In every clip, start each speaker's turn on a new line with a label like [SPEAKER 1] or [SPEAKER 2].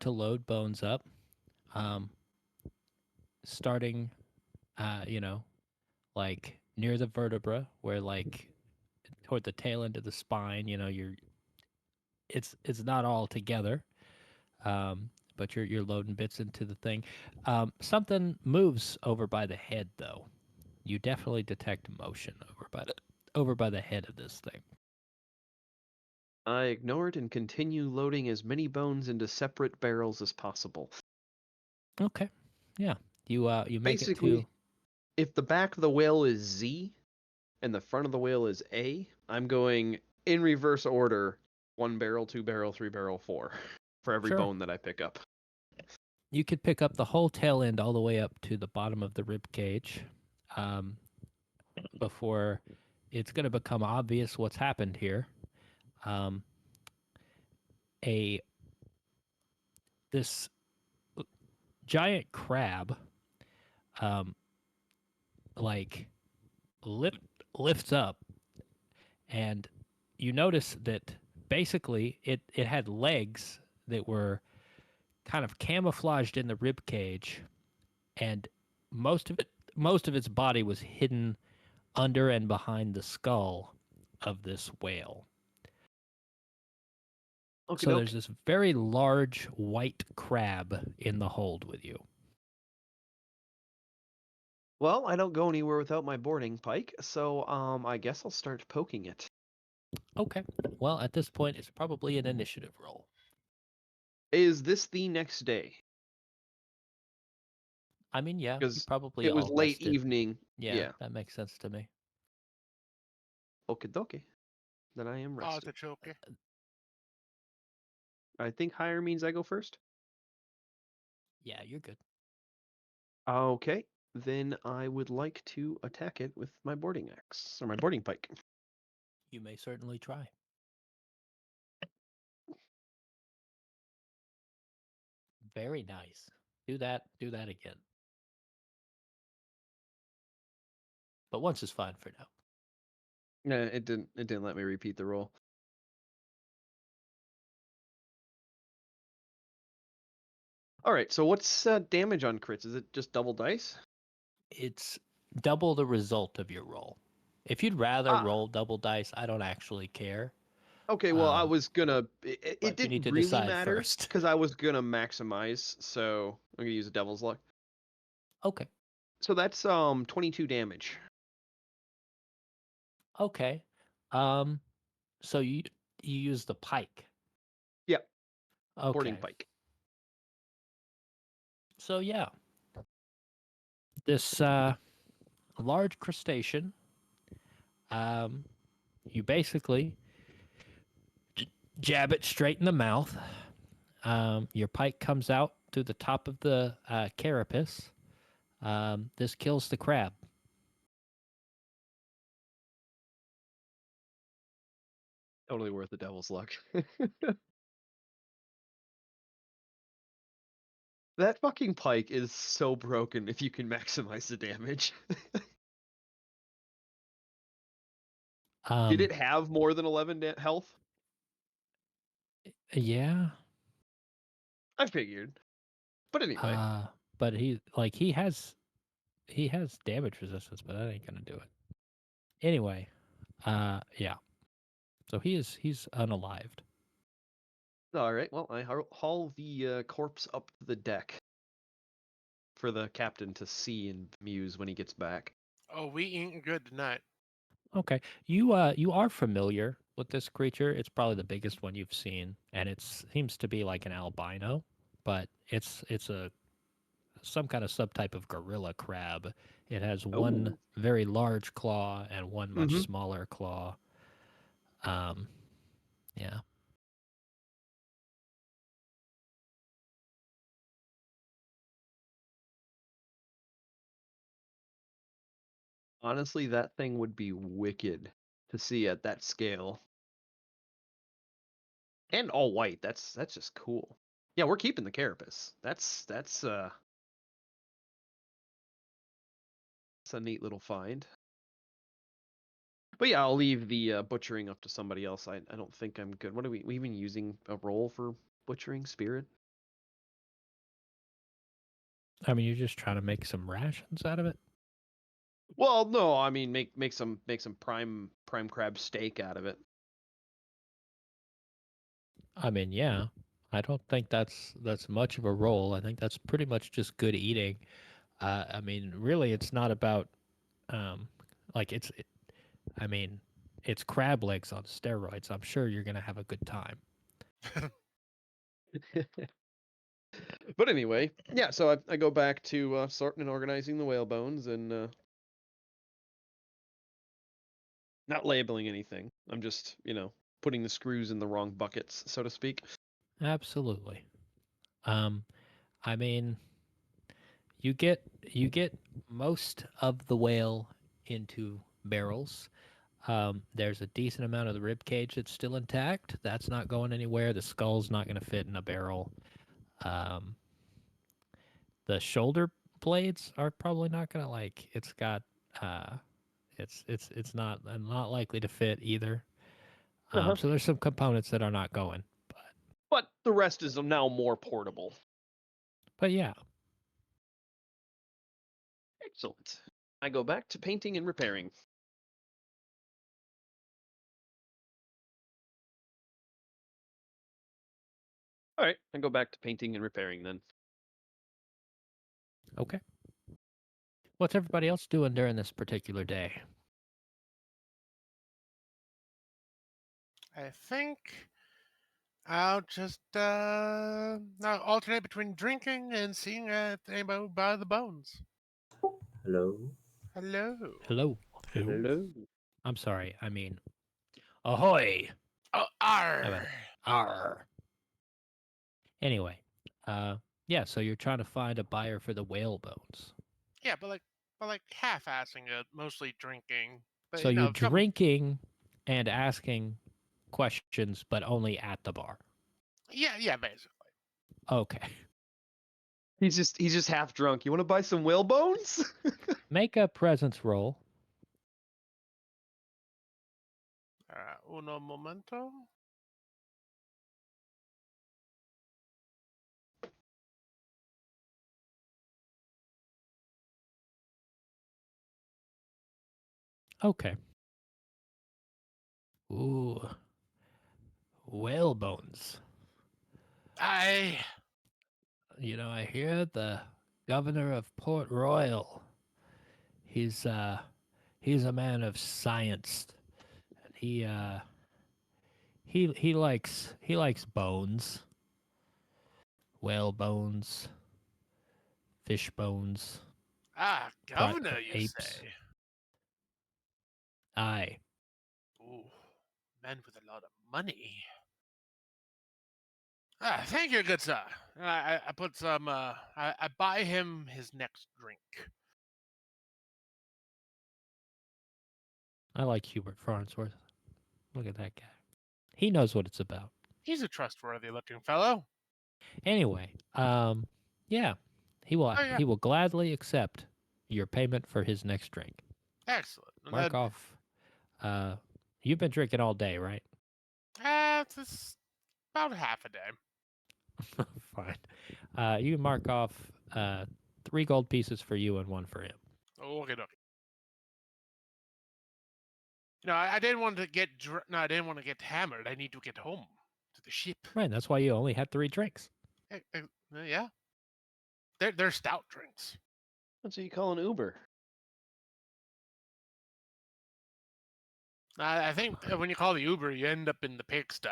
[SPEAKER 1] to load bones up, um, starting, you know, like near the vertebra, where like toward the tail end of the spine. It's not all together, but you're loading bits into the thing. Something moves over by the head, though. You definitely detect motion over by the head of this thing.
[SPEAKER 2] I ignore it and continue loading as many bones into separate barrels as possible.
[SPEAKER 1] Okay, yeah. You make it to.
[SPEAKER 2] Basically, if the back of the whale is Z and the front of the whale is A, I'm going in reverse order: 1 barrel, 2 barrel, 3 barrel, 4 for every
[SPEAKER 1] Sure.
[SPEAKER 2] bone that I pick up.
[SPEAKER 1] You could pick up the whole tail end all the way up to the bottom of the rib cage, um, before it's going to become obvious what's happened here. Um, a This giant crab, um, like lift, lifts up, and you notice that basically it had legs that were kind of camouflaged in the rib cage, and most of its body was hidden under and behind the skull of this whale.
[SPEAKER 2] Okie
[SPEAKER 1] So
[SPEAKER 2] doke.
[SPEAKER 1] there's this very large white crab in the hold with you.
[SPEAKER 2] Well, I don't go anywhere without my boarding pike, so I guess I'll start poking it.
[SPEAKER 1] Okay. Well, at this point, it's probably an initiative roll.
[SPEAKER 2] Is this the next day?
[SPEAKER 1] I mean, yeah, you
[SPEAKER 2] Because
[SPEAKER 1] probably
[SPEAKER 2] it was
[SPEAKER 1] all
[SPEAKER 2] late
[SPEAKER 1] rested.
[SPEAKER 2] evening.
[SPEAKER 1] Yeah,
[SPEAKER 2] Yeah.
[SPEAKER 1] that makes sense to me.
[SPEAKER 2] Okie dokie. Then I am rested.
[SPEAKER 3] Artichoke.
[SPEAKER 2] I think higher means I go first.
[SPEAKER 1] Yeah, you're good.
[SPEAKER 2] Okay. Then I would like to attack it with my boarding axe, or my boarding pike.
[SPEAKER 1] You may certainly try. Very nice. Do that. Do that again. But once is fine for now.
[SPEAKER 2] It didn't let me repeat the roll. All right, so what's damage on crits? Is it just double dice?
[SPEAKER 1] It's double the result of your roll. If you'd rather
[SPEAKER 2] Ah,
[SPEAKER 1] roll double dice, I don't actually care.
[SPEAKER 2] okay. Well, I
[SPEAKER 1] Um,
[SPEAKER 2] was gonna. It,
[SPEAKER 1] but
[SPEAKER 2] it
[SPEAKER 1] you need
[SPEAKER 2] didn't
[SPEAKER 1] to
[SPEAKER 2] really
[SPEAKER 1] decide
[SPEAKER 2] matter
[SPEAKER 1] first.
[SPEAKER 2] because I was gonna maximize, so I'm gonna use a devil's luck.
[SPEAKER 1] Okay.
[SPEAKER 2] So that's 22 damage.
[SPEAKER 1] Okay. Um, so you use the pike.
[SPEAKER 2] Yep, boarding
[SPEAKER 1] Okay.
[SPEAKER 2] pike.
[SPEAKER 1] So yeah, this large crustacean, um, you basically jab it straight in the mouth. Your pike comes out through the top of the carapace. This kills the crab.
[SPEAKER 2] Totally worth the devil's luck. That fucking pike is so broken if you can maximize the damage. Did
[SPEAKER 1] Um,
[SPEAKER 2] it have more than 11 health?
[SPEAKER 1] yeah.
[SPEAKER 2] I figured. But anyway,
[SPEAKER 1] Uh, but he has damage resistance, but that ain't gonna do it. Anyway, yeah. So he's unalived.
[SPEAKER 2] all right. Well, I haul the corpse up to the deck for the captain to see and muse when he gets back.
[SPEAKER 3] Oh, we eating good tonight.
[SPEAKER 1] Okay. You are familiar with this creature. It's probably the biggest one you've seen, and it seems to be like an albino, but it's a some kind of subtype of gorilla crab. It has one
[SPEAKER 2] Oh.
[SPEAKER 1] very large claw and one much
[SPEAKER 2] Mm-hmm.
[SPEAKER 1] smaller claw. Um, yeah.
[SPEAKER 2] Honestly, that thing would be wicked to see at that scale. And all white. That's just cool. Yeah, we're keeping the carapace. That's a neat little find. But yeah, I'll leave the butchering up to somebody else. I don't think I'm good. What are we even using a roll for butchering spirit?
[SPEAKER 1] I mean, you're just trying to make some rations out of it.
[SPEAKER 2] Well, no, I mean make some prime crab steak out of it.
[SPEAKER 1] I mean, yeah. I don't think that's much of a roll. I think that's pretty much just good eating. I mean, really, it's not about um, like I mean, it's crab legs on steroids. I'm sure you're gonna have a good time.
[SPEAKER 2] But anyway, yeah. So I go back to sorting and organizing the whale bones and not labeling anything. I'm just putting the screws in the wrong buckets, so to speak.
[SPEAKER 1] Absolutely. Um, I mean, you get most of the whale into barrels. There's a decent amount of the rib cage that's still intact. That's not going anywhere. The skull's not going to fit in a barrel. Um, the shoulder blades are probably not going to like. It's got it's not likely to fit either.
[SPEAKER 2] Uh-huh.
[SPEAKER 1] So there's some components that are not going.
[SPEAKER 2] But the rest is now more portable.
[SPEAKER 1] But yeah,
[SPEAKER 2] Excellent. I go back to painting and repairing. All right, I go back to painting and repairing then.
[SPEAKER 1] okay. What's everybody else doing during this particular day?
[SPEAKER 3] I think I'll just I'll alternate between drinking and seeing if anybody will buy the bones.
[SPEAKER 4] Hello.
[SPEAKER 3] Hello.
[SPEAKER 1] Hello.
[SPEAKER 2] Hello.
[SPEAKER 1] I'm sorry. I mean, ahoy.
[SPEAKER 3] Oh,
[SPEAKER 1] How about
[SPEAKER 3] arr.
[SPEAKER 1] it? Arr. Anyway, yeah. So you're trying to find a buyer for the whale bones.
[SPEAKER 3] Yeah, but like half-assing it, mostly drinking. But
[SPEAKER 1] So you're
[SPEAKER 3] if something.
[SPEAKER 1] drinking and asking questions, but only at the bar.
[SPEAKER 3] Yeah, basically.
[SPEAKER 1] Okay.
[SPEAKER 2] He's just half drunk. You want to buy some whale bones?
[SPEAKER 1] Make a presence roll.
[SPEAKER 3] Uno momento.
[SPEAKER 1] Okay. Ooh. Whale bones.
[SPEAKER 3] I
[SPEAKER 1] I hear the governor of Port Royal. He's a man of science, and he likes bones, whale bones, fish bones,
[SPEAKER 3] governor, you
[SPEAKER 1] apes.
[SPEAKER 3] say?
[SPEAKER 1] Aye.
[SPEAKER 3] Ooh, men with a lot of money. Thank you, good sir. I put some. I buy him his next drink.
[SPEAKER 1] I like Hubert Farnsworth. Look at that guy. He knows what it's about.
[SPEAKER 3] He's a trustworthy-looking fellow.
[SPEAKER 1] Anyway, yeah, he will
[SPEAKER 3] Oh yeah,
[SPEAKER 1] he will gladly accept your payment for his next drink.
[SPEAKER 3] excellent. And
[SPEAKER 1] Mark
[SPEAKER 3] then,
[SPEAKER 1] off. You've been drinking all day, right?
[SPEAKER 3] it's about half a day.
[SPEAKER 1] Fine. You can mark off 3 gold pieces for you and 1 for him.
[SPEAKER 3] Okay. No, I didn't want to get. No, I didn't want to get hammered. I need to get home to the ship.
[SPEAKER 1] Right. That's why you only had 3 drinks.
[SPEAKER 3] Yeah, they're stout drinks.
[SPEAKER 2] That's what you call an Uber.
[SPEAKER 3] I think when you call the Uber, you end up in the pigsty.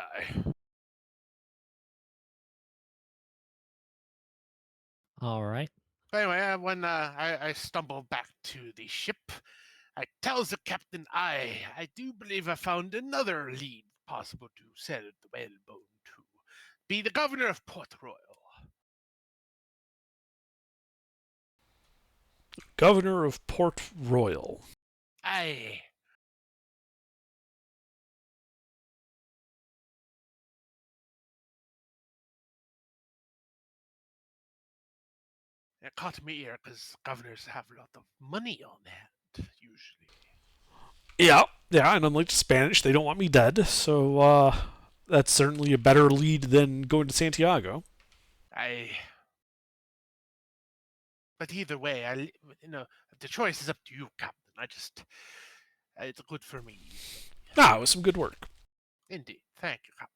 [SPEAKER 1] All right.
[SPEAKER 3] But anyway, when I stumble back to the ship, I tells the captain I do believe I found another lead possible to sell the whalebone to. Be the governor of Port Royal.
[SPEAKER 5] Governor of Port Royal.
[SPEAKER 3] Aye. It caught me ear because governors have a lot of money on hand, usually.
[SPEAKER 5] Yeah, and unlike Spanish, they don't want me dead, so that's certainly a better lead than going to Santiago.
[SPEAKER 3] Aye. But either way, the choice is up to you, Captain. It's good for me.
[SPEAKER 5] Ah, it was some good work.
[SPEAKER 3] Indeed. Thank you, Captain.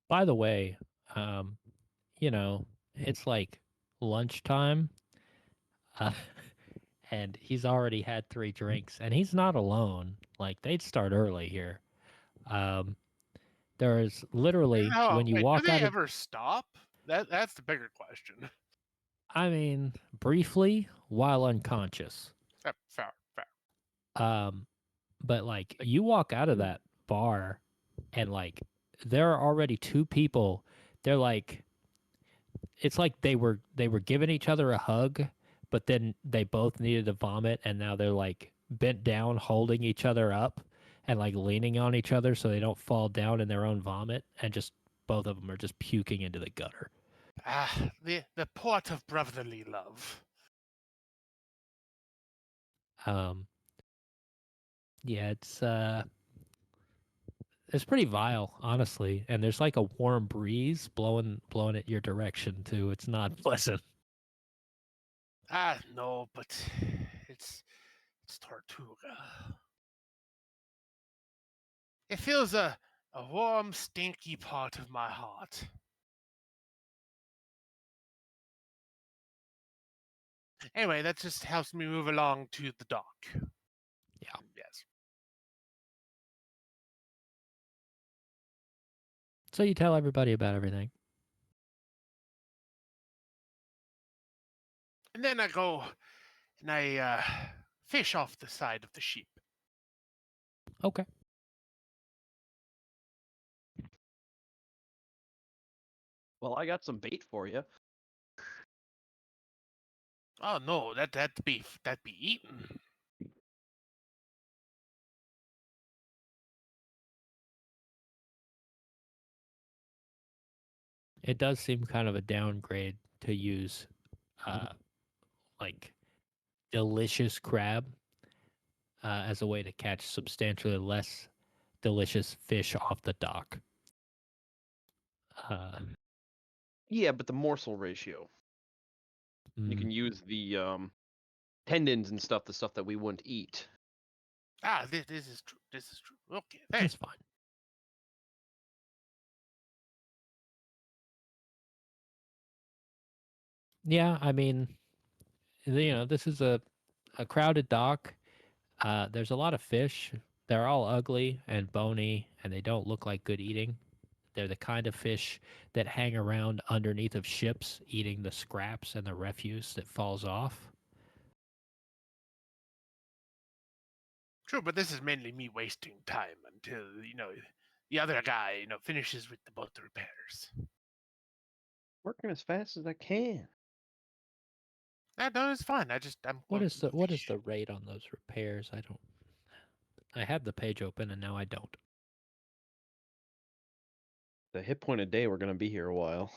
[SPEAKER 1] By the way, um, it's like lunchtime, uh, and he's already had 3 drinks, and he's not alone. Like they'd start early here. Um, there's literally
[SPEAKER 3] Oh,
[SPEAKER 1] when you
[SPEAKER 3] wait, do
[SPEAKER 1] walk
[SPEAKER 3] they
[SPEAKER 1] out of,
[SPEAKER 3] ever stop? That's the bigger question.
[SPEAKER 1] I mean, briefly while unconscious.
[SPEAKER 3] Fair, fair.
[SPEAKER 1] Um, but like you walk out of that bar, and like there are already 2 people. They're like it's like they were giving each other a hug, but then they both needed to vomit, and now they're like bent down holding each other up and like leaning on each other so they don't fall down in their own vomit, and just both of them are just puking into the gutter.
[SPEAKER 3] The port of brotherly love.
[SPEAKER 1] Um yeah, it's pretty vile, honestly, and there's like a warm breeze blowing it your direction too. It's not pleasant.
[SPEAKER 3] No, but it's it's Tortuga. It feels a warm, stinky part of my heart. Anyway, that just helps me move along to the dock.
[SPEAKER 1] Yeah.
[SPEAKER 3] Yes.
[SPEAKER 1] So you tell everybody about everything.
[SPEAKER 3] And then I go and I fish off the side of the ship.
[SPEAKER 1] Okay.
[SPEAKER 2] Well, I got some bait for you.
[SPEAKER 3] Oh no, that'd be eaten.
[SPEAKER 1] It does seem kind of a downgrade to use uh like delicious crab as a way to catch substantially less delicious fish off the dock. Uh,
[SPEAKER 2] Yeah, but the morsel ratio. You
[SPEAKER 1] mm,
[SPEAKER 2] can use the tendons and stuff, the stuff that we wouldn't eat.
[SPEAKER 3] This is true. This is true. Okay,
[SPEAKER 1] that's
[SPEAKER 3] thanks.
[SPEAKER 1] fine. Yeah, I mean, this is a crowded dock. There's a lot of fish. They're all ugly and bony, and they don't look like good eating. They're the kind of fish that hang around underneath of ships, eating the scraps and the refuse that falls off.
[SPEAKER 3] True, but this is mainly me wasting time until the other guy finishes with the boat repairs.
[SPEAKER 2] Working as fast as I can.
[SPEAKER 3] No, it's fine. I'm
[SPEAKER 1] What
[SPEAKER 3] going
[SPEAKER 1] is
[SPEAKER 3] to
[SPEAKER 1] what is
[SPEAKER 3] fish.
[SPEAKER 1] the rate on those repairs? I don't. I had the page open and now I don't.
[SPEAKER 2] The hit point a day, we're gonna be here a while.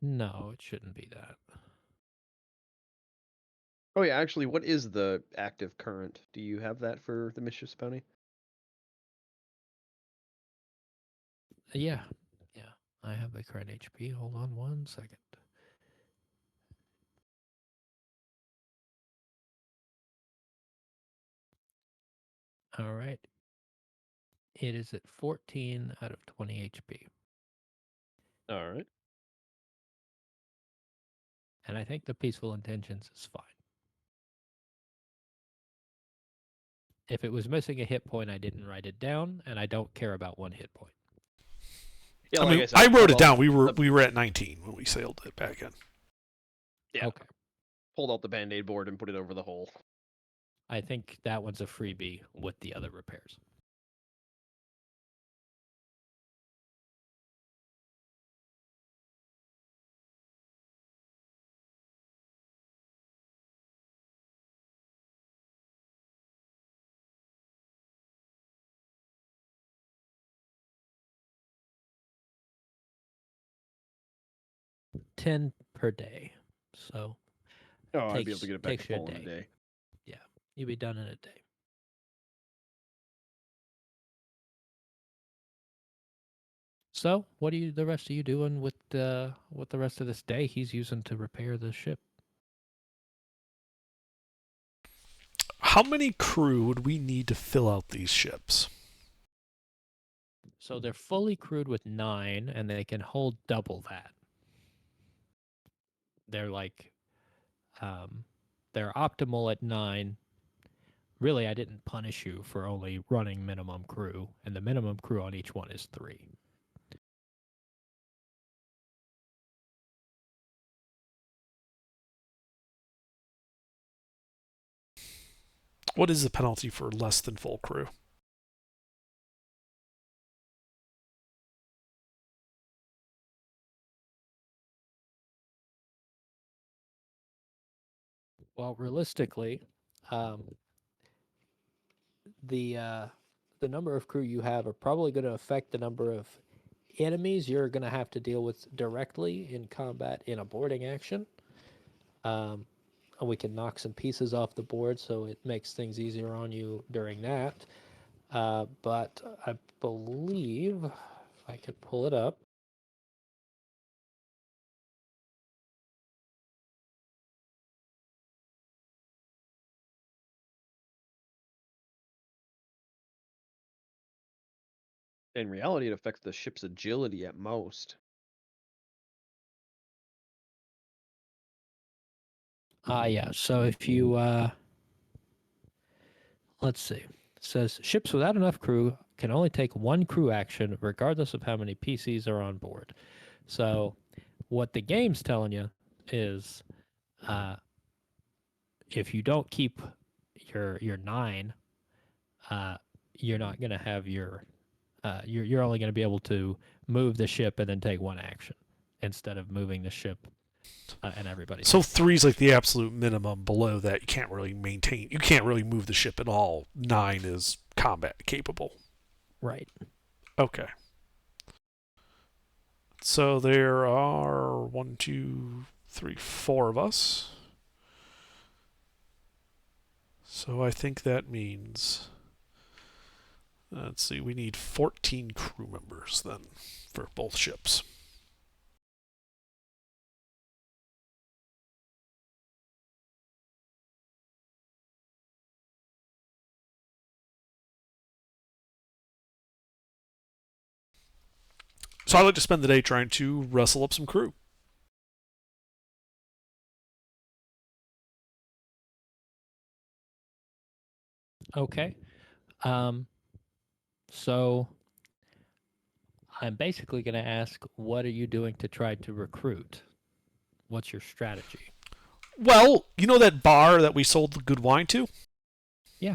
[SPEAKER 1] No, it shouldn't be that.
[SPEAKER 2] Oh yeah, actually, what is the active current? Do you have that for the Mischief's Bounty?
[SPEAKER 1] Yeah, yeah. I have the current HP. Hold on 1 second. All right. It is at 14 out of 20 HP.
[SPEAKER 2] All right.
[SPEAKER 1] And I think the Peaceful Intentions is fine. If it was missing a hit point, I didn't write it down, and I don't care about 1 hit point.
[SPEAKER 2] Yeah,
[SPEAKER 5] I
[SPEAKER 2] like
[SPEAKER 5] mean,
[SPEAKER 2] I said,
[SPEAKER 5] I wrote it
[SPEAKER 2] pulled out
[SPEAKER 5] down. We were
[SPEAKER 2] the-
[SPEAKER 5] we were at 19 when we sailed it back in.
[SPEAKER 2] yeah,
[SPEAKER 1] Okay.
[SPEAKER 2] pulled out the band-aid board and put it over the hole.
[SPEAKER 1] I think that one's a freebie with the other repairs. 10 per day. So
[SPEAKER 2] Oh, I'd be able to
[SPEAKER 1] takes
[SPEAKER 2] get it back to
[SPEAKER 1] takes you a
[SPEAKER 2] full in a
[SPEAKER 1] day.
[SPEAKER 2] day.
[SPEAKER 1] You'll be done in a day. So, what are you the rest of you doing with the rest of this day he's using to repair the ship?
[SPEAKER 5] How many crew would we need to fill out these ships?
[SPEAKER 1] So they're fully crewed with 9 and they can hold double that. They're like they're optimal at 9. Really, I didn't punish you for only running minimum crew, and the minimum crew on each one is 3.
[SPEAKER 5] What is the penalty for less than full crew?
[SPEAKER 1] Well, realistically, um, the number of crew you have are probably going to affect the number of enemies you're going to have to deal with directly in combat in a boarding action. And we can knock some pieces off the board so it makes things easier on you during that. But I believe, if I could pull it up,
[SPEAKER 2] In reality, it affects the ship's agility at most.
[SPEAKER 1] yeah. So if you, let's see, it says ships without enough crew can only take 1 crew action regardless of how many PCs are on board. So what the game's telling you is, uh, if you don't keep your 9, uh, you're not going to have your, you're only going to be able to move the ship and then take 1 action instead of moving the ship and everybody.
[SPEAKER 5] So 3 is like the absolute minimum. Below that, you can't really maintain. You can't really move the ship at all. 9 is combat capable.
[SPEAKER 1] Right.
[SPEAKER 5] Okay. So there are 1, 2, 3, 4 of us. So I think that means, let's see, we need 14 crew members then for both ships. So I'd like to spend the day trying to rustle up some crew.
[SPEAKER 1] Okay. So I'm basically going to ask, what are you doing to try to recruit? What's your strategy?
[SPEAKER 5] Well, you know that bar that we sold the good wine to?
[SPEAKER 1] Yeah.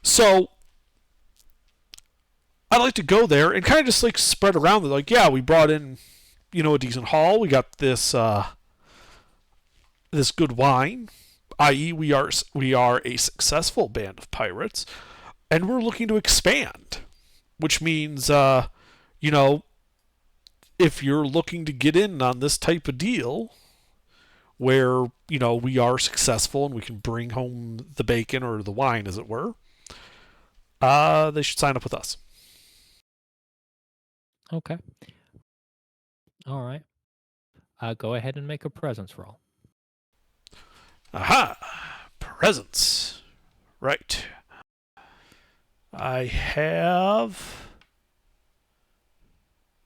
[SPEAKER 5] So I'd like to go there and kind of just like spread around. Like, yeah, we brought in, a decent haul. We got this this good wine, i.e., we are a successful band of pirates, and we're looking to expand, which means, if you're looking to get in on this type of deal, where we are successful and we can bring home the bacon or the wine, as it were, they should sign up with us.
[SPEAKER 1] Okay. All right. Go ahead and make a presence roll.
[SPEAKER 5] Aha! Presents. Right. I have.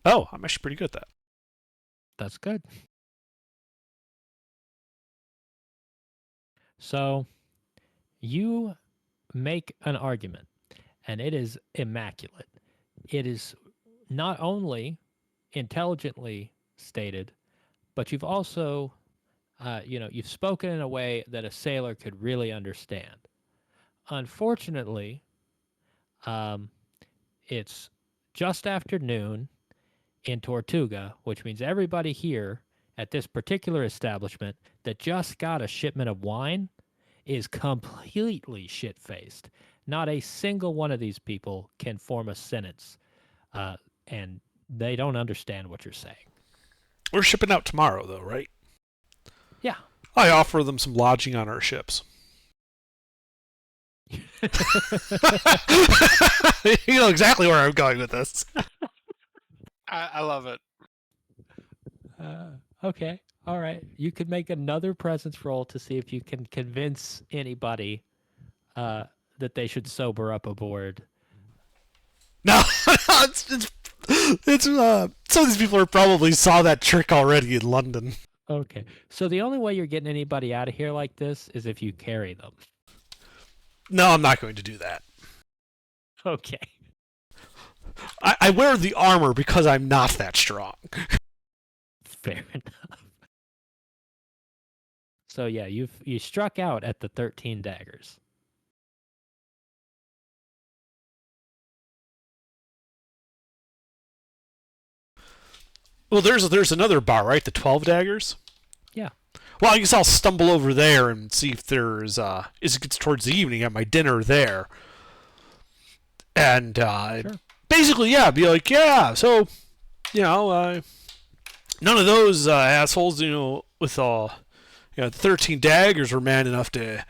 [SPEAKER 5] Oh, I'm actually pretty good at that.
[SPEAKER 1] That's good. So you make an argument, and it is immaculate. It is not only intelligently stated, but you've also, you've spoken in a way that a sailor could really understand. Unfortunately, um, it's just after noon in Tortuga, which means everybody here at this particular establishment that just got a shipment of wine is completely shit faced. Not a single one of these people can form a sentence, and they don't understand what you're saying.
[SPEAKER 5] We're shipping out tomorrow, though, right?
[SPEAKER 1] Yeah.
[SPEAKER 5] I offer them some lodging on our ships. You know exactly where I'm going with this.
[SPEAKER 3] I love it.
[SPEAKER 1] Okay. All right. You could make another presence roll to see if you can convince anybody that they should sober up aboard.
[SPEAKER 5] No, it's some of these people are probably saw that trick already in London.
[SPEAKER 1] Okay. So the only way you're getting anybody out of here like this is if you carry them.
[SPEAKER 5] No, I'm not going to do that.
[SPEAKER 1] Okay.
[SPEAKER 5] I wear the armor because I'm not that strong.
[SPEAKER 1] Fair enough. So yeah, you struck out at the 13 daggers.
[SPEAKER 5] Well, there's another bar, right? The 12 daggers?
[SPEAKER 1] Yeah.
[SPEAKER 5] Well, I guess I'll stumble over there and see if there's as it gets towards the evening, at my dinner there. And
[SPEAKER 1] Sure.
[SPEAKER 5] basically, yeah, be like, yeah, so, none of those assholes, with 13 daggers were man enough to,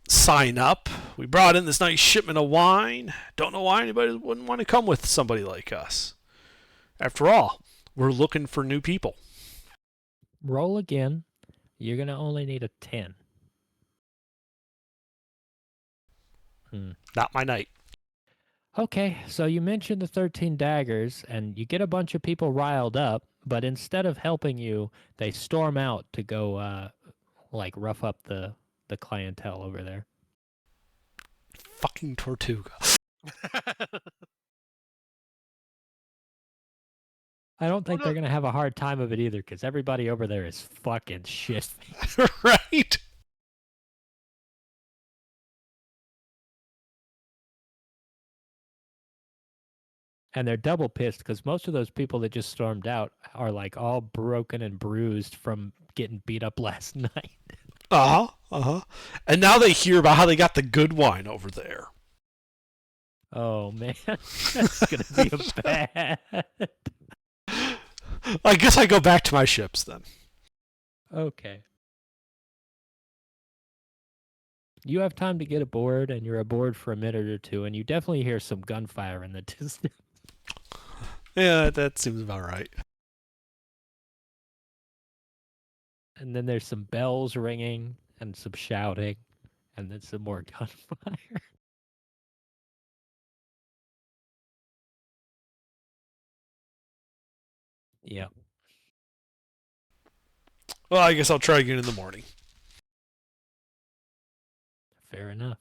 [SPEAKER 5] sign up. We brought in this nice shipment of wine. Don't know why anybody wouldn't want to come with somebody like us. After all, we're looking for new people.
[SPEAKER 1] Roll again. You're going to only need a 10.
[SPEAKER 5] Not my night.
[SPEAKER 1] Okay, so you mentioned the 13 daggers, and you get a bunch of people riled up, but instead of helping you, they storm out to go, rough up the clientele over there.
[SPEAKER 5] Fucking Tortuga.
[SPEAKER 1] I don't think
[SPEAKER 3] no.
[SPEAKER 1] they're going to have a hard time of it either, because everybody over there is fucking shit.
[SPEAKER 5] Right?
[SPEAKER 1] And they're double pissed, because most of those people that just stormed out are, all broken and bruised from getting beat up last night.
[SPEAKER 5] And now they hear about how they got the good wine over there.
[SPEAKER 1] Oh, man. That's going to be a bad...
[SPEAKER 5] I guess I go back to my ships then.
[SPEAKER 1] Okay. You have time to get aboard, and you're aboard for a minute or two, and you definitely hear some gunfire in the distance.
[SPEAKER 5] Yeah, that seems about right.
[SPEAKER 1] And then there's some bells ringing, and some shouting, and then some more gunfire. Yeah.
[SPEAKER 5] Well, I guess I'll try again in the morning.
[SPEAKER 1] Fair enough.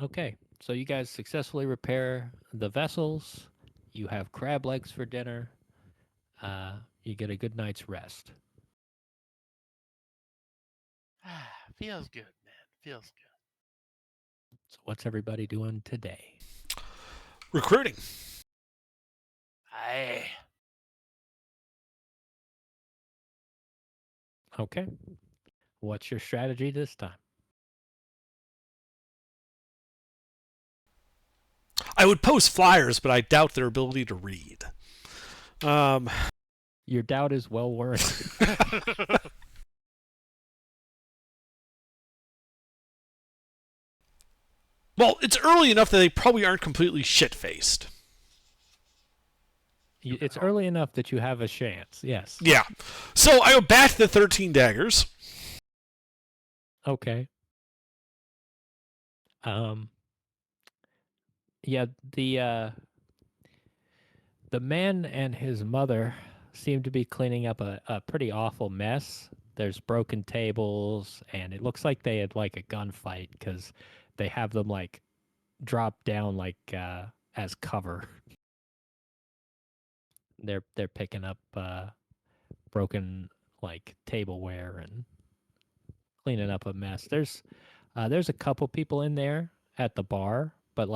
[SPEAKER 1] Okay, so you guys successfully repair the vessels. You have crab legs for dinner. You get a good night's rest.
[SPEAKER 3] Feels good, man. Feels good.
[SPEAKER 1] So what's everybody doing today?
[SPEAKER 5] Recruiting.
[SPEAKER 3] Aye.
[SPEAKER 1] Okay. What's your strategy this time?
[SPEAKER 5] I would post flyers, but I doubt their ability to read.
[SPEAKER 1] Your doubt is well warranted.
[SPEAKER 5] Well, it's early enough that they probably aren't completely shit-faced.
[SPEAKER 1] It's early enough that you have a chance, yes.
[SPEAKER 5] Yeah. So I go back to the 13 daggers.
[SPEAKER 1] Okay. Yeah, the man and his mother seem to be cleaning up a pretty awful mess. There's broken tables, and it looks like they had a gunfight, because they have them drop down as cover. They're picking up broken tableware and cleaning up a mess. There's a couple people in there at the bar, but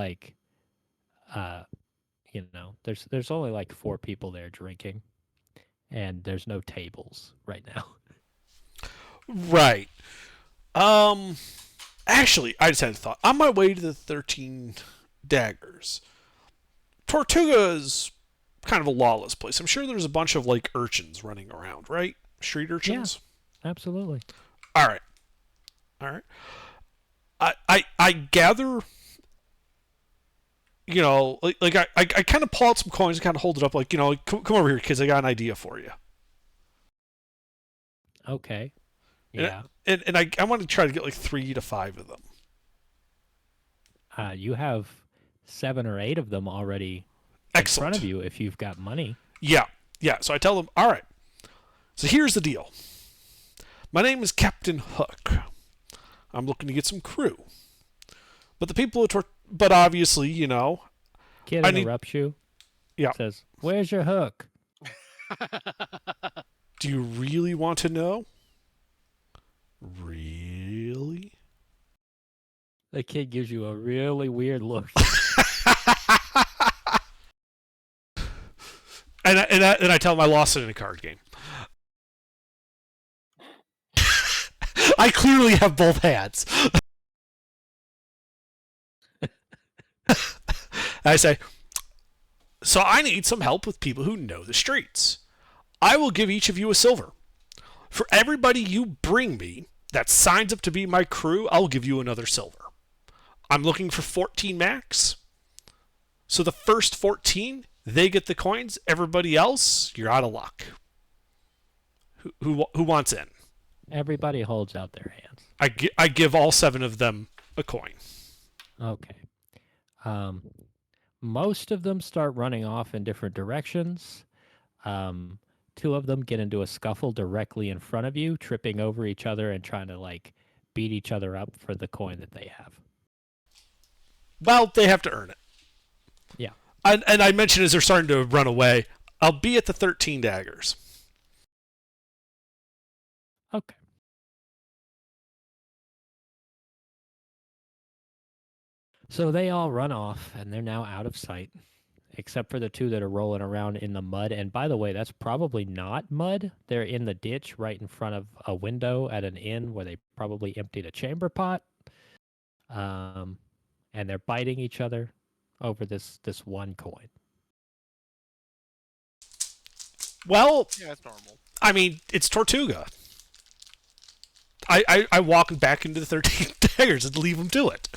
[SPEAKER 1] there's only 4 people there drinking, and there's no tables right now.
[SPEAKER 5] Right. Actually, I just had a thought. On my way to the 13 daggers. Tortuga is kind of a lawless place. I'm sure there's a bunch of like urchins running around, right? Street urchins?
[SPEAKER 1] Yeah, absolutely.
[SPEAKER 5] All right. All right. I gather, you know, I kind of pull out some coins and kind of hold it up like, you know, like, come over here, kids. I got an idea for you.
[SPEAKER 1] Okay.
[SPEAKER 5] And-
[SPEAKER 1] Yeah.
[SPEAKER 5] And I want to try to get like 3 to 5 of them.
[SPEAKER 1] You have 7 or 8 of them already
[SPEAKER 5] Excellent.
[SPEAKER 1] in front of you if you've got money.
[SPEAKER 5] Yeah. Yeah. So I tell them, all right. So here's the deal. My name is Captain Hook. I'm looking to get some crew. But the people but obviously, you know,
[SPEAKER 1] Kid
[SPEAKER 5] I need-
[SPEAKER 1] interrupts you.
[SPEAKER 5] Yeah.
[SPEAKER 1] Says, "Where's your hook?"
[SPEAKER 5] do you really want to know? Really?
[SPEAKER 1] The kid gives you a really weird look.
[SPEAKER 5] And I tell him I lost it in a card game. I clearly have both hands. I say, so I need some help with people who know the streets. I will give each of you a silver. For everybody you bring me that signs up to be my crew, I'll give you another silver. I'm looking for 14 max. So the first 14, they get the coins. Everybody else, you're out of luck. Who wants in?
[SPEAKER 1] Everybody holds out their hands.
[SPEAKER 5] I give all 7 of them a coin.
[SPEAKER 1] Okay. Most of them start running off in different directions. 2 of them get into a scuffle directly in front of you, tripping over each other and trying to like beat each other up for the coin that they have.
[SPEAKER 5] Well, they have to earn it.
[SPEAKER 1] Yeah.
[SPEAKER 5] And I mentioned as they're starting to run away, I'll be at the 13 daggers.
[SPEAKER 1] Okay. So they all run off, and they're now out of sight, except for the 2 that are rolling around in the mud. And by the way, that's probably not mud. They're in the ditch right in front of a window at an inn where they probably emptied a chamber pot. And they're biting each other over this one coin.
[SPEAKER 5] Well,
[SPEAKER 3] Yeah, that's normal.
[SPEAKER 5] I mean, it's Tortuga. I walk back into the 13 daggers and leave them to it.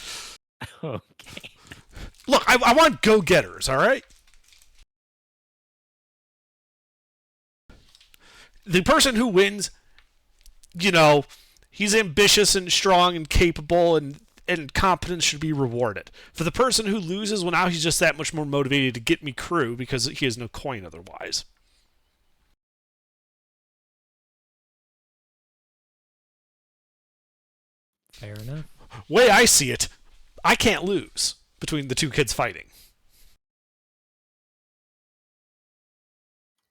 [SPEAKER 1] Okay.
[SPEAKER 5] Look, I want go-getters, all right? The person who wins, you know, he's ambitious and strong and capable and competence should be rewarded. For the person who loses, well, now he's just that much more motivated to get me crew because he has no coin otherwise.
[SPEAKER 1] Fair enough.
[SPEAKER 5] Way I see it, I can't lose between the 2 kids fighting.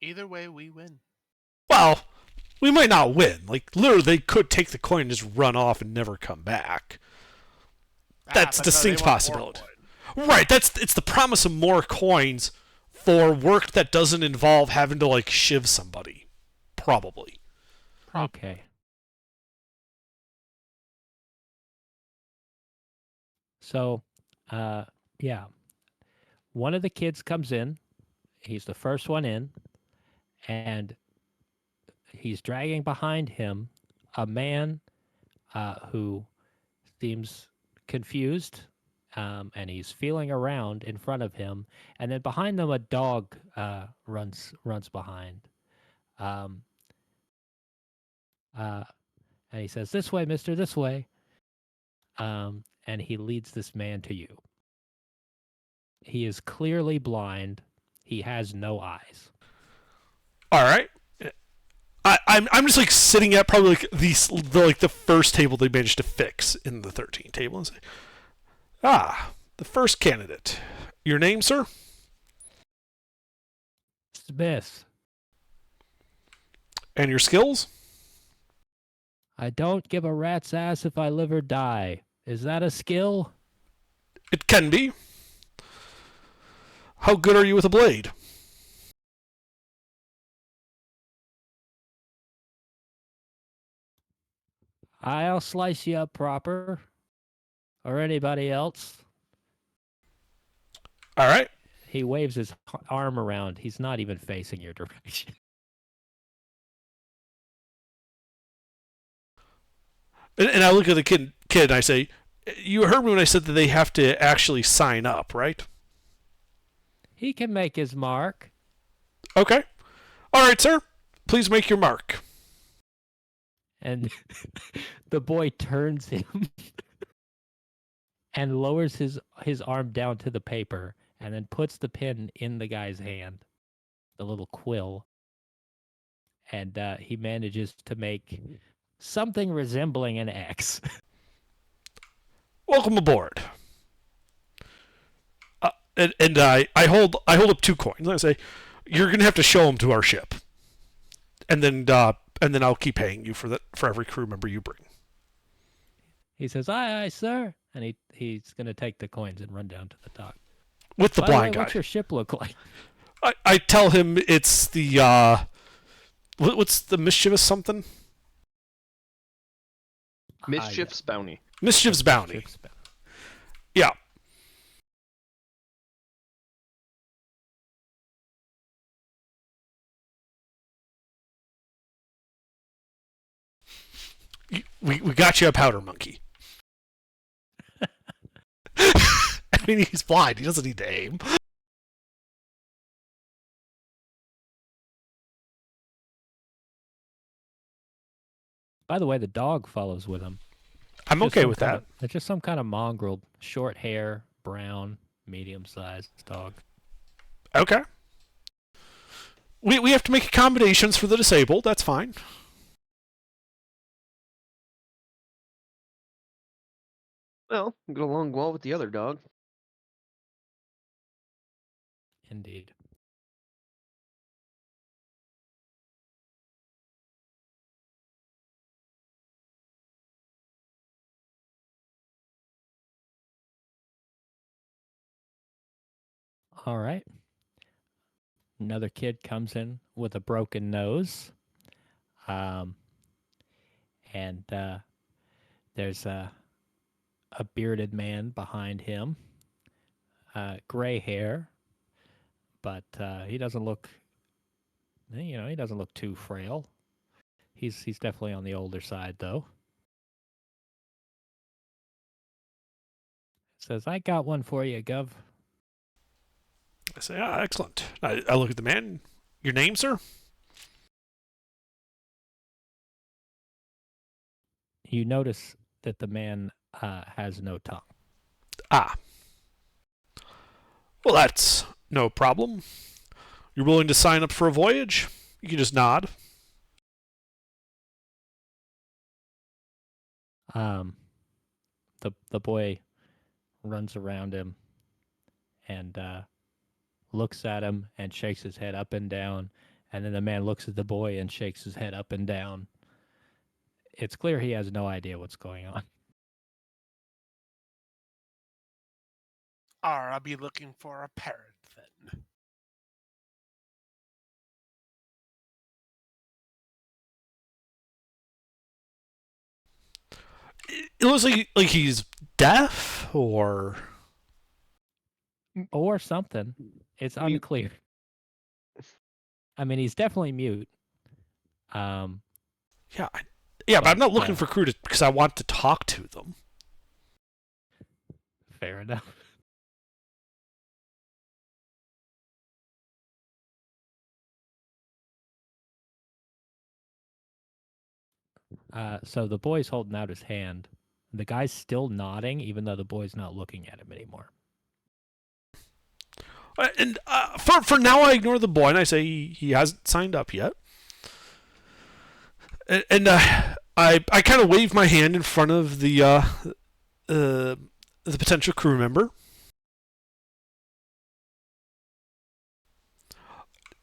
[SPEAKER 3] Either way, we win.
[SPEAKER 5] Well, we might not win. Like, literally, they could take the coin and just run off and never come back. That's
[SPEAKER 3] but no,
[SPEAKER 5] distinct
[SPEAKER 3] they want more
[SPEAKER 5] possibility.
[SPEAKER 3] coin.
[SPEAKER 5] Right, it's the promise of more coins for work that doesn't involve having to, like, shiv somebody. Probably.
[SPEAKER 1] Okay. So, yeah. One of the kids comes in. He's the first one in. And he's dragging behind him a man who seems confused. And he's feeling around in front of him. And then behind them, a dog runs behind. And he says, "This way, mister, this way." And he leads this man to you. He is clearly blind. He has no eyes.
[SPEAKER 5] All right. I'm just like sitting at probably like the first table they managed to fix in the 13 table and say, the first candidate. Your name, sir?
[SPEAKER 1] Smith,
[SPEAKER 5] And your skills?
[SPEAKER 1] I don't give a rat's ass if I live or die. Is that a skill?
[SPEAKER 5] It can be. How good are you with a blade?
[SPEAKER 1] I'll slice you up proper. Or anybody else.
[SPEAKER 5] All right.
[SPEAKER 1] He waves his arm around. He's not even facing your direction.
[SPEAKER 5] And I look at the kid and I say, "You heard me when I said that they have to actually sign up, right?"
[SPEAKER 1] He can make his mark.
[SPEAKER 5] Okay. All right, sir. Please make your mark.
[SPEAKER 1] And the boy turns him and lowers his arm down to the paper and then puts the pen in the guy's hand, the little quill. And he manages to make something resembling an X.
[SPEAKER 5] Welcome aboard. And I hold up 2 coins. I say, "You're gonna have to show them to our ship, and then I'll keep paying you for every crew member you bring."
[SPEAKER 1] He says, "Aye, aye, sir," and he's gonna take the coins and run down to the dock.
[SPEAKER 5] With the
[SPEAKER 1] By the way,
[SPEAKER 5] blind guy,
[SPEAKER 1] what's your ship look like?
[SPEAKER 5] I tell him it's the what's the mischievous something?
[SPEAKER 2] Mischief's bounty.
[SPEAKER 5] Mischievous bounty. Yeah. We got you a powder monkey. I mean, he's blind. He doesn't need to aim.
[SPEAKER 1] By the way, the dog follows with him.
[SPEAKER 5] I'm okay with that.
[SPEAKER 1] It's just some kind of mongrel, short hair, brown, medium-sized dog.
[SPEAKER 5] Okay. We have to make accommodations for the disabled. That's fine.
[SPEAKER 2] Well, get along well with the other dog.
[SPEAKER 1] Indeed. All right. Another kid comes in with a broken nose. And there's a bearded man behind him. Gray hair, but he doesn't look, he doesn't look too frail. He's definitely on the older side, though. Says, "I got one for you, Gov."
[SPEAKER 5] I say, excellent. I look at the man. Your name, sir?
[SPEAKER 1] You notice that the man has no tongue.
[SPEAKER 5] Ah. Well, that's no problem. You're willing to sign up for a voyage? You can just nod.
[SPEAKER 1] The boy runs around him and looks at him and shakes his head up and down, and then the man looks at the boy and shakes his head up and down. It's clear he has no idea what's going on.
[SPEAKER 3] I'll be looking for a parrot then.
[SPEAKER 5] It looks like he's deaf, or
[SPEAKER 1] something. It's
[SPEAKER 2] We-
[SPEAKER 1] unclear. I mean, he's definitely mute.
[SPEAKER 5] yeah, but I'm not looking for crew because I want to talk to them.
[SPEAKER 1] Fair enough. So the boy's holding out his hand. The guy's still nodding, even though the boy's not looking at him anymore.
[SPEAKER 5] And for now, I ignore the boy and I say he hasn't signed up yet. And I kind of wave my hand in front of the potential crew member.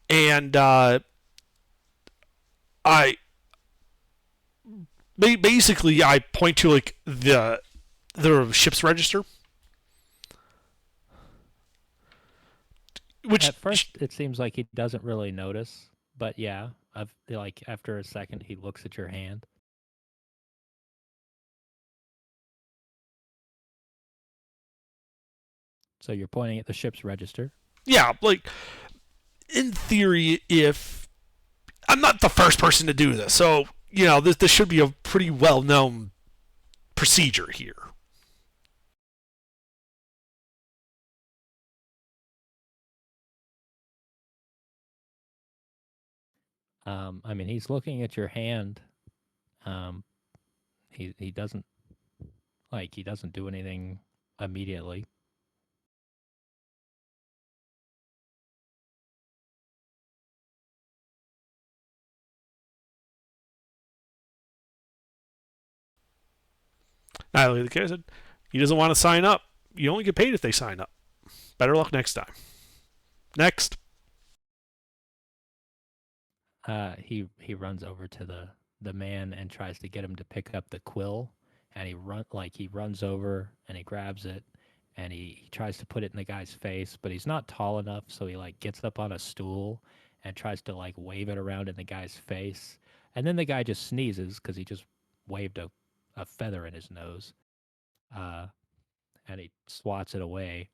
[SPEAKER 5] And I basically I point to like the ship's register. Which
[SPEAKER 1] At first, it seems like he doesn't really notice, but yeah, after a second, he looks at your hand. So you're pointing at the ship's register.
[SPEAKER 5] Yeah, like in theory, if I'm not the first person to do this, so this should be a pretty well known procedure here.
[SPEAKER 1] I mean, he's looking at your hand. Um, he doesn't he doesn't do anything immediately.
[SPEAKER 5] I look at the kid. I said, "He doesn't want to sign up. You only get paid if they sign up. Better luck next time." Next.
[SPEAKER 1] He runs over to the man and tries to get him to pick up the quill, and he runs over and he grabs it, and he tries to put it in the guy's face, but he's not tall enough, so he gets up on a stool and tries to wave it around in the guy's face, and then the guy just sneezes because he just waved a feather in his nose, uh, and he swats it away,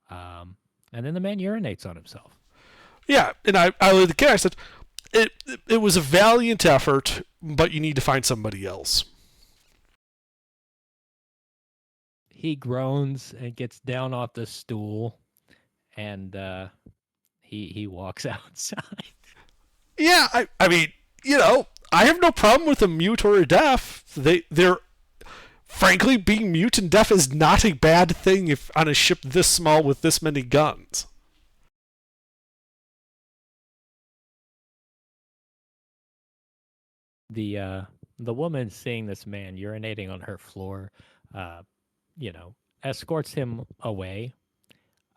[SPEAKER 1] and then the man urinates on himself.
[SPEAKER 5] Yeah, and I looked at the kid. I said, it was a valiant effort, but you need to find somebody else.
[SPEAKER 1] He groans and gets down off the stool, and he walks outside.
[SPEAKER 5] Yeah, I mean, I have no problem with a mute or a deaf. They're frankly, being mute and deaf is not a bad thing if on a ship this small with this many guns.
[SPEAKER 1] The woman seeing this man urinating on her floor, uh, escorts him away,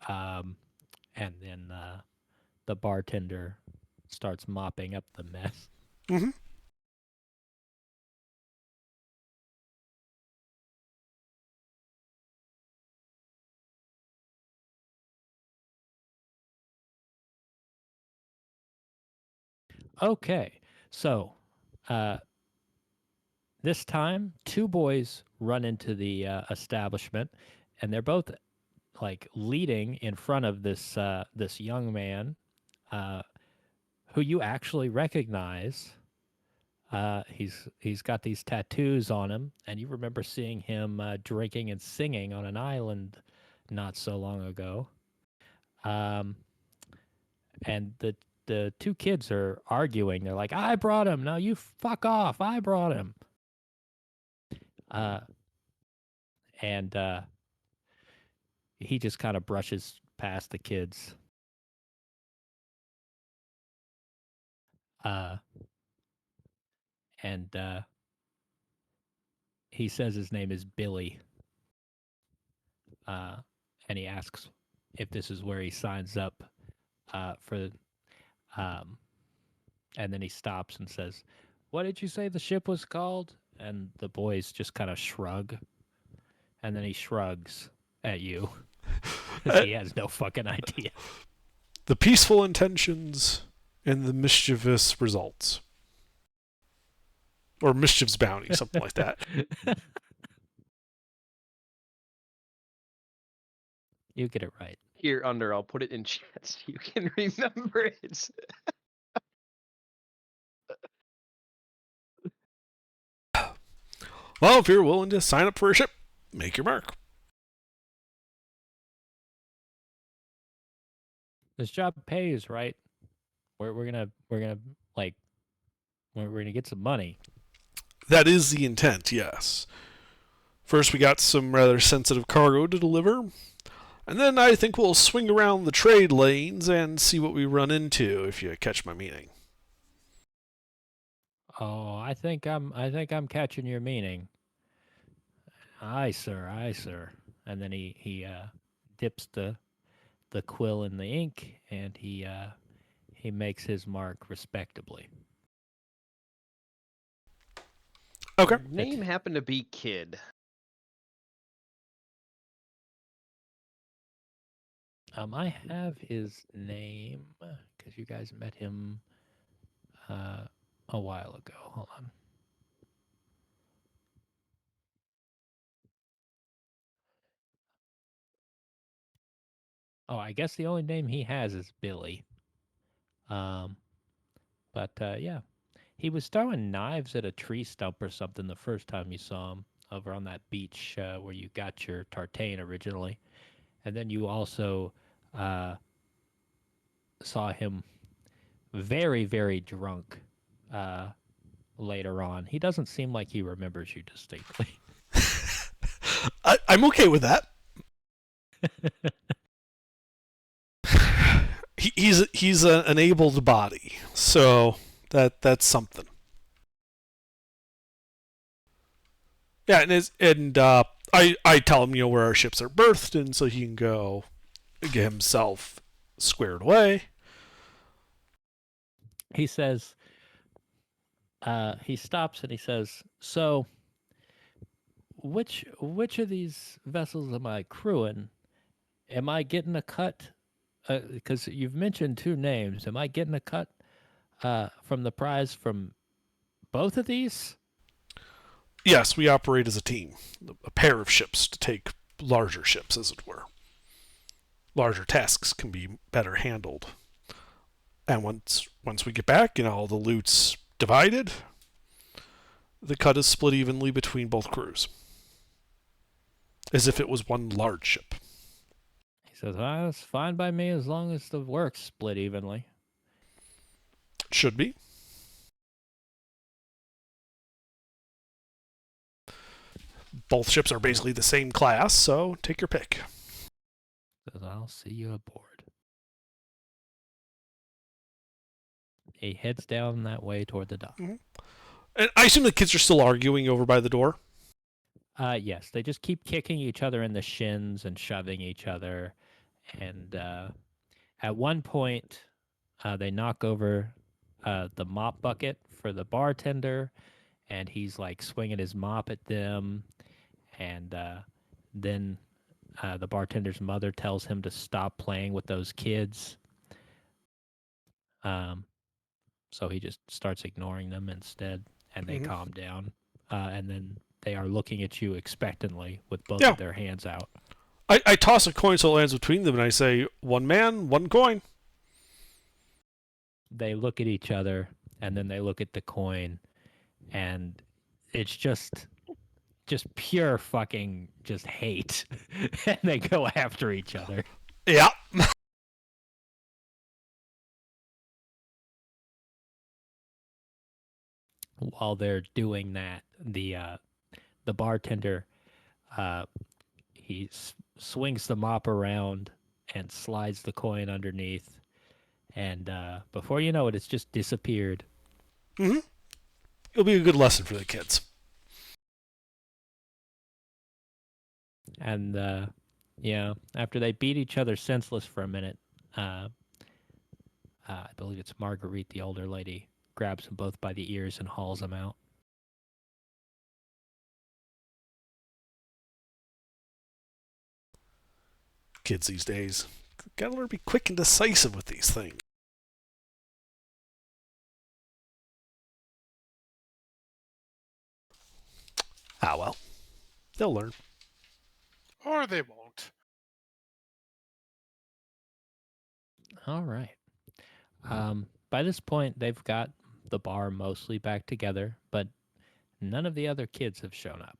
[SPEAKER 1] um, and then the bartender starts mopping up the mess.
[SPEAKER 5] Mm-hmm.
[SPEAKER 1] Okay, so uh, this time, two boys run into the establishment, and they're both leading in front of this young man, uh, who you actually recognize. He's got these tattoos on him, and you remember seeing him drinking and singing on an island not so long ago. Um, and the two kids are arguing. They're like, "I brought him. No, you fuck off. I brought him." Uh, and he just kind of brushes past the kids. Uh, and he says his name is Billy. Uh, and he asks if this is where he signs up for. Um, and then he stops and says, "What did you say the ship was called?" And the boys just kind of shrug. And then he shrugs at you because he has no fucking idea.
[SPEAKER 5] The peaceful intentions and the mischievous results. Or mischief's bounty, something like that.
[SPEAKER 1] You get it right.
[SPEAKER 2] Here under, I'll put it in chat so you can remember it.
[SPEAKER 5] Well, if you're willing to sign up for a ship, make your mark.
[SPEAKER 1] This job pays, right? We're gonna like we're gonna get some money.
[SPEAKER 5] That is the intent, yes. First, we got some rather sensitive cargo to deliver, and then I think we'll swing around the trade lanes and see what we run into, if you catch my meaning.
[SPEAKER 1] Oh, I think I'm catching your meaning. Aye, sir. Aye, sir. And then he dips the quill in the ink, and he makes his mark respectably.
[SPEAKER 5] Okay.
[SPEAKER 2] Name happened to be Kid.
[SPEAKER 1] I have his name because you guys met him a while ago. Hold on. Oh, I guess the only name he has is Billy. Um, but yeah, he was throwing knives at a tree stump or something the first time you saw him over on that beach where you got your tartane originally, and then you also uh, saw him very, very drunk uh, later on. He doesn't seem like he remembers you distinctly.
[SPEAKER 5] I'm okay with that. He's an able body, so that's something. Yeah, I tell him where our ships are berthed, and so he can go get himself squared away.
[SPEAKER 1] He says, he stops and he says, "So, which of these vessels am I crewing? Am I getting a cut? Because you've mentioned two names. Am I getting a cut from the prize from both of these?"
[SPEAKER 5] Yes, we operate as a team, a pair of ships to take larger ships, as it were. Larger tasks can be better handled. And once we get back, all the loot's divided, the cut is split evenly between both crews, as if it was one large ship.
[SPEAKER 1] He says, "That's fine by me as long as the work's split evenly."
[SPEAKER 5] It should be. Both ships are basically the same class, so take your pick.
[SPEAKER 1] Says, "I'll see you aboard." He heads down that way toward the dock.
[SPEAKER 5] Mm-hmm. And I assume the kids are still arguing over by the door.
[SPEAKER 1] Yes, they just keep kicking each other in the shins and shoving each other. And at one point, they knock over the mop bucket for the bartender, and he's like swinging his mop at them. And then the bartender's mother tells him to stop playing with those kids. So he just starts ignoring them instead, and they calm down. And then they are looking at you expectantly with both of their hands out.
[SPEAKER 5] I toss a coin so it lands between them, and I say, 1 man, 1 coin.
[SPEAKER 1] They look at each other, and then they look at the coin, and it's just pure fucking just hate. And they go after each other.
[SPEAKER 5] Yeah.
[SPEAKER 1] While they're doing that, the bartender he swings the mop around and slides the coin underneath, and before you know it, it's just disappeared.
[SPEAKER 5] Mm-hmm. It'll be a good lesson for the kids.
[SPEAKER 1] And after they beat each other senseless for a minute, I believe it's Marguerite, the older lady, grabs them both by the ears and hauls them out.
[SPEAKER 5] Kids these days gotta learn to be quick and decisive with these things. Ah, well. They'll learn.
[SPEAKER 3] Or they won't.
[SPEAKER 1] All right. By this point, they've got the bar mostly back together, but none of the other kids have shown up.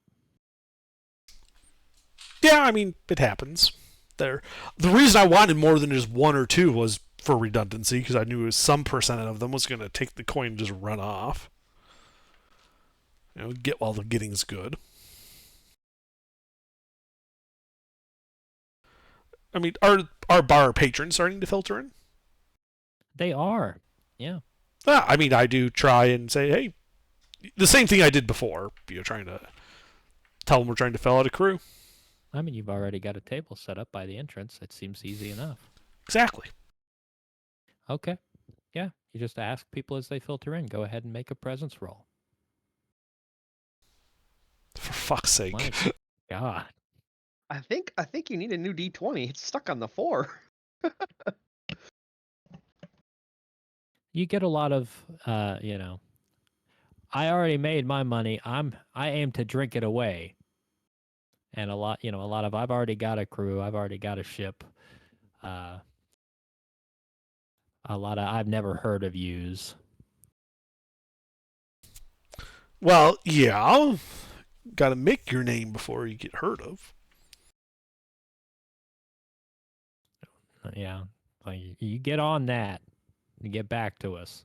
[SPEAKER 5] Yeah, I mean, it happens. The reason I wanted more than just 1 or 2 was for redundancy, because I knew some percent of them was going to take the coin and just run off. Get while the getting's good. I mean, are bar patrons starting to filter in?
[SPEAKER 1] They are. Yeah.
[SPEAKER 5] I mean, I do try and say, hey, the same thing I did before. Trying to tell them we're trying to fill out a crew.
[SPEAKER 1] I mean, you've already got a table set up by the entrance. It seems easy enough.
[SPEAKER 5] Exactly.
[SPEAKER 1] Okay. Yeah. You just ask people as they filter in. Go ahead and make a presence roll.
[SPEAKER 5] For fuck's sake.
[SPEAKER 1] My God.
[SPEAKER 2] I think you need a new D20. It's stuck on the 4.
[SPEAKER 1] You get a lot of, I already made my money. I aim to drink it away. And a lot of, I've already got a crew. I've already got a ship. uh, a lot of I've never heard of yous.
[SPEAKER 5] Well, yeah. Got to make your name before you get heard of.
[SPEAKER 1] Yeah, like you get on that and get back to us.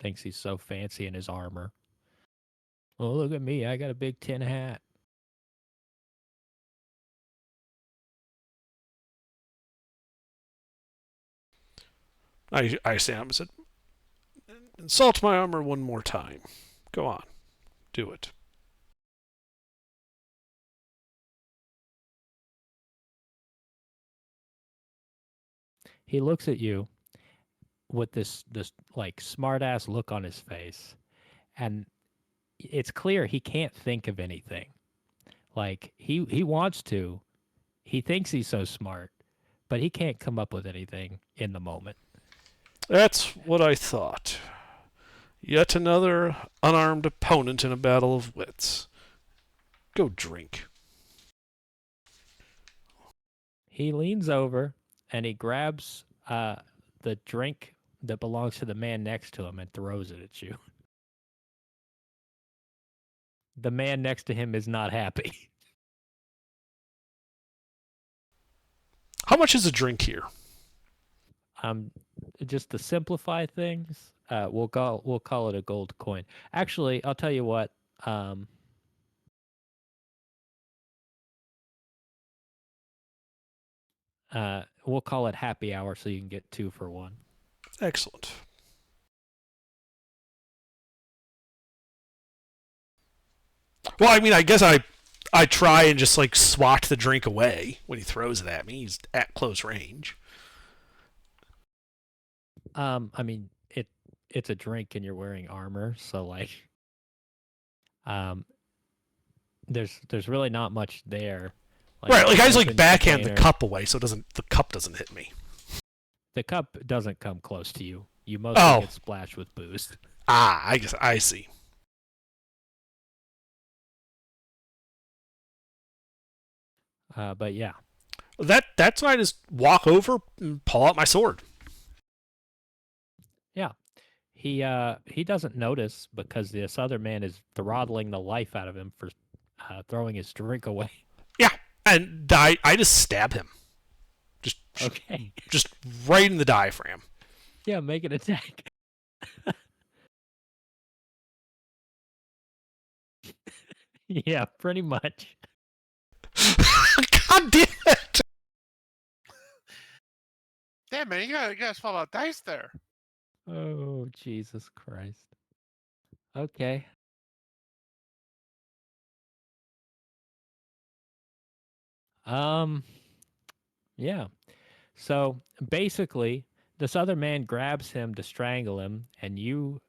[SPEAKER 1] Thinks he's so fancy in his armor. Oh, look at me! I got a big tin hat.
[SPEAKER 5] I stand up and said, insult my armor one more time. Go on. Do it.
[SPEAKER 1] He looks at you with this like smart ass look on his face, and it's clear he can't think of anything. Like he wants to. He thinks he's so smart, but he can't come up with anything in the moment.
[SPEAKER 5] That's what I thought. Yet another unarmed opponent in a battle of wits. Go drink.
[SPEAKER 1] He leans over and he grabs the drink that belongs to the man next to him and throws it at you. The man next to him is not happy.
[SPEAKER 5] How much is a drink here?
[SPEAKER 1] Um, just to simplify things, we'll call it a gold coin. Actually, I'll tell you what. Um, we'll call it happy hour so you can get 2 for 1.
[SPEAKER 5] Excellent. Well, I mean, I guess I try and just like swat the drink away when he throws it at me. He's at close range.
[SPEAKER 1] I mean, it's a drink and you're wearing armor, so like, um, there's really not much there.
[SPEAKER 5] Right, like I just like
[SPEAKER 1] open
[SPEAKER 5] backhand the
[SPEAKER 1] container.
[SPEAKER 5] cup away so the cup doesn't hit me.
[SPEAKER 1] The cup doesn't come close to you. You mostly get splashed with booze.
[SPEAKER 5] Ah, I guess I see.
[SPEAKER 1] But yeah,
[SPEAKER 5] That's when I just walk over and pull out my sword.
[SPEAKER 1] yeah. He doesn't notice because this other man is throttling the life out of him for throwing his drink away.
[SPEAKER 5] Yeah, and I just stab him.
[SPEAKER 1] Okay.
[SPEAKER 5] Just right in the diaphragm.
[SPEAKER 1] Yeah, make an attack. Yeah, pretty much.
[SPEAKER 5] God damn it!
[SPEAKER 3] Damn man, you gotta swap out dice there.
[SPEAKER 1] Oh, Jesus Christ. Okay. Yeah. So basically, this other man grabs him to strangle him, and you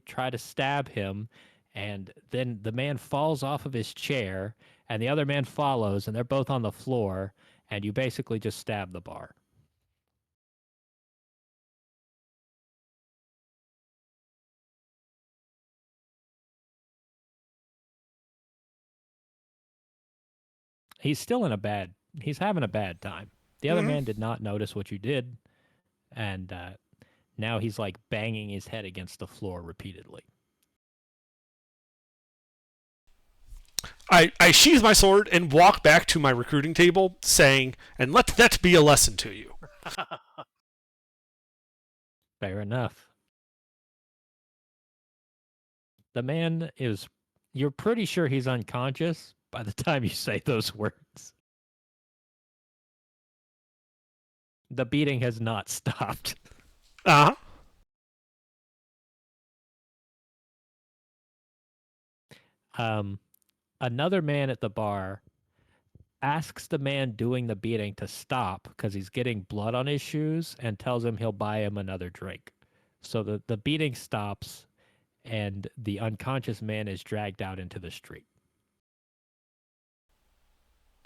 [SPEAKER 1] try to stab him, and then the man falls off of his chair, and the other man follows, and they're both on the floor, and you basically just stab the bar. He's still in a bad. He's having a bad time. The other man did not notice what you did, and now he's like banging his head against the floor repeatedly.
[SPEAKER 5] I sheathe my sword and walk back to my recruiting table, saying, "And let that be a lesson to you."
[SPEAKER 1] Fair enough. The man is. You're pretty sure he's unconscious by the time you say those words. The beating has not stopped.
[SPEAKER 5] Uh huh.
[SPEAKER 1] Another man at the bar asks the man doing the beating to stop because he's getting blood on his shoes and tells him he'll buy him another drink. So the beating stops and the unconscious man is dragged out into the street.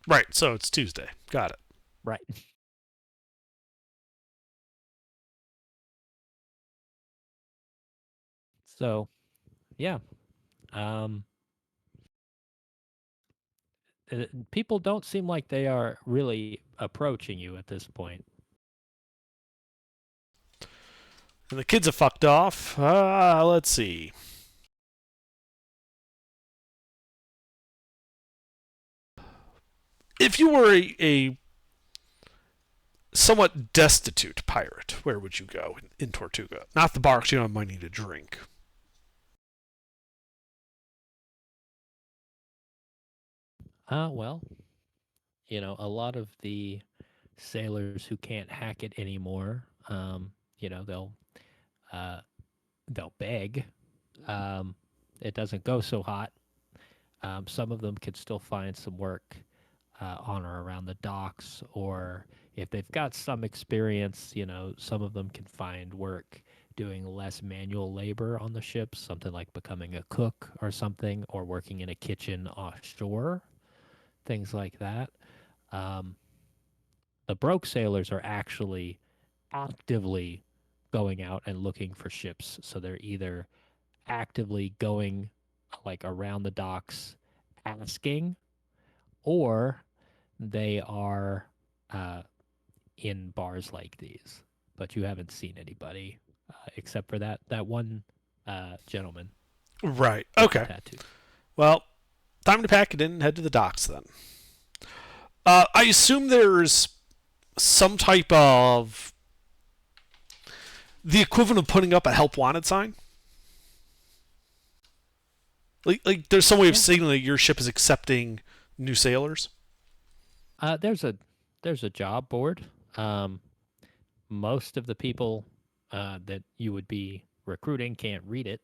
[SPEAKER 5] Right. So it's Tuesday. Got it.
[SPEAKER 1] Right. So, yeah. Um, People don't seem like they are really approaching you at this point.
[SPEAKER 5] And the kids have fucked off. Let's see. If you were a somewhat destitute pirate, where would you go in Tortuga? Not the barks, you don't have money to drink.
[SPEAKER 1] Well, a lot of the sailors who can't hack it anymore, you know, uh, they'll beg. Um, it doesn't go so hot. Some of them could still find some work on or around the docks, or if they've got some experience, some of them can find work doing less manual labor on the ships, something like becoming a cook or something, or working in a kitchen offshore, things like that. Um, the broke sailors are actually actively going out and looking for ships, so they're either actively going like around the docks asking, or they are uh, in bars like these. But you haven't seen anybody except for that one gentleman
[SPEAKER 5] Right.
[SPEAKER 1] with the
[SPEAKER 5] Okay.
[SPEAKER 1] tattoo.
[SPEAKER 5] Well, time to pack it in and head to the docks then. I assume there's some type of the equivalent of putting up a help wanted sign. Like there's some way of
[SPEAKER 1] Yeah.
[SPEAKER 5] signaling that your ship is accepting new sailors.
[SPEAKER 1] There's a job board. Um, Most of the people that you would be recruiting can't read it,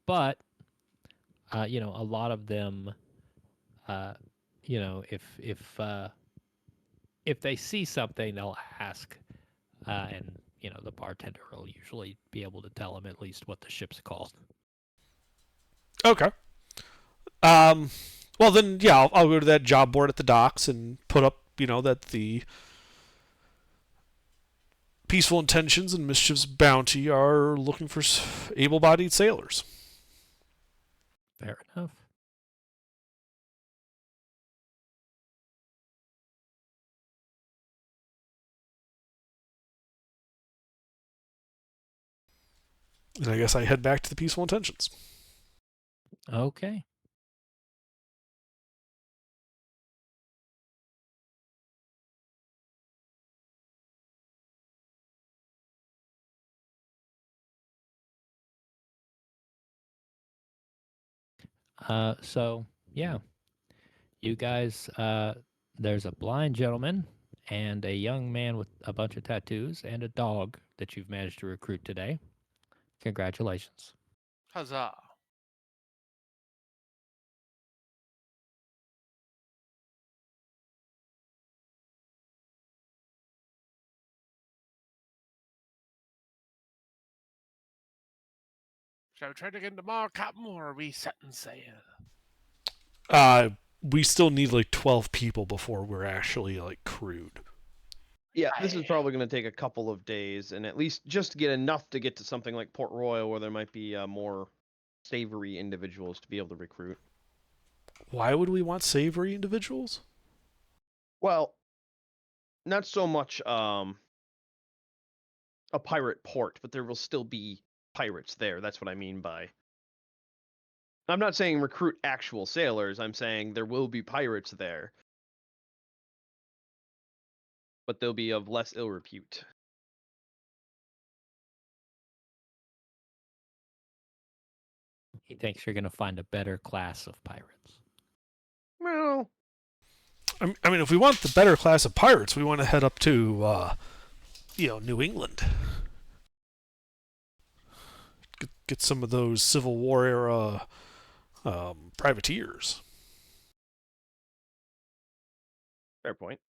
[SPEAKER 1] but a lot of them, uh, if they see something, they'll ask, and the bartender will usually be able to tell them at least what the ship's called.
[SPEAKER 5] Okay. Um. Well then, yeah, I'll go to that job board at the docks and put up, that the Peaceful Intentions and Mischief's Bounty are looking for able-bodied sailors.
[SPEAKER 1] Fair enough.
[SPEAKER 5] And I guess I head back to the Peaceful Intentions.
[SPEAKER 1] Okay. So yeah, you guys. There's a blind gentleman and a young man with a bunch of tattoos and a dog that you've managed to recruit today. Congratulations.
[SPEAKER 3] Huzzah. Shall we try to get tomorrow, Captain, or are we setting sail?
[SPEAKER 5] We still need like 12 people before we're actually like crewed.
[SPEAKER 2] Yeah, this is
[SPEAKER 3] Aye.
[SPEAKER 2] probably going to take a couple of days, and at least just to get enough to get to something like Port Royal, where there might be more savory individuals to be able to recruit.
[SPEAKER 5] Why would we want savory individuals?
[SPEAKER 2] Well, not so much a pirate port, but there will still be pirates there. That's what I mean by. I'm not saying recruit actual sailors. I'm saying there will be pirates there, but they'll be of less ill repute.
[SPEAKER 1] He thinks you're going to find a better class of pirates.
[SPEAKER 2] Well,
[SPEAKER 5] I mean, if we want the better class of pirates, we want to head up to, New England. Get some of those Civil War era privateers.
[SPEAKER 2] fair point.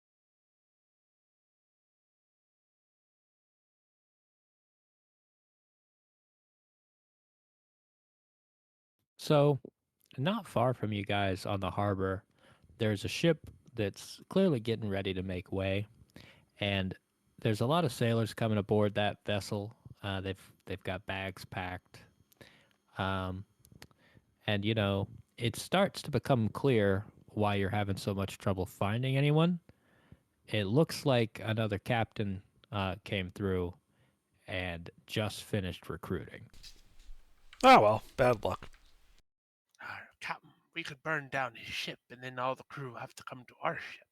[SPEAKER 1] So, not far from you guys on the harbor, there's a ship that's clearly getting ready to make way, and there's a lot of sailors coming aboard that vessel. They've got bags packed. Um, And, it starts to become clear why you're having so much trouble finding anyone. It looks like another captain came through and just finished recruiting.
[SPEAKER 5] Oh well, bad luck.
[SPEAKER 3] Captain, we could burn down his ship, and then all the crew have to come to our ship.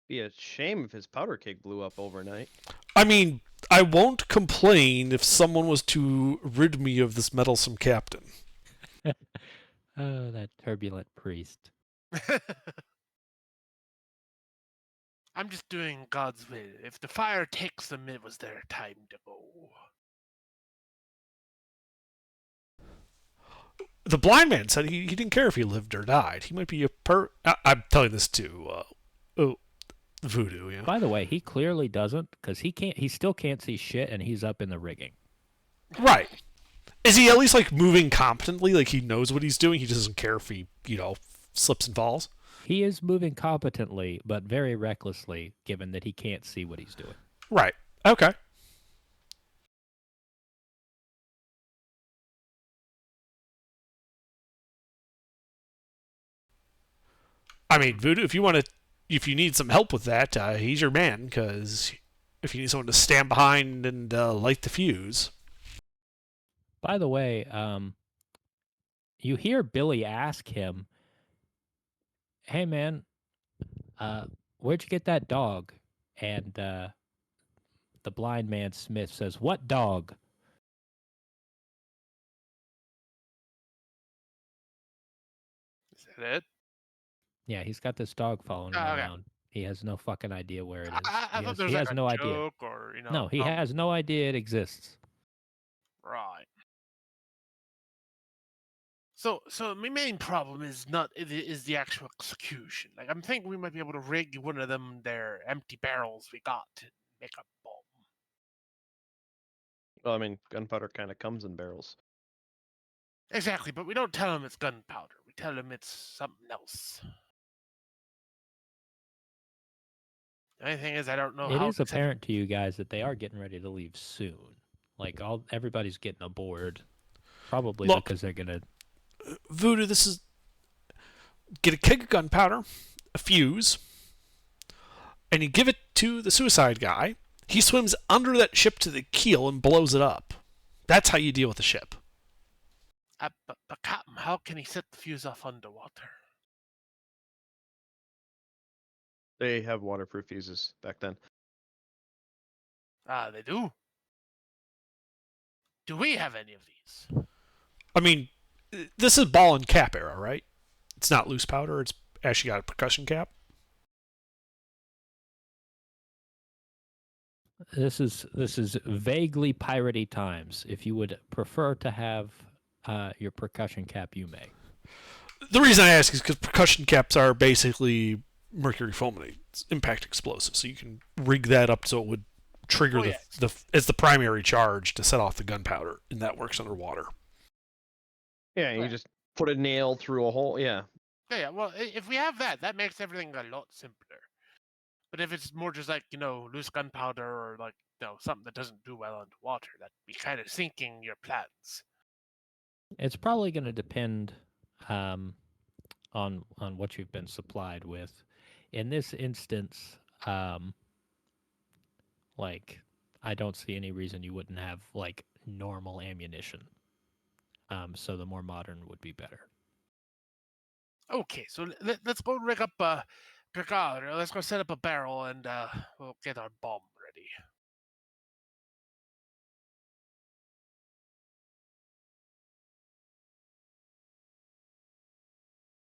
[SPEAKER 2] Be a shame if his powder keg blew up overnight.
[SPEAKER 5] I mean, I won't complain if someone was to rid me of this meddlesome captain.
[SPEAKER 1] Oh, that turbulent priest.
[SPEAKER 3] I'm just doing God's will. If the fire takes them, it was their time to go.
[SPEAKER 5] The blind man said he didn't care if he lived or died. He might be I'm telling this to Voodoo, yeah.
[SPEAKER 1] By the way, he clearly doesn't, because he still can't see shit, and he's up in the rigging.
[SPEAKER 5] Right. Is he at least like moving competently? Like he knows what he's doing. He doesn't care if he, slips and falls.
[SPEAKER 1] He is moving competently, but very recklessly, given that he can't see what he's doing.
[SPEAKER 5] Right. Okay. I mean, Voodoo, if you need some help with that, he's your man. Because if you need someone to stand behind and light the fuse.
[SPEAKER 1] By the way, you hear Billy ask him, "Hey, man, where'd you get that dog?" And the blind man Smith says, "What dog?"
[SPEAKER 3] Is that it?
[SPEAKER 1] Yeah, he's got this dog following him
[SPEAKER 3] Oh, okay.
[SPEAKER 1] around. He has no fucking idea where it is.
[SPEAKER 3] I thought there was
[SPEAKER 1] He
[SPEAKER 3] like
[SPEAKER 1] has
[SPEAKER 3] a
[SPEAKER 1] no idea.
[SPEAKER 3] joke or
[SPEAKER 1] No, he has no idea it exists.
[SPEAKER 3] Right. So my main problem is the actual execution. Like I'm thinking we might be able to rig one of them their empty barrels we got to make a bomb.
[SPEAKER 2] Well, I mean, gunpowder kind of comes in barrels.
[SPEAKER 3] Exactly, but we don't tell them it's gunpowder. We tell them it's something else. The only thing is, I don't know
[SPEAKER 1] It
[SPEAKER 3] how.
[SPEAKER 1] is apparent to you guys that they are getting ready to leave soon. Like everybody's getting aboard, probably
[SPEAKER 5] Look,
[SPEAKER 1] because they're gonna.
[SPEAKER 5] Voodoo, this is get a keg of gunpowder, a fuse, and you give it to the suicide guy. He swims under that ship to the keel and blows it up. That's how you deal with the ship.
[SPEAKER 3] But Captain, how can he set the fuse off underwater?
[SPEAKER 2] They have waterproof fuses back then.
[SPEAKER 3] Ah, they do. Do we have any of these?
[SPEAKER 5] I mean, this is ball and cap era, right? It's not loose powder. It's actually got a percussion cap.
[SPEAKER 1] This is vaguely piratey times. If you would prefer to have your percussion cap, you may.
[SPEAKER 5] The reason I ask is because percussion caps are basically mercury fulminate, impact explosive, so you can rig that up so it would trigger as the primary charge to set off the gunpowder, and that works underwater.
[SPEAKER 2] Yeah, you just put a nail through a hole. Yeah.
[SPEAKER 3] Yeah. Well, if we have that, that makes everything a lot simpler. But if it's more just like loose gunpowder or like something that doesn't do well underwater, that'd be kind of sinking your plans.
[SPEAKER 1] It's probably going to depend on what you've been supplied with. In this instance, like I don't see any reason you wouldn't have like normal ammunition. So the more modern would be better.
[SPEAKER 3] Okay, so let's go rig up let's go set up a barrel and we'll get our bomb ready.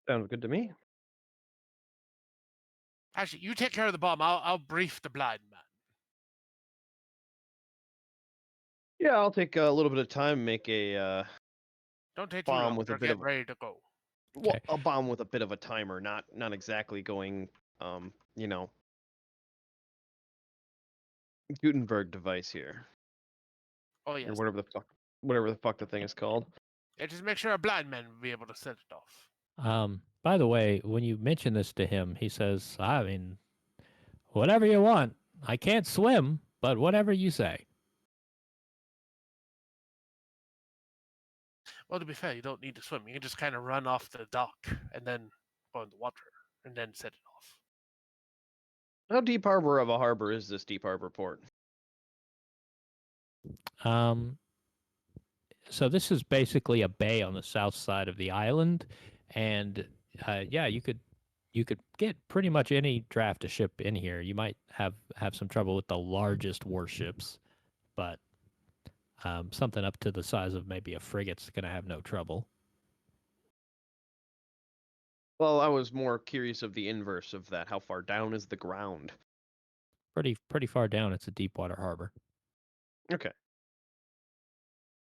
[SPEAKER 2] Sounds good to me.
[SPEAKER 3] Actually, you take care of the bomb. I'll brief the blind man.
[SPEAKER 2] Yeah, I'll take a little bit of time and make a
[SPEAKER 3] Don't take too
[SPEAKER 2] bomb
[SPEAKER 3] long.
[SPEAKER 2] with a
[SPEAKER 3] We're
[SPEAKER 2] bit
[SPEAKER 3] getting
[SPEAKER 2] of
[SPEAKER 3] ready to go.
[SPEAKER 2] well, a bomb with a bit of a timer, not exactly going Gutenberg device here.
[SPEAKER 3] Oh yes.
[SPEAKER 2] Or whatever the fuck the thing is called.
[SPEAKER 3] Yeah, just make sure a blind man will be able to set it off.
[SPEAKER 1] By the way, when you mention this to him, he says, "I mean, whatever you want. I can't swim, but whatever you say."
[SPEAKER 3] Well, to be fair, you don't need to swim. You can just kind of run off the dock and then go in the water and then set it off.
[SPEAKER 2] How deep harbor of a harbor is this deep harbor port?
[SPEAKER 1] So this is basically a bay on the south side of the island, and yeah, you could get pretty much any draft of ship in here. You might have some trouble with the largest warships, but something up to the size of maybe a frigate's gonna have no trouble.
[SPEAKER 2] Well, I was more curious of the inverse of that. How far down is the ground?
[SPEAKER 1] Pretty far down. It's a deep water harbor.
[SPEAKER 2] Okay.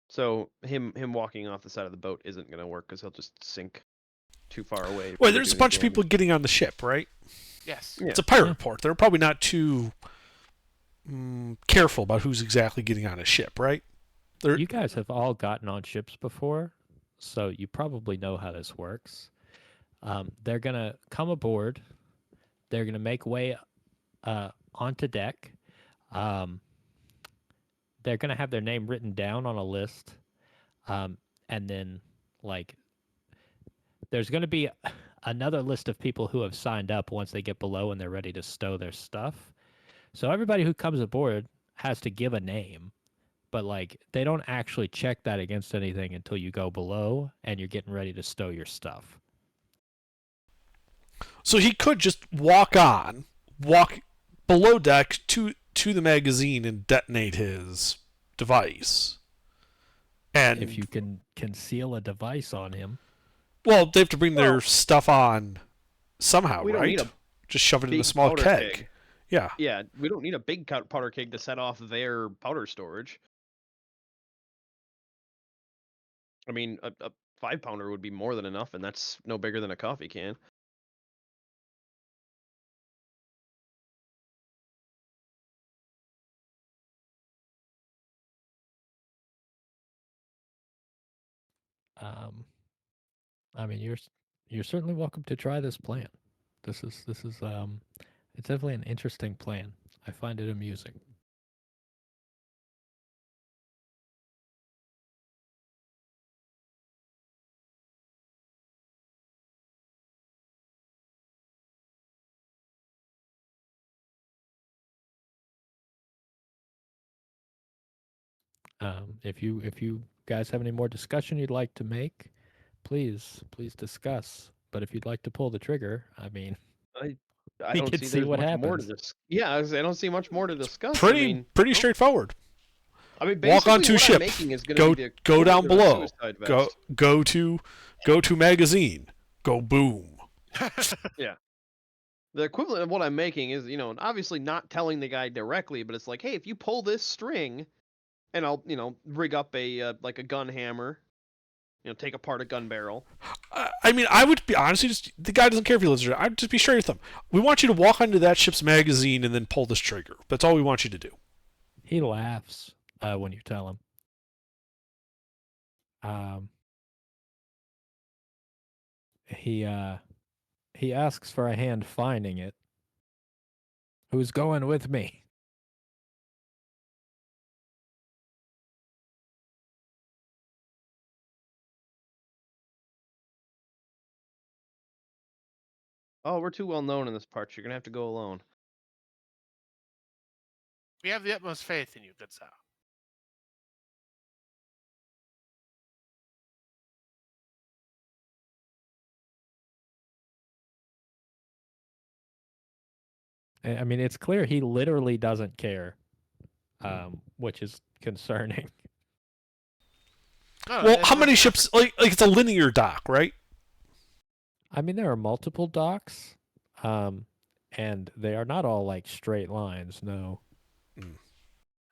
[SPEAKER 2] So him walking off the side of the boat isn't going to work because he'll just sink too far away.
[SPEAKER 5] Wait, there's a bunch of people getting on the ship, right?
[SPEAKER 3] Yes.
[SPEAKER 2] Yeah.
[SPEAKER 5] It's a pirate port. They're probably not too careful about who's exactly getting on a ship, right?
[SPEAKER 1] You guys have all gotten on ships before, so you probably know how this works. They're gonna come aboard. They're gonna make way onto deck. Um, they're gonna have their name written down on a list, and then like there's gonna be another list of people who have signed up once they get below and they're ready to stow their stuff. So everybody who comes aboard has to give a name, but like they don't actually check that against anything until you go below and you're getting ready to stow your stuff.
[SPEAKER 5] So he could just walk below deck to the magazine and detonate his device. And
[SPEAKER 1] If you can conceal a device on him.
[SPEAKER 5] well, they have to bring their stuff on somehow,
[SPEAKER 2] we don't
[SPEAKER 5] right?
[SPEAKER 2] need a
[SPEAKER 5] Just shove it in a
[SPEAKER 2] big
[SPEAKER 5] small
[SPEAKER 2] powder
[SPEAKER 5] keg.
[SPEAKER 2] keg.
[SPEAKER 5] Yeah.
[SPEAKER 2] Yeah, we don't need a big powder keg to set off their powder storage. I mean, a 5-pounder would be more than enough, and that's no bigger than a coffee can.
[SPEAKER 1] Um, I mean, you're certainly welcome to try this plan. This is it's definitely an interesting plan. I find it amusing. If you guys have any more discussion you'd like to make, please discuss. But if you'd like to pull the trigger, I mean,
[SPEAKER 2] I
[SPEAKER 1] we
[SPEAKER 2] don't
[SPEAKER 1] can
[SPEAKER 2] see
[SPEAKER 1] see
[SPEAKER 2] there's
[SPEAKER 1] what
[SPEAKER 2] much more to
[SPEAKER 1] happens.
[SPEAKER 2] this. Yeah, I don't see much more to discuss.
[SPEAKER 5] Pretty straightforward.
[SPEAKER 2] I mean,
[SPEAKER 5] Walk onto
[SPEAKER 2] what
[SPEAKER 5] ship.
[SPEAKER 2] I'm making is going to be the
[SPEAKER 5] Go down
[SPEAKER 2] equivalent of a
[SPEAKER 5] below.
[SPEAKER 2] suicide vest.
[SPEAKER 5] Go to magazine. Go boom.
[SPEAKER 2] The equivalent of what I'm making is, obviously not telling the guy directly, but it's like, hey, if you pull this string, and I'll, rig up a like a gun hammer, take apart a gun barrel.
[SPEAKER 5] I mean, I would be honestly just the guy doesn't care if he lives there. I'd just be straight with him. We want you to walk onto that ship's magazine and then pull this trigger. That's all we want you to do.
[SPEAKER 1] He laughs when you tell him. He asks for a hand finding it. Who's going with me?
[SPEAKER 2] Oh, we're too well known in this part. You're gonna have to go alone.
[SPEAKER 3] We have the utmost faith in you, good sir.
[SPEAKER 1] I mean, it's clear he literally doesn't care, which is concerning.
[SPEAKER 3] No,
[SPEAKER 5] Well,
[SPEAKER 3] it's
[SPEAKER 5] how many
[SPEAKER 3] worth
[SPEAKER 5] ships?
[SPEAKER 3] effort.
[SPEAKER 5] Like it's a linear dock, right?
[SPEAKER 1] I mean, there are multiple docks, and they are not all like straight lines. No.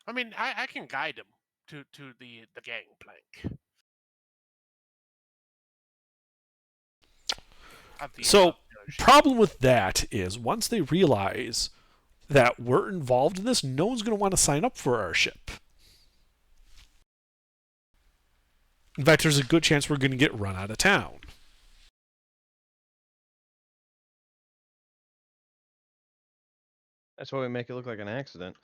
[SPEAKER 3] I mean, I can guide him to the gangplank.
[SPEAKER 5] So, problem with that is once they realize that we're involved in this, no one's going to want to sign up for our ship. In fact, there's a good chance we're going to get run out of town.
[SPEAKER 2] That's why we make it look like an accident.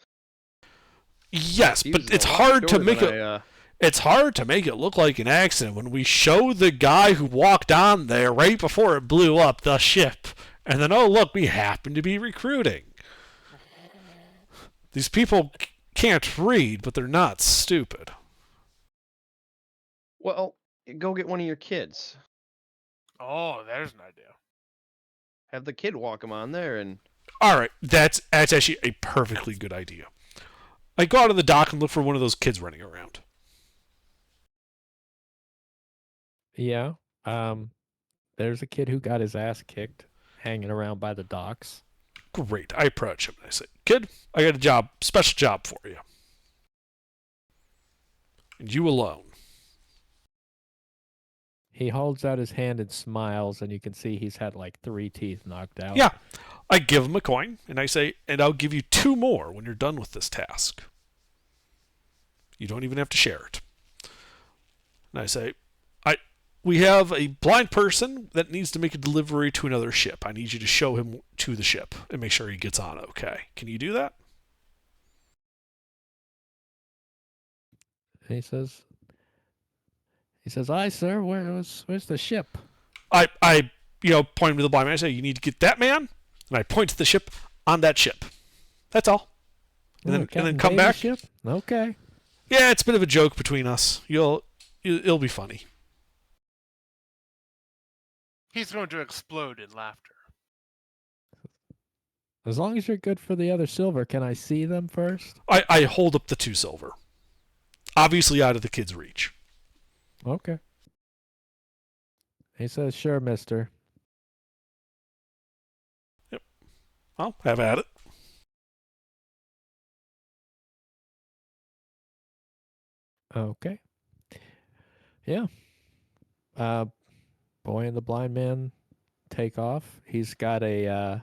[SPEAKER 5] Yes,
[SPEAKER 2] He
[SPEAKER 5] but
[SPEAKER 2] was
[SPEAKER 5] it's
[SPEAKER 2] a lot
[SPEAKER 5] hard to
[SPEAKER 2] shorter
[SPEAKER 5] make
[SPEAKER 2] than
[SPEAKER 5] it. It's hard to make it look like an accident when we show the guy who walked on there right before it blew up the ship. And then, oh, look, we happen to be recruiting. These people can't read, but they're not stupid.
[SPEAKER 2] Well, go get one of your kids.
[SPEAKER 3] Oh, there's an idea.
[SPEAKER 2] Have the kid walk him on there, and
[SPEAKER 5] All right, that's actually a perfectly good idea. I go out on the dock and look for one of those kids running around.
[SPEAKER 1] Yeah. There's a kid who got his ass kicked hanging around by the docks.
[SPEAKER 5] Great. I approach him and I say, "Kid, I got a special job for you. And you alone."
[SPEAKER 1] He holds out his hand and smiles, and you can see he's had like 3 teeth knocked out.
[SPEAKER 5] Yeah. I give him a coin and I say, "And I'll give you 2 more when you're done with this task. You don't even have to share it." And I say, we have a blind person that needs to make a delivery to another ship. I need you to show him to the ship and make sure he gets on okay. Can you do that?"
[SPEAKER 1] And he says, "Aye, sir. Where's the ship?"
[SPEAKER 5] I point him to the blind man. I say, "You need to get that man," and I point to the ship on that ship. That's all. And then
[SPEAKER 1] Captain
[SPEAKER 5] come
[SPEAKER 1] Davis
[SPEAKER 5] back.
[SPEAKER 1] Ship? Okay.
[SPEAKER 5] Yeah, it's a bit of a joke between us. It'll be funny.
[SPEAKER 3] He's going to explode in laughter.
[SPEAKER 1] As long as you're good for the other silver, can I see them first?
[SPEAKER 5] I hold up the 2 silver, obviously out of the kid's reach.
[SPEAKER 1] Okay. He says, "Sure, mister."
[SPEAKER 5] I'll have at it.
[SPEAKER 1] Okay. Yeah. Boy and the blind man take off. He's got a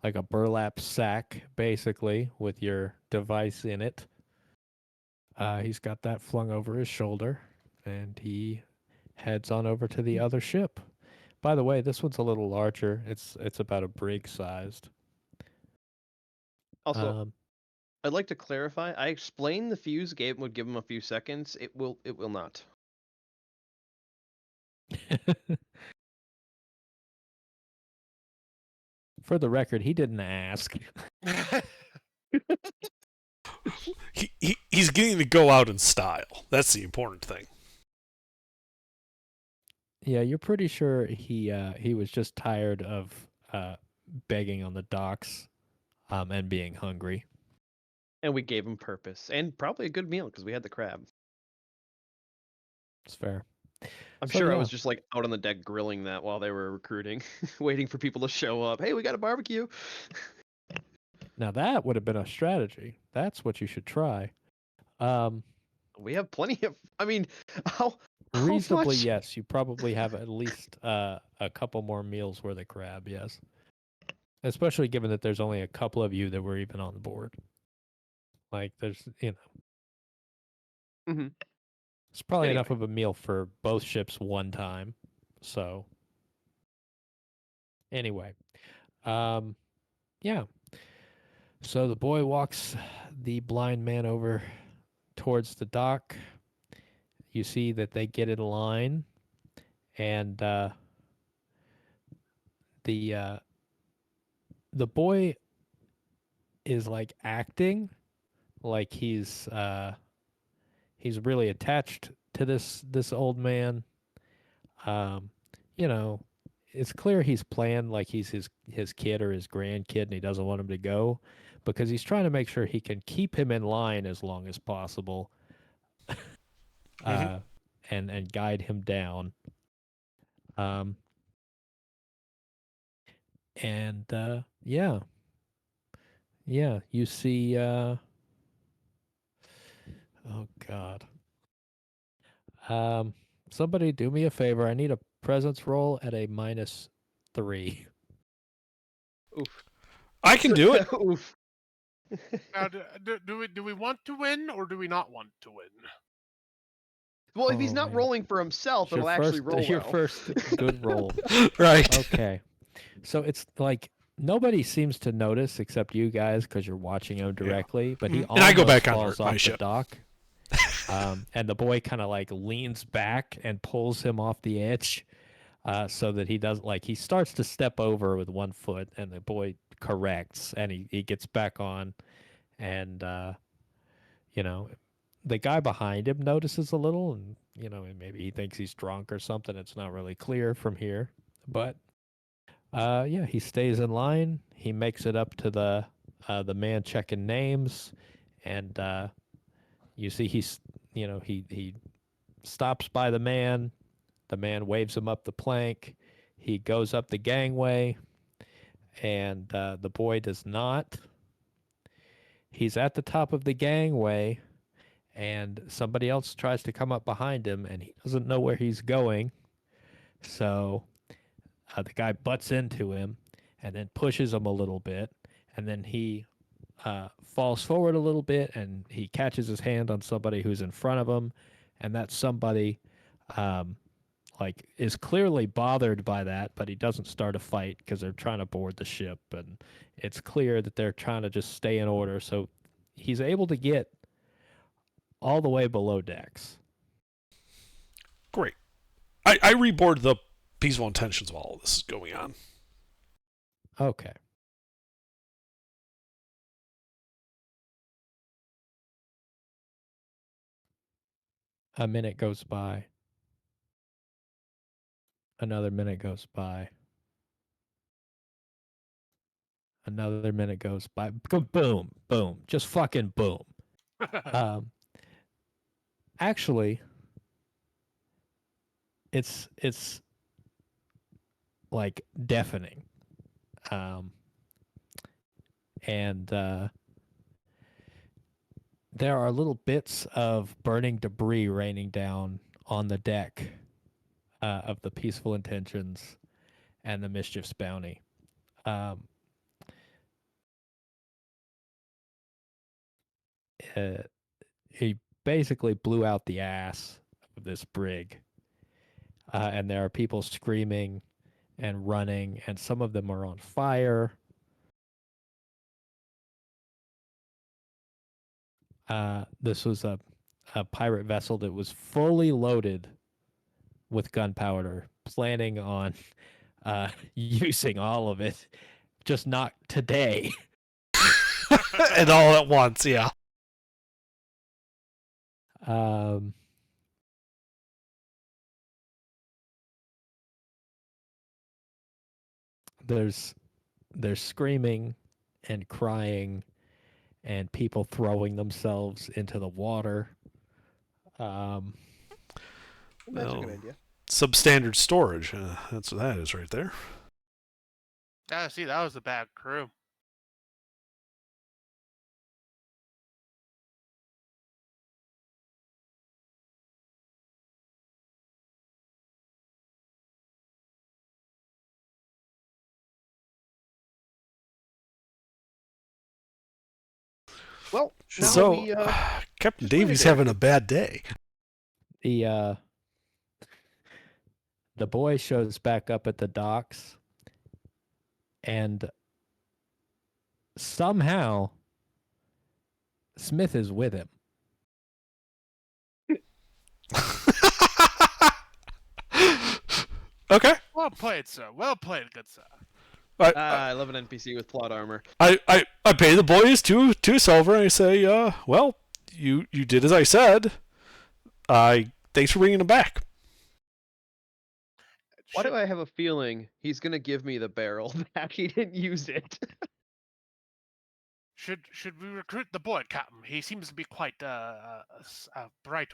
[SPEAKER 1] like a burlap sack, basically, with your device in it. He's got that flung over his shoulder, and he heads on over to the other ship. By the way, this one's a little larger. It's about a brig sized.
[SPEAKER 2] also I'd like to clarify. I explained the fuse would give him a few seconds. It will not.
[SPEAKER 1] For the record, he didn't ask.
[SPEAKER 5] He's getting to go out in style. That's the important thing.
[SPEAKER 1] Yeah, you're pretty sure he was just tired of begging on the docks, and being hungry.
[SPEAKER 2] And we gave him purpose and probably a good meal because we had the crab.
[SPEAKER 1] It's fair.
[SPEAKER 2] I'm
[SPEAKER 1] So,
[SPEAKER 2] sure I
[SPEAKER 1] yeah.
[SPEAKER 2] was just like out on the deck grilling that while they were recruiting, waiting for people to show up. Hey, we got a barbecue.
[SPEAKER 1] Now that would have been a strategy. That's what you should try.
[SPEAKER 2] We have plenty of. I mean, how
[SPEAKER 1] Reasonably,
[SPEAKER 2] much?
[SPEAKER 1] yes. You probably have at least a couple more meals worth of crab. Yes, especially given that there's only a couple of you that were even on the board. Like, there's
[SPEAKER 2] Mhm.
[SPEAKER 1] it's probably enough
[SPEAKER 2] Anyway.
[SPEAKER 1] of a meal for both ships one time. So anyway, yeah. So the boy walks the blind man over towards the dock. You see that they get in line, and the boy is like acting like he's really attached to this old man. Um, you know, it's clear he's playing like he's his kid or his grandkid, and he doesn't want him to go because he's trying to make sure he can keep him in line as long as possible,
[SPEAKER 5] Mhm.
[SPEAKER 1] and guide him down. And yeah, you see. Oh God. Somebody do me a favor. I need a presence roll at a -3.
[SPEAKER 2] Oof.
[SPEAKER 5] I can do it.
[SPEAKER 2] Oof.
[SPEAKER 3] Now, do we want to win or do we not want to win?
[SPEAKER 2] Well, if he's
[SPEAKER 1] Oh,
[SPEAKER 2] not
[SPEAKER 1] man.
[SPEAKER 2] rolling for himself,
[SPEAKER 1] It's your
[SPEAKER 2] it'll actually
[SPEAKER 1] first,
[SPEAKER 2] roll
[SPEAKER 1] your
[SPEAKER 2] well.
[SPEAKER 1] first good roll.
[SPEAKER 5] Right.
[SPEAKER 1] Okay. So it's like nobody seems to notice except you guys because you're watching him directly. But he
[SPEAKER 5] And I go
[SPEAKER 1] almost
[SPEAKER 5] back on
[SPEAKER 1] falls
[SPEAKER 5] my
[SPEAKER 1] off the
[SPEAKER 5] ship.
[SPEAKER 1] dock. And the boy kind of like leans back and pulls him off the edge, so that he doesn't like he starts to step over with one foot, and the boy corrects, and he gets back on, and you know, the guy behind him notices a little, and maybe he thinks he's drunk or something. It's not really clear from here, but yeah, he stays in line. He makes it up to the man checking names, and you see he stops by the man. The man waves him up the plank. He goes up the gangway, and the boy does not. He's at the top of the gangway, and somebody else tries to come up behind him, and he doesn't know where he's going. So the guy butts into him and then pushes him a little bit, and then he falls forward a little bit, and he catches his hand on somebody who's in front of him, and that somebody like is clearly bothered by that, but he doesn't start a fight because they're trying to board the ship, and it's clear that they're trying to just stay in order. So he's able to get all the way below decks.
[SPEAKER 5] Great. I reboard the peaceful intentions while all this is going on.
[SPEAKER 1] Okay. A minute goes by. Another minute goes by. Another minute goes by. Boom, boom, just fucking boom. Um, actually, it's like deafening, and there are little bits of burning debris raining down on the deck of the Peaceful Intentions and the Mischief's Bounty. Um, uh, he basically blew out the ass of this brig, and there are people screaming and running, and some of them are on fire. This was a pirate vessel that was fully loaded with gunpowder, planning on using all of it, just not today.
[SPEAKER 5] And all at once, yeah.
[SPEAKER 1] Um, there's screaming and crying and people throwing themselves into the water.
[SPEAKER 2] That's a good
[SPEAKER 5] Well,
[SPEAKER 2] idea.
[SPEAKER 5] substandard storage. That's what that is right there.
[SPEAKER 3] Yeah, see, that was a bad crew.
[SPEAKER 2] Well, now
[SPEAKER 5] So,
[SPEAKER 2] we
[SPEAKER 5] Captain
[SPEAKER 2] just wait a
[SPEAKER 5] Davy's
[SPEAKER 2] day or
[SPEAKER 5] having
[SPEAKER 2] two.
[SPEAKER 5] a bad day.
[SPEAKER 1] The boy shows back up at the docks, and somehow Smith is with him.
[SPEAKER 5] Okay.
[SPEAKER 3] Well played, sir. Well played, good sir.
[SPEAKER 2] I love an NPC with plot armor.
[SPEAKER 5] I pay the boys two silver, and I say, well, you did as I said. Thanks for bringing them back.
[SPEAKER 2] Why do I have a feeling he's gonna give me the barrel back? He didn't use it.
[SPEAKER 3] Should we recruit the boy, Captain? He seems to be quite bright.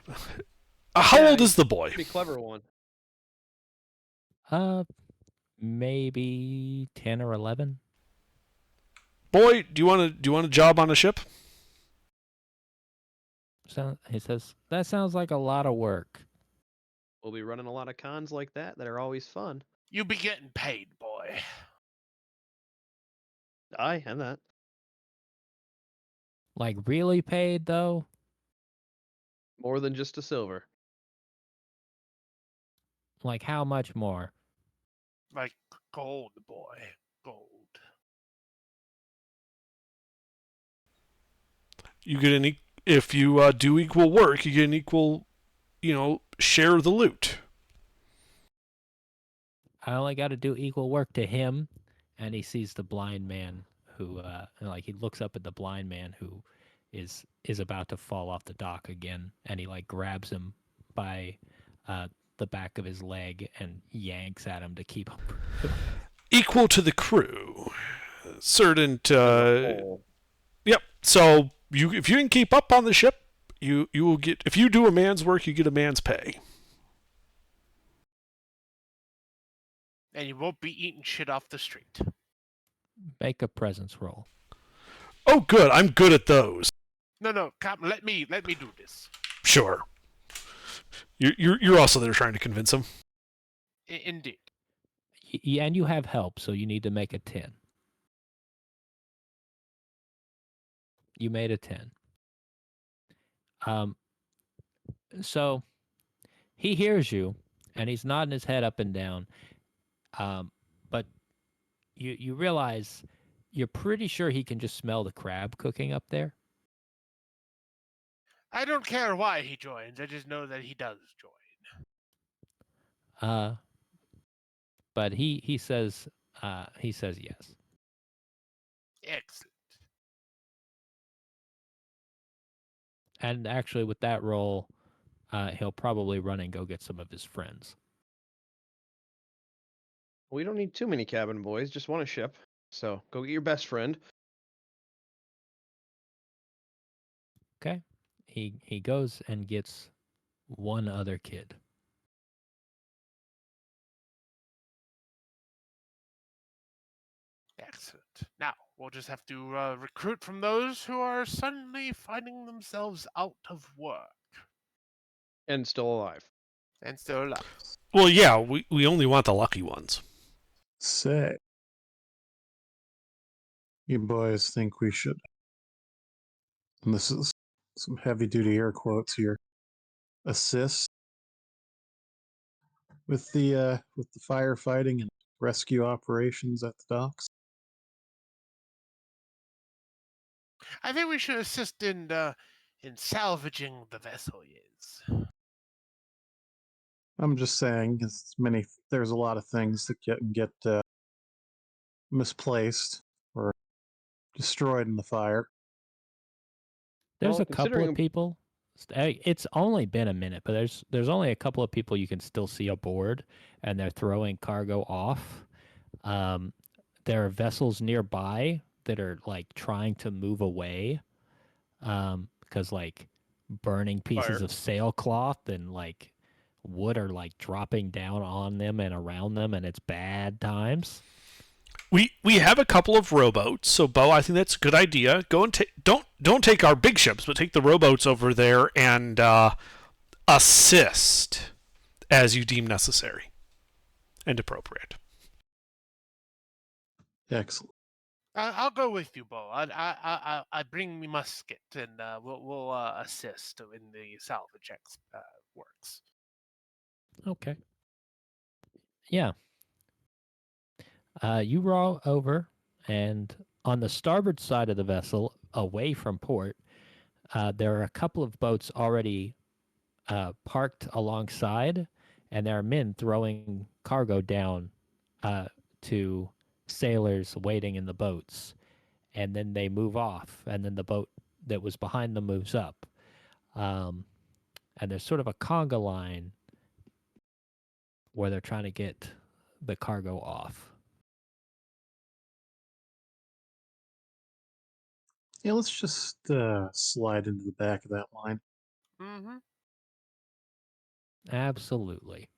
[SPEAKER 5] How
[SPEAKER 2] Yeah,
[SPEAKER 5] old is
[SPEAKER 2] he's
[SPEAKER 5] the boy?
[SPEAKER 2] Pretty clever one.
[SPEAKER 1] Maybe 10 or 11.
[SPEAKER 5] Boy, do you want a job on a ship?
[SPEAKER 1] He says, that sounds like a lot of work.
[SPEAKER 2] We'll be running a lot of cons like that are always fun.
[SPEAKER 3] You be getting paid, boy.
[SPEAKER 2] I and that.
[SPEAKER 1] Like, really paid, though?
[SPEAKER 2] More than just a silver.
[SPEAKER 1] Like, how much more?
[SPEAKER 3] Like gold, boy. Gold.
[SPEAKER 5] You get any if you do equal work, you get an equal, share of the loot.
[SPEAKER 1] I only got to do equal work to him, and he sees the blind man who, and, like, he looks up at the blind man who is about to fall off the dock again, and he like grabs him by the back of his leg and yanks at him to keep him.
[SPEAKER 5] Equal to the crew. Certain.
[SPEAKER 2] As a whole.
[SPEAKER 5] Yep. So if you can keep up on the ship, you will get. If you do a man's work, you get a man's pay.
[SPEAKER 3] And you won't be eating shit off the street.
[SPEAKER 1] Make a presence roll.
[SPEAKER 5] Oh, good. I'm good at those.
[SPEAKER 3] No, Captain, let me do this.
[SPEAKER 5] Sure. You're also there trying to convince him.
[SPEAKER 3] Indeed.
[SPEAKER 1] And you have help, so you need to make a 10. You made a 10. So he hears you, and he's nodding his head up and down. But you realize you're pretty sure he can just smell the crab cooking up there.
[SPEAKER 3] I don't care why he joins. I just know that he does join.
[SPEAKER 1] But he says yes.
[SPEAKER 3] Excellent.
[SPEAKER 1] And actually, with that roll, he'll probably run and go get some of his friends.
[SPEAKER 2] We don't need too many cabin boys, just one a ship. So go get your best friend.
[SPEAKER 1] Okay, he goes and gets one other kid.
[SPEAKER 3] Excellent. Now, we'll just have to recruit from those who are suddenly finding themselves out of work
[SPEAKER 2] And still alive.
[SPEAKER 3] and still alive.
[SPEAKER 5] Well, yeah, we only want the lucky ones.
[SPEAKER 4] Say, you boys think we should, and this is some heavy duty air quotes here, assist with the firefighting and rescue operations at the docks?
[SPEAKER 3] I think we should assist in salvaging the vessel. Yes.
[SPEAKER 4] I'm just saying, there's a lot of things that get misplaced or destroyed in the fire.
[SPEAKER 1] There's
[SPEAKER 2] Well,
[SPEAKER 1] a couple of
[SPEAKER 2] considering-
[SPEAKER 1] people. It's only been a minute, but there's only a couple of people you can still see aboard, and they're throwing cargo off. There are vessels nearby that are like trying to move away, because like burning pieces
[SPEAKER 2] Fire.
[SPEAKER 1] of sailcloth and like wood are like dropping down on them and around them, and it's bad times.
[SPEAKER 5] We have a couple of rowboats, so Bo, I think that's a good idea. Go and don't take our big ships, but take the rowboats over there and assist as you deem necessary and appropriate.
[SPEAKER 4] Excellent.
[SPEAKER 3] I'll go with you, Bo. I bring me musket, and we'll assist in the salvage works.
[SPEAKER 1] Okay. Yeah. You row over, and on the starboard side of the vessel, away from port, there are a couple of boats already parked alongside, and there are men throwing cargo down to sailors waiting in the boats. And then they move off, and then the boat that was behind them moves up. And there's sort of a conga line where they're trying to get the cargo off.
[SPEAKER 4] Yeah, let's just slide into the back of that line.
[SPEAKER 3] Mm-hmm.
[SPEAKER 1] Absolutely.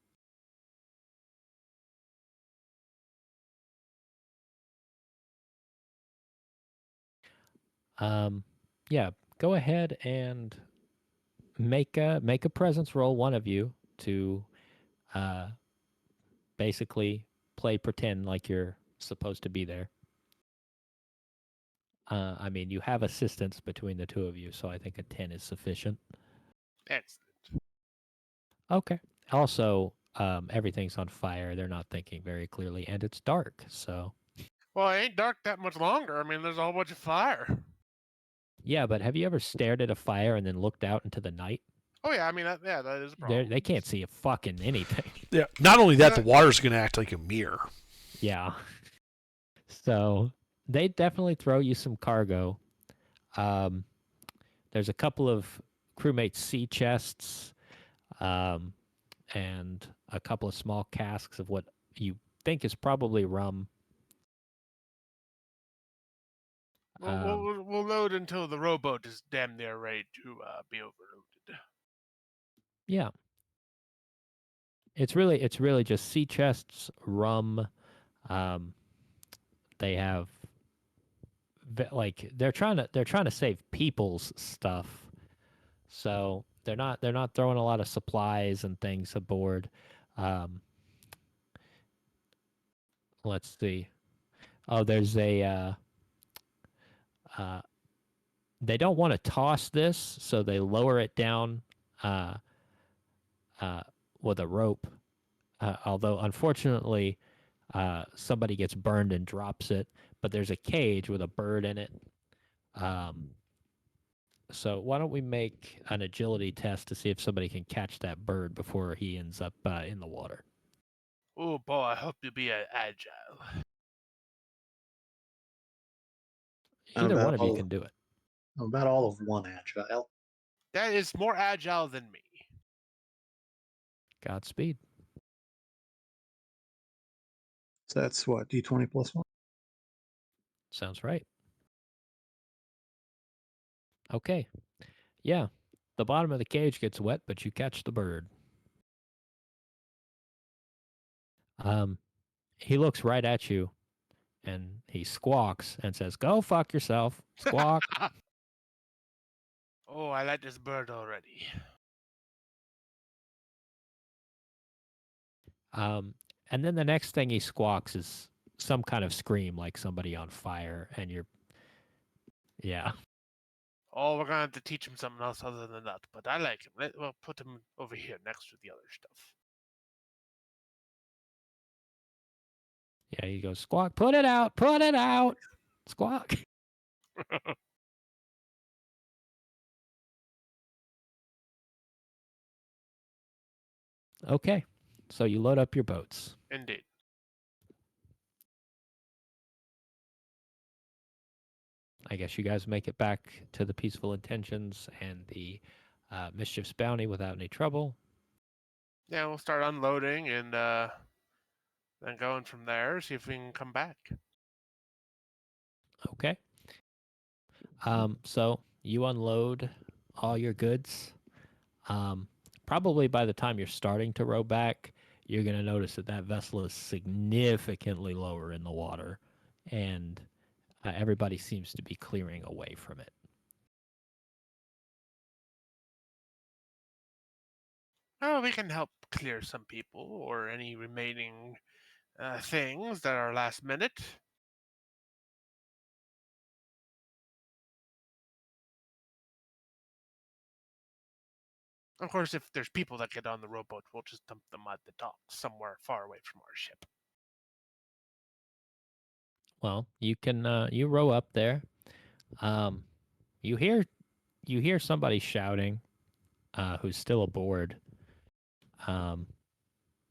[SPEAKER 1] Yeah, go ahead and make a presence roll, one of you, to basically play pretend like you're supposed to be there. I mean, you have assistance between the two of you, so I think a 10 is sufficient.
[SPEAKER 3] Excellent.
[SPEAKER 1] Okay. Also, everything's on fire. They're not thinking very clearly, and it's dark. So,
[SPEAKER 3] Well, it ain't dark that much longer. I mean, there's a whole bunch of fire.
[SPEAKER 1] Yeah, but have you ever stared at a fire and then looked out into the night?
[SPEAKER 3] Oh yeah, I mean that is a problem.
[SPEAKER 1] They can't see a fucking anything.
[SPEAKER 5] Yeah. Not only that,
[SPEAKER 3] Yeah.
[SPEAKER 5] the water's going to act like a mirror.
[SPEAKER 1] Yeah. So they definitely throw you some cargo. Um, there's a couple of crewmate sea chests, and a couple of small casks of what you think is probably rum.
[SPEAKER 3] We'll load until the rowboat is damn near ready to be overloaded.
[SPEAKER 1] Yeah. It's really just sea chests, rum. Um, they have like they're trying to save people's stuff, so they're not throwing a lot of supplies and things aboard. Um, let's see. Oh, there's a uh, they don't want to toss this, so they lower it down uh, uh, with a rope. Although unfortunately, somebody gets burned and drops it, but there's a cage with a bird in it. Um, so why don't we make an agility test to see if somebody can catch that bird before he ends up in the water?
[SPEAKER 3] Oh boy, I hope to be agile.
[SPEAKER 4] I'm
[SPEAKER 1] Either
[SPEAKER 4] about
[SPEAKER 1] one of you
[SPEAKER 4] all,
[SPEAKER 1] can do it.
[SPEAKER 4] I'm about all of one agile.
[SPEAKER 3] That is more agile than me.
[SPEAKER 1] Godspeed.
[SPEAKER 4] So that's what, D20 plus 1?
[SPEAKER 1] Sounds right. Okay. Yeah. The bottom of the cage gets wet, but you catch the bird. He looks right at you and he squawks and says, "Go fuck yourself." Squawk.
[SPEAKER 3] Oh, I like this bird already.
[SPEAKER 1] And then the next thing he squawks is some kind of scream like somebody on fire, and yeah.
[SPEAKER 3] Oh, we're gonna have to teach him something else other than that. But I like him. We'll put him over here next to the other stuff.
[SPEAKER 1] Yeah, he goes, "Squawk, put it out, squawk." Okay, so you load up your boats.
[SPEAKER 3] Indeed.
[SPEAKER 1] I guess you guys make it back to the Peaceful Intentions and the Mischief's Bounty without any trouble.
[SPEAKER 3] Yeah, we'll start unloading and then going from there. See if we can come back.
[SPEAKER 1] Okay. So you unload all your goods. Probably by the time you're starting to row back, you're going to notice that that vessel is significantly lower in the water, and everybody seems to be clearing away from it.
[SPEAKER 3] Oh, we can help clear some people or any remaining things that are last minute. Of course, if there's people that get on the rowboat, we'll just dump them at the dock somewhere far away from our ship.
[SPEAKER 1] Well, you can you row up there. Um, you hear somebody shouting, who's still aboard. Um,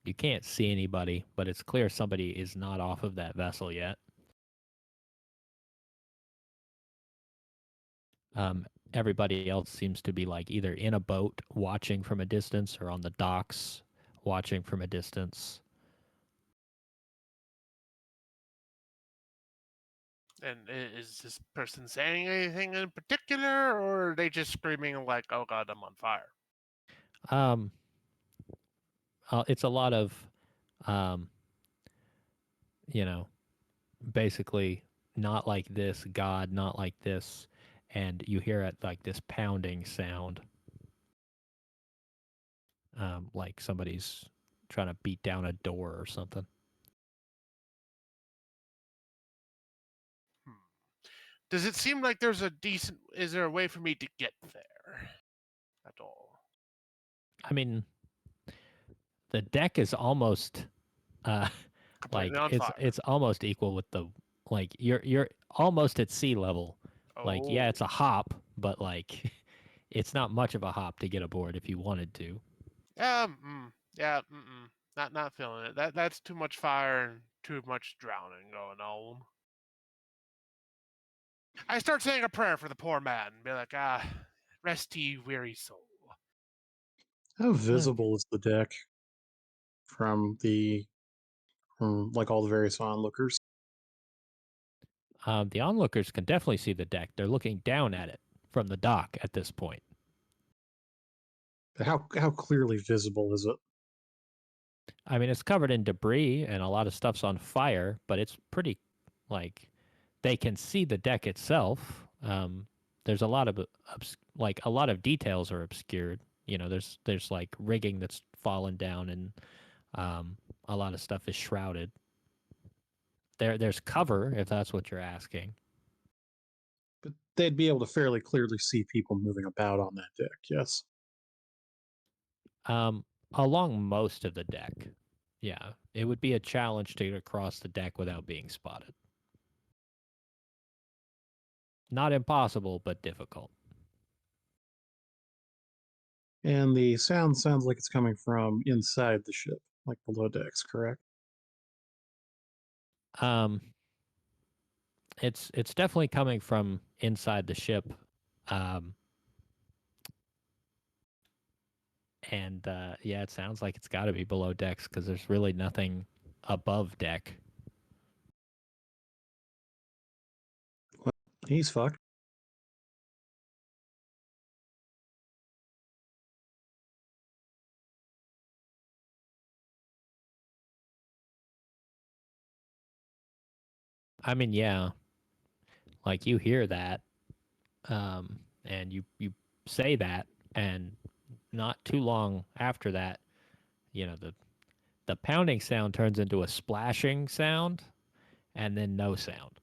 [SPEAKER 1] you can't see anybody, but it's clear somebody is not off of that vessel yet. Everybody else seems to be like either in a boat watching from a distance or on the docks watching from a distance.
[SPEAKER 3] And is this person saying anything in particular, or are they just screaming like, "Oh God, I'm on fire"?
[SPEAKER 1] Um, it's a lot of, um, you know, basically not like this, God, not like this, and you hear it like this pounding sound, like somebody's trying to beat down a door or something.
[SPEAKER 3] Hmm. Does it seem like there's a decent? Is there a way for me to get there at all?
[SPEAKER 1] I mean, the deck is almost, uh,
[SPEAKER 3] Completely
[SPEAKER 1] like
[SPEAKER 3] on fire.
[SPEAKER 1] it's almost equal with the like you're almost at sea level. Like yeah,
[SPEAKER 3] Oh.
[SPEAKER 1] it's a hop, but like it's not much of a hop to get aboard if you wanted to.
[SPEAKER 3] Yeah, not feeling it. That's too much fire and too much drowning going on. I start saying a prayer for the poor man and be like, rest ye weary soul.
[SPEAKER 4] How visible is the deck from like all the various onlookers?
[SPEAKER 1] The onlookers can definitely see the deck. They're looking down at it from the dock at this point.
[SPEAKER 4] How clearly visible is it?
[SPEAKER 1] I mean, it's covered in debris and a lot of stuff's on fire, but it's pretty, like, they can see the deck itself. There's a lot of like a lot of details are obscured. You know, there's like rigging that's fallen down, and a lot of stuff is shrouded. There's cover if that's what you're asking.
[SPEAKER 4] But they'd be able to fairly clearly see people moving about on that deck. Yes.
[SPEAKER 1] Along most of the deck, yeah, it would be a challenge to get across the deck without being spotted. Not impossible, but difficult.
[SPEAKER 4] And the sound sounds like it's coming from inside the ship, like below decks, correct?
[SPEAKER 1] Um, it's definitely coming from inside the ship, um, and yeah, it sounds like it's got to be below decks because there's really nothing above deck.
[SPEAKER 4] Well, he's fucked.
[SPEAKER 1] I mean, yeah, like you hear that, and you say that, and not too long after that, you know, the pounding sound turns into a splashing sound, and then no sound.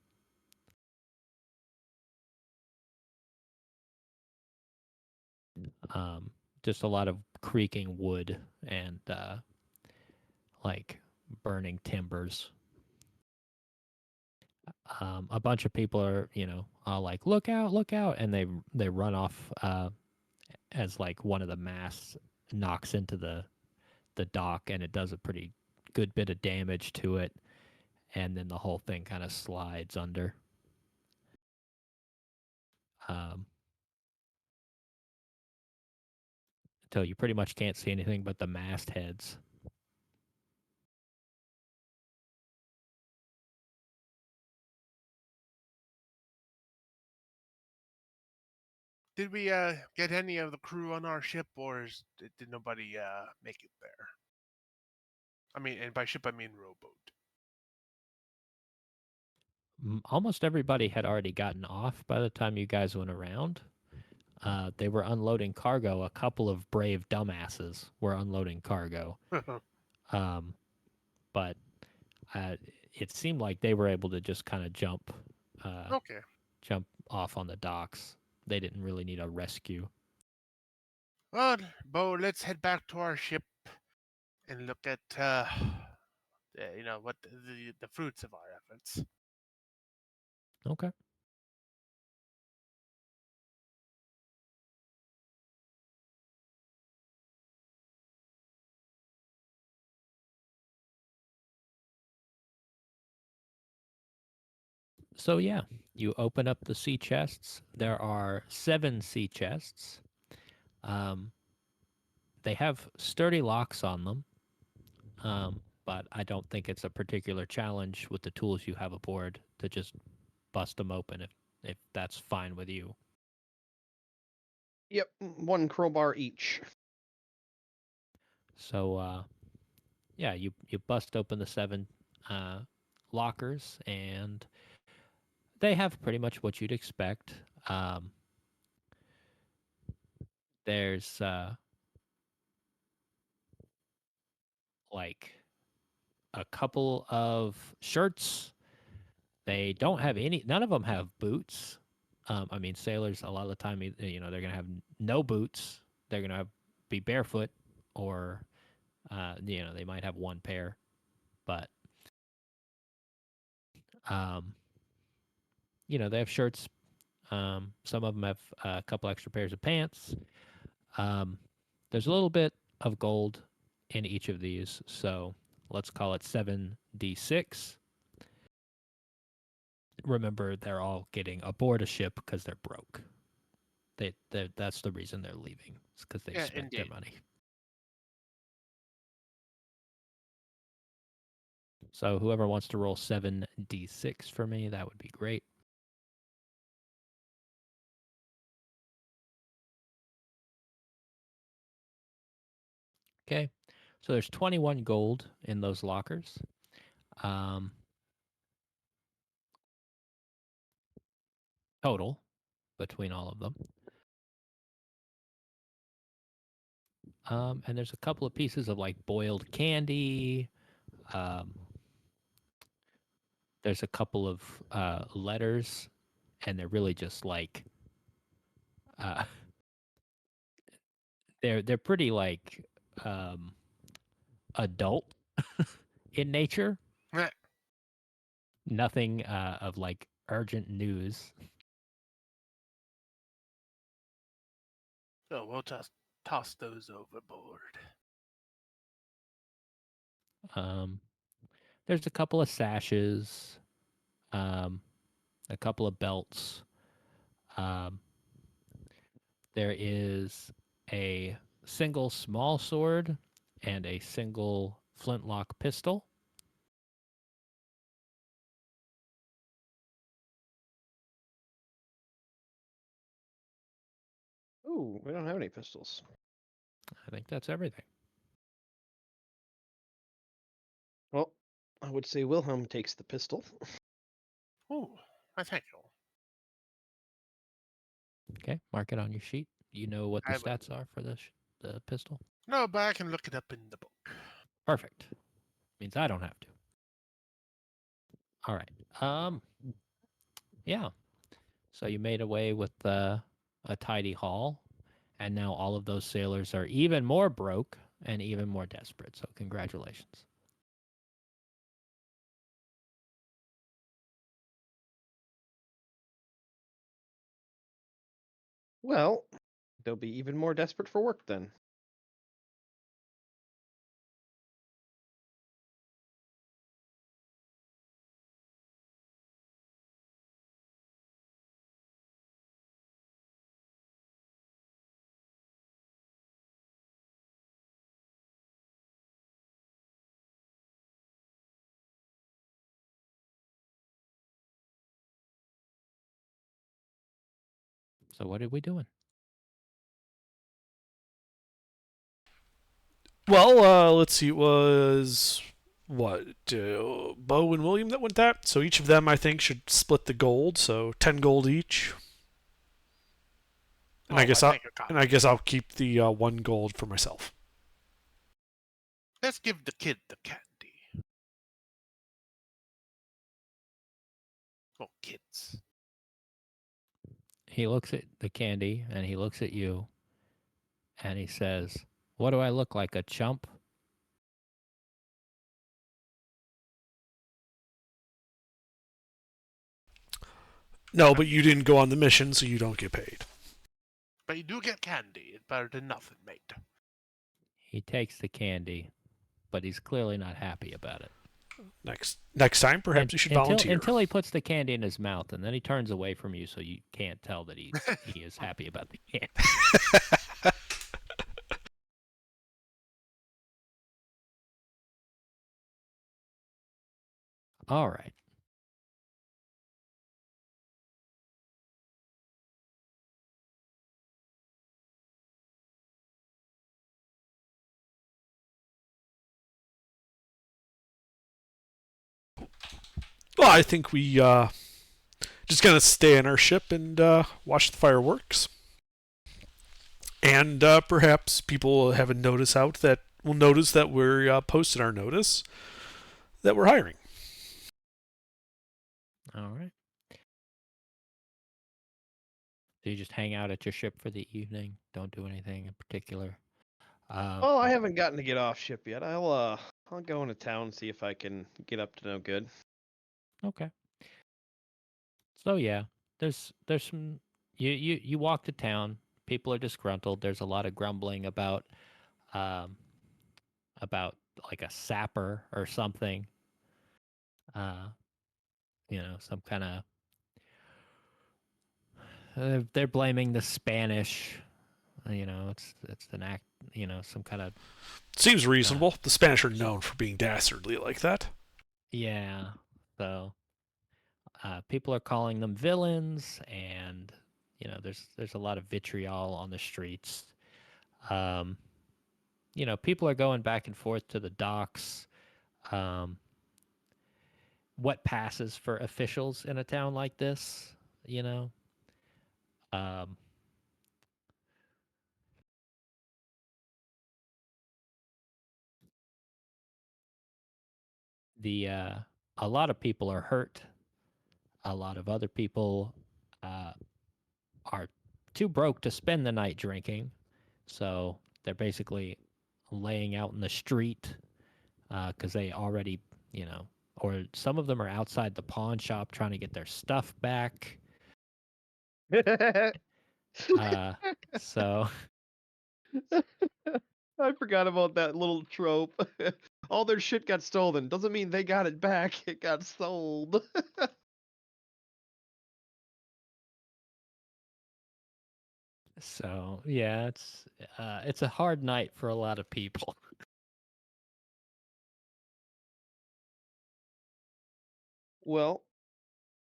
[SPEAKER 1] Um, just a lot of creaking wood and like burning timbers. A bunch of people are, you know, all like, look out," and they run off as like one of the masts knocks into the dock, and it does a pretty good bit of damage to it, and then the whole thing kind of slides under. Um, until you pretty much can't see anything but the mastheads.
[SPEAKER 3] Did we get any of the crew on our ship, or did nobody make it there? I mean, and by ship I mean rowboat.
[SPEAKER 1] Almost everybody had already gotten off by the time you guys went around. They were unloading cargo. A couple of brave dumbasses were unloading cargo. Um, but uh, it seemed like they were able to just kind of
[SPEAKER 3] Okay.
[SPEAKER 1] jump off on the docks. They didn't really need a rescue.
[SPEAKER 3] Well, Bo, let's head back to our ship and look at what the fruits of our efforts.
[SPEAKER 1] Okay. So yeah, you open up the sea chests. There are 7 sea chests. Um, they have sturdy locks on them, but I don't think it's a particular challenge with the tools you have aboard to just bust them open if that's fine with you.
[SPEAKER 2] Yep, one crowbar each.
[SPEAKER 1] So yeah, you bust open the 7 uh, lockers, and they have pretty much what you'd expect. There's like a couple of shirts. They don't have any. None of them have boots. I mean, sailors a lot of the time, you know, they're gonna have no boots. They're gonna be barefoot, or you know, they might have one pair. But um, you know, they have shirts, Some of them have a couple extra pairs of pants. There's a little bit of gold in each of these, so let's call it 7d6. Remember, they're all getting aboard a ship because they're broke. That's the reason they're leaving. It's because they
[SPEAKER 3] Yeah,
[SPEAKER 1] spent their
[SPEAKER 3] indeed.
[SPEAKER 1] money. So whoever wants to roll 7d6 for me, that would be great. Okay, so there's 21 gold in those lockers. Total between all of them. And there's a couple of pieces of like boiled candy. There's a couple of letters, and they're really just like uh, they're pretty like adult in nature.
[SPEAKER 3] Meh.
[SPEAKER 1] Nothing of like urgent news.
[SPEAKER 3] So we'll just toss those overboard.
[SPEAKER 1] There's a couple of sashes, a couple of belts. There is a single small sword and a single flintlock pistol.
[SPEAKER 2] Ooh, we don't have any pistols.
[SPEAKER 1] I think that's everything.
[SPEAKER 2] Well, I would say Wilhelm takes the pistol.
[SPEAKER 3] Ooh, I thank you.
[SPEAKER 1] Okay, mark it on your sheet. You know what the
[SPEAKER 3] I will.
[SPEAKER 1] stats are for the pistol?
[SPEAKER 3] No, but I can look it up in the book.
[SPEAKER 1] Perfect. Means I don't have to. All right. Yeah. So you made away with a tidy haul, and now all of those sailors are even more broke and even more desperate. So congratulations.
[SPEAKER 2] Well, they'll be even more desperate for work then.
[SPEAKER 1] So what are we doing?
[SPEAKER 5] Well, let's see. It was what Bo and William that went that. So each of them, I think, should split the gold. So 10 gold each. And
[SPEAKER 3] Oh,
[SPEAKER 5] I guess
[SPEAKER 3] I
[SPEAKER 5] I'll
[SPEAKER 3] beg your
[SPEAKER 5] and
[SPEAKER 3] pardon.
[SPEAKER 5] I guess I'll keep the 1 gold for myself.
[SPEAKER 3] Let's give the kid the candy. Oh, kids.
[SPEAKER 1] He looks at the candy and he looks at you and he says, "What do I look like, a chump?"
[SPEAKER 5] No, but you didn't go on the mission, so you don't get paid.
[SPEAKER 3] But you do get candy. It's better than nothing, mate.
[SPEAKER 1] He takes the candy, but he's clearly not happy about it.
[SPEAKER 5] Next time, perhaps you should volunteer.
[SPEAKER 1] Until he puts the candy in his mouth, and then he turns away from you, so you can't tell that he is happy about the candy. All right.
[SPEAKER 5] Well, I think we just gonna stay in our ship and watch the fireworks. And perhaps people have a notice out that will notice that we're posted our notice that we're hiring.
[SPEAKER 1] All right. So you just hang out at your ship for the evening. Don't do anything in particular.
[SPEAKER 2] Well, I haven't gotten to get off ship yet. I'll go into town and see if I can get up to no good.
[SPEAKER 1] Okay. So yeah, there's some you walk to town. People are disgruntled. There's a lot of grumbling um about like a sapper or something. Uh, some kind of they're blaming the Spanish. It's an act. Some kind of
[SPEAKER 5] Seems reasonable. The Spanish are known for being dastardly like that.
[SPEAKER 1] yeah. So people are calling them villains, and there's a lot of vitriol on the streets. Um, people are going back and forth to the docks. Um, what passes for officials in a town like this? You know, um, the a lot of people are hurt. A lot of other people uh, are too broke to spend the night drinking, so they're basically laying out in the street because they already, or some of them are outside the pawn shop trying to get their stuff back. Uh, so
[SPEAKER 2] I forgot about that little trope. All their shit got stolen. Doesn't mean they got it back. It got sold.
[SPEAKER 1] so yeah, it's a hard night for a lot of people.
[SPEAKER 2] Well,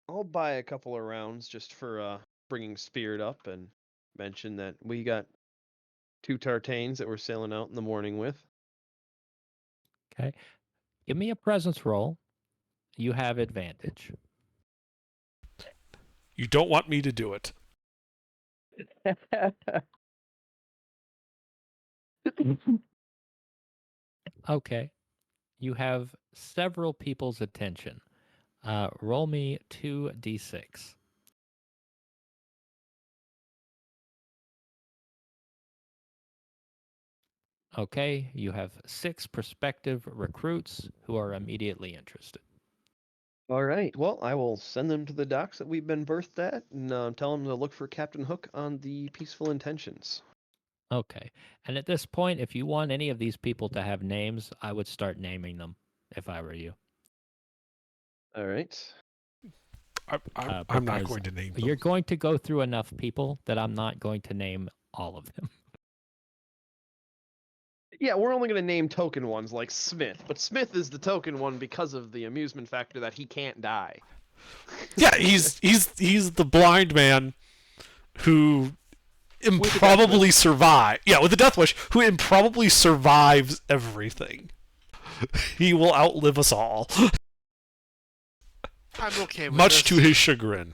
[SPEAKER 2] I'll buy a couple of rounds just for bringing spirit up and mention that we got 2 tartanes that we're sailing out in the morning with.
[SPEAKER 1] Okay, give me a presence roll. You have advantage.
[SPEAKER 5] You don't want me to do it.
[SPEAKER 1] Okay, you have several people's attention. Roll me 2d6. Okay, you have 6 prospective recruits who are immediately interested.
[SPEAKER 2] All right. Well, I will send them to the docks that we've been berthed at and tell them to look for Captain Hook on the Peaceful Intentions.
[SPEAKER 1] Okay, and at this point, if you want any of these people to have names, I would start naming them if I were you.
[SPEAKER 2] All right.
[SPEAKER 5] I'm not
[SPEAKER 1] Because
[SPEAKER 5] going to name
[SPEAKER 1] you're
[SPEAKER 5] them.
[SPEAKER 1] going to go through enough people that I'm not going to name all of them.
[SPEAKER 2] Yeah, we're only going to name token ones like Smith, but Smith is the token one because of the amusement factor that he can't die.
[SPEAKER 5] Yeah, he's the blind man who improbably survive. Yeah, with the death wish, who improbably survives everything. He will outlive us all,
[SPEAKER 3] I'm okay with
[SPEAKER 5] much
[SPEAKER 3] this.
[SPEAKER 5] to his chagrin.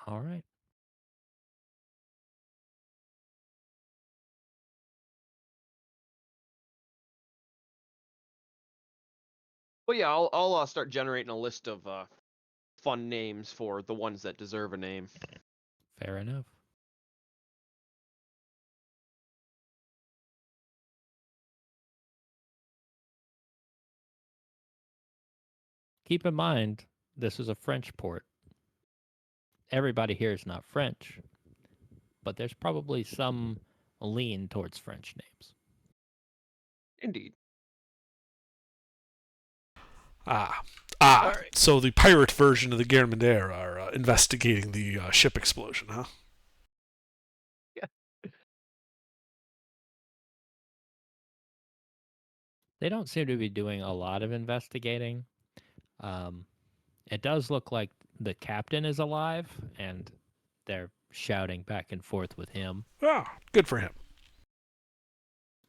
[SPEAKER 1] All right.
[SPEAKER 2] But yeah, I'll start generating a list of fun names for the ones that deserve a name.
[SPEAKER 1] Fair enough. Keep in mind, this is a French port. Everybody here is not French, but there's probably some lean towards French names.
[SPEAKER 2] Indeed.
[SPEAKER 5] Ah.
[SPEAKER 2] All right.
[SPEAKER 5] So the pirate version of the Guermandaire are investigating the ship explosion, huh?
[SPEAKER 2] Yeah.
[SPEAKER 1] They don't seem to be doing a lot of investigating. Um, it does look like the captain is alive, and they're shouting back and forth with him.
[SPEAKER 5] Ah, good for him.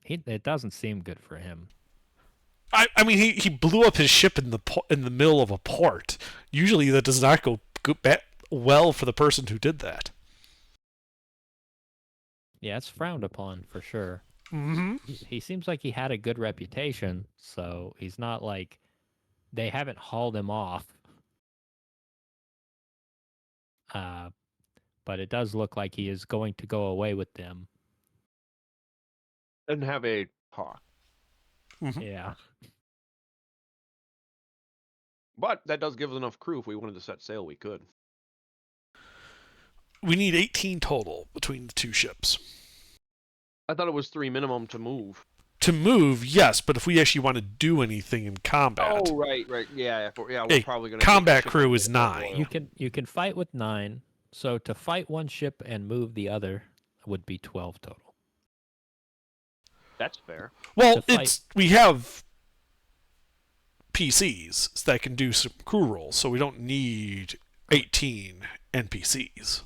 [SPEAKER 1] It doesn't seem good for him.
[SPEAKER 5] I mean, he blew up his ship in the middle of a port. Usually, that does not go well for the person who did that.
[SPEAKER 1] Yeah, it's frowned upon for sure.
[SPEAKER 5] Mm-hmm.
[SPEAKER 1] He seems like he had a good reputation, so he's not like they haven't hauled him off. But it does look like he is going to go away with them.
[SPEAKER 2] And have a talk.
[SPEAKER 5] Mm-hmm.
[SPEAKER 1] Yeah.
[SPEAKER 2] But that does give us enough crew. If we wanted to set sail, we could.
[SPEAKER 5] We need 18 total between the two ships.
[SPEAKER 2] I thought it was 3 minimum to move.
[SPEAKER 5] To move, yes, but if we actually want to do anything in combat,
[SPEAKER 2] Oh, right. Yeah, we're
[SPEAKER 5] Hey,
[SPEAKER 2] probably going to.
[SPEAKER 5] combat crew is 9.
[SPEAKER 1] You can fight with 9. So to fight one ship and move the other would be 12 total.
[SPEAKER 2] That's fair.
[SPEAKER 5] Well,
[SPEAKER 1] to fight.
[SPEAKER 5] we have PCs that can do some crew rolls, so we don't need 18 NPCs.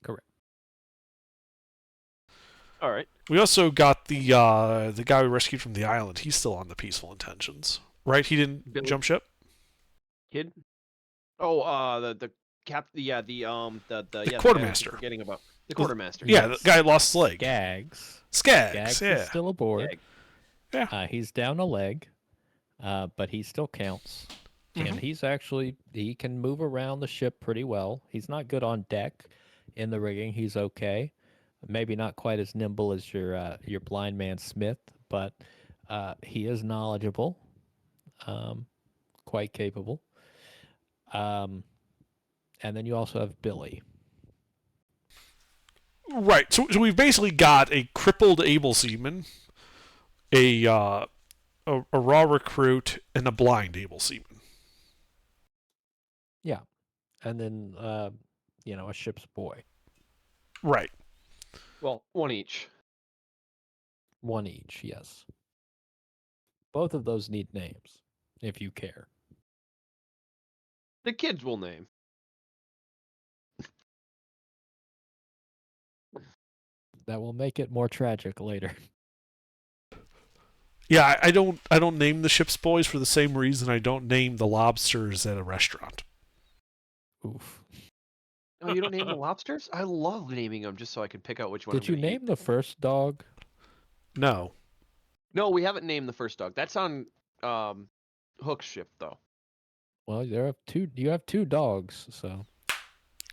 [SPEAKER 1] Correct.
[SPEAKER 2] All right.
[SPEAKER 5] We also got the guy we rescued from the island. He's still on the Peaceful Intentions, right? He didn't
[SPEAKER 2] Billy?
[SPEAKER 5] jump ship.
[SPEAKER 2] Kid. Oh, the cap. Yeah, the
[SPEAKER 5] quartermaster.
[SPEAKER 2] Forgetting about the quartermaster.
[SPEAKER 5] Yeah, the guy lost his leg.
[SPEAKER 1] Skaggs
[SPEAKER 5] yeah.
[SPEAKER 1] is still aboard.
[SPEAKER 2] Skag.
[SPEAKER 5] Yeah.
[SPEAKER 1] He's down a leg, but he still counts. And he can move around the ship pretty well. He's not good on deck. In the rigging, he's okay. Maybe not quite as nimble as your blind man Smith, but he is knowledgeable, quite capable. And then you also have Billy.
[SPEAKER 5] Right. So we've basically got a crippled able seaman, a raw recruit, and a blind able seaman.
[SPEAKER 1] Yeah. And then, a ship's boy.
[SPEAKER 5] Right.
[SPEAKER 2] Well, one each.
[SPEAKER 1] One each, yes. Both of those need names, if you care.
[SPEAKER 2] The kids will name.
[SPEAKER 1] That will make it more tragic later.
[SPEAKER 5] Yeah, I don't name the ship's boys for the same reason I don't name the lobsters at a restaurant.
[SPEAKER 1] Oof.
[SPEAKER 2] Oh, you don't name the lobsters? I love naming them just so I can pick out which one.
[SPEAKER 1] Did you name the first dog?
[SPEAKER 5] No.
[SPEAKER 2] No, we haven't named the first dog. That's on Hook's ship, though.
[SPEAKER 1] Well, you have 2 dogs, so.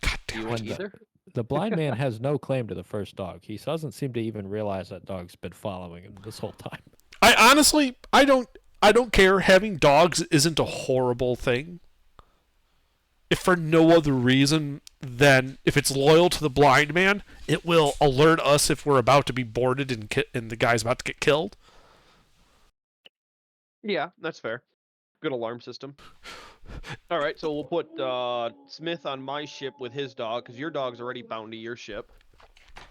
[SPEAKER 5] God
[SPEAKER 2] Do you
[SPEAKER 5] damn
[SPEAKER 2] want
[SPEAKER 5] it.
[SPEAKER 2] either?
[SPEAKER 1] The blind man has no claim to the first dog. He doesn't seem to even realize that dog's been following him this whole time.
[SPEAKER 5] I honestly, I don't care. Having dogs isn't a horrible thing. If for no other reason than if it's loyal to the blind man, it will alert us if we're about to be boarded and the guy's about to get killed.
[SPEAKER 2] Yeah, that's fair. Good alarm system. All right, so we'll put Smith on my ship with his dog, because your dog's already bound to your ship.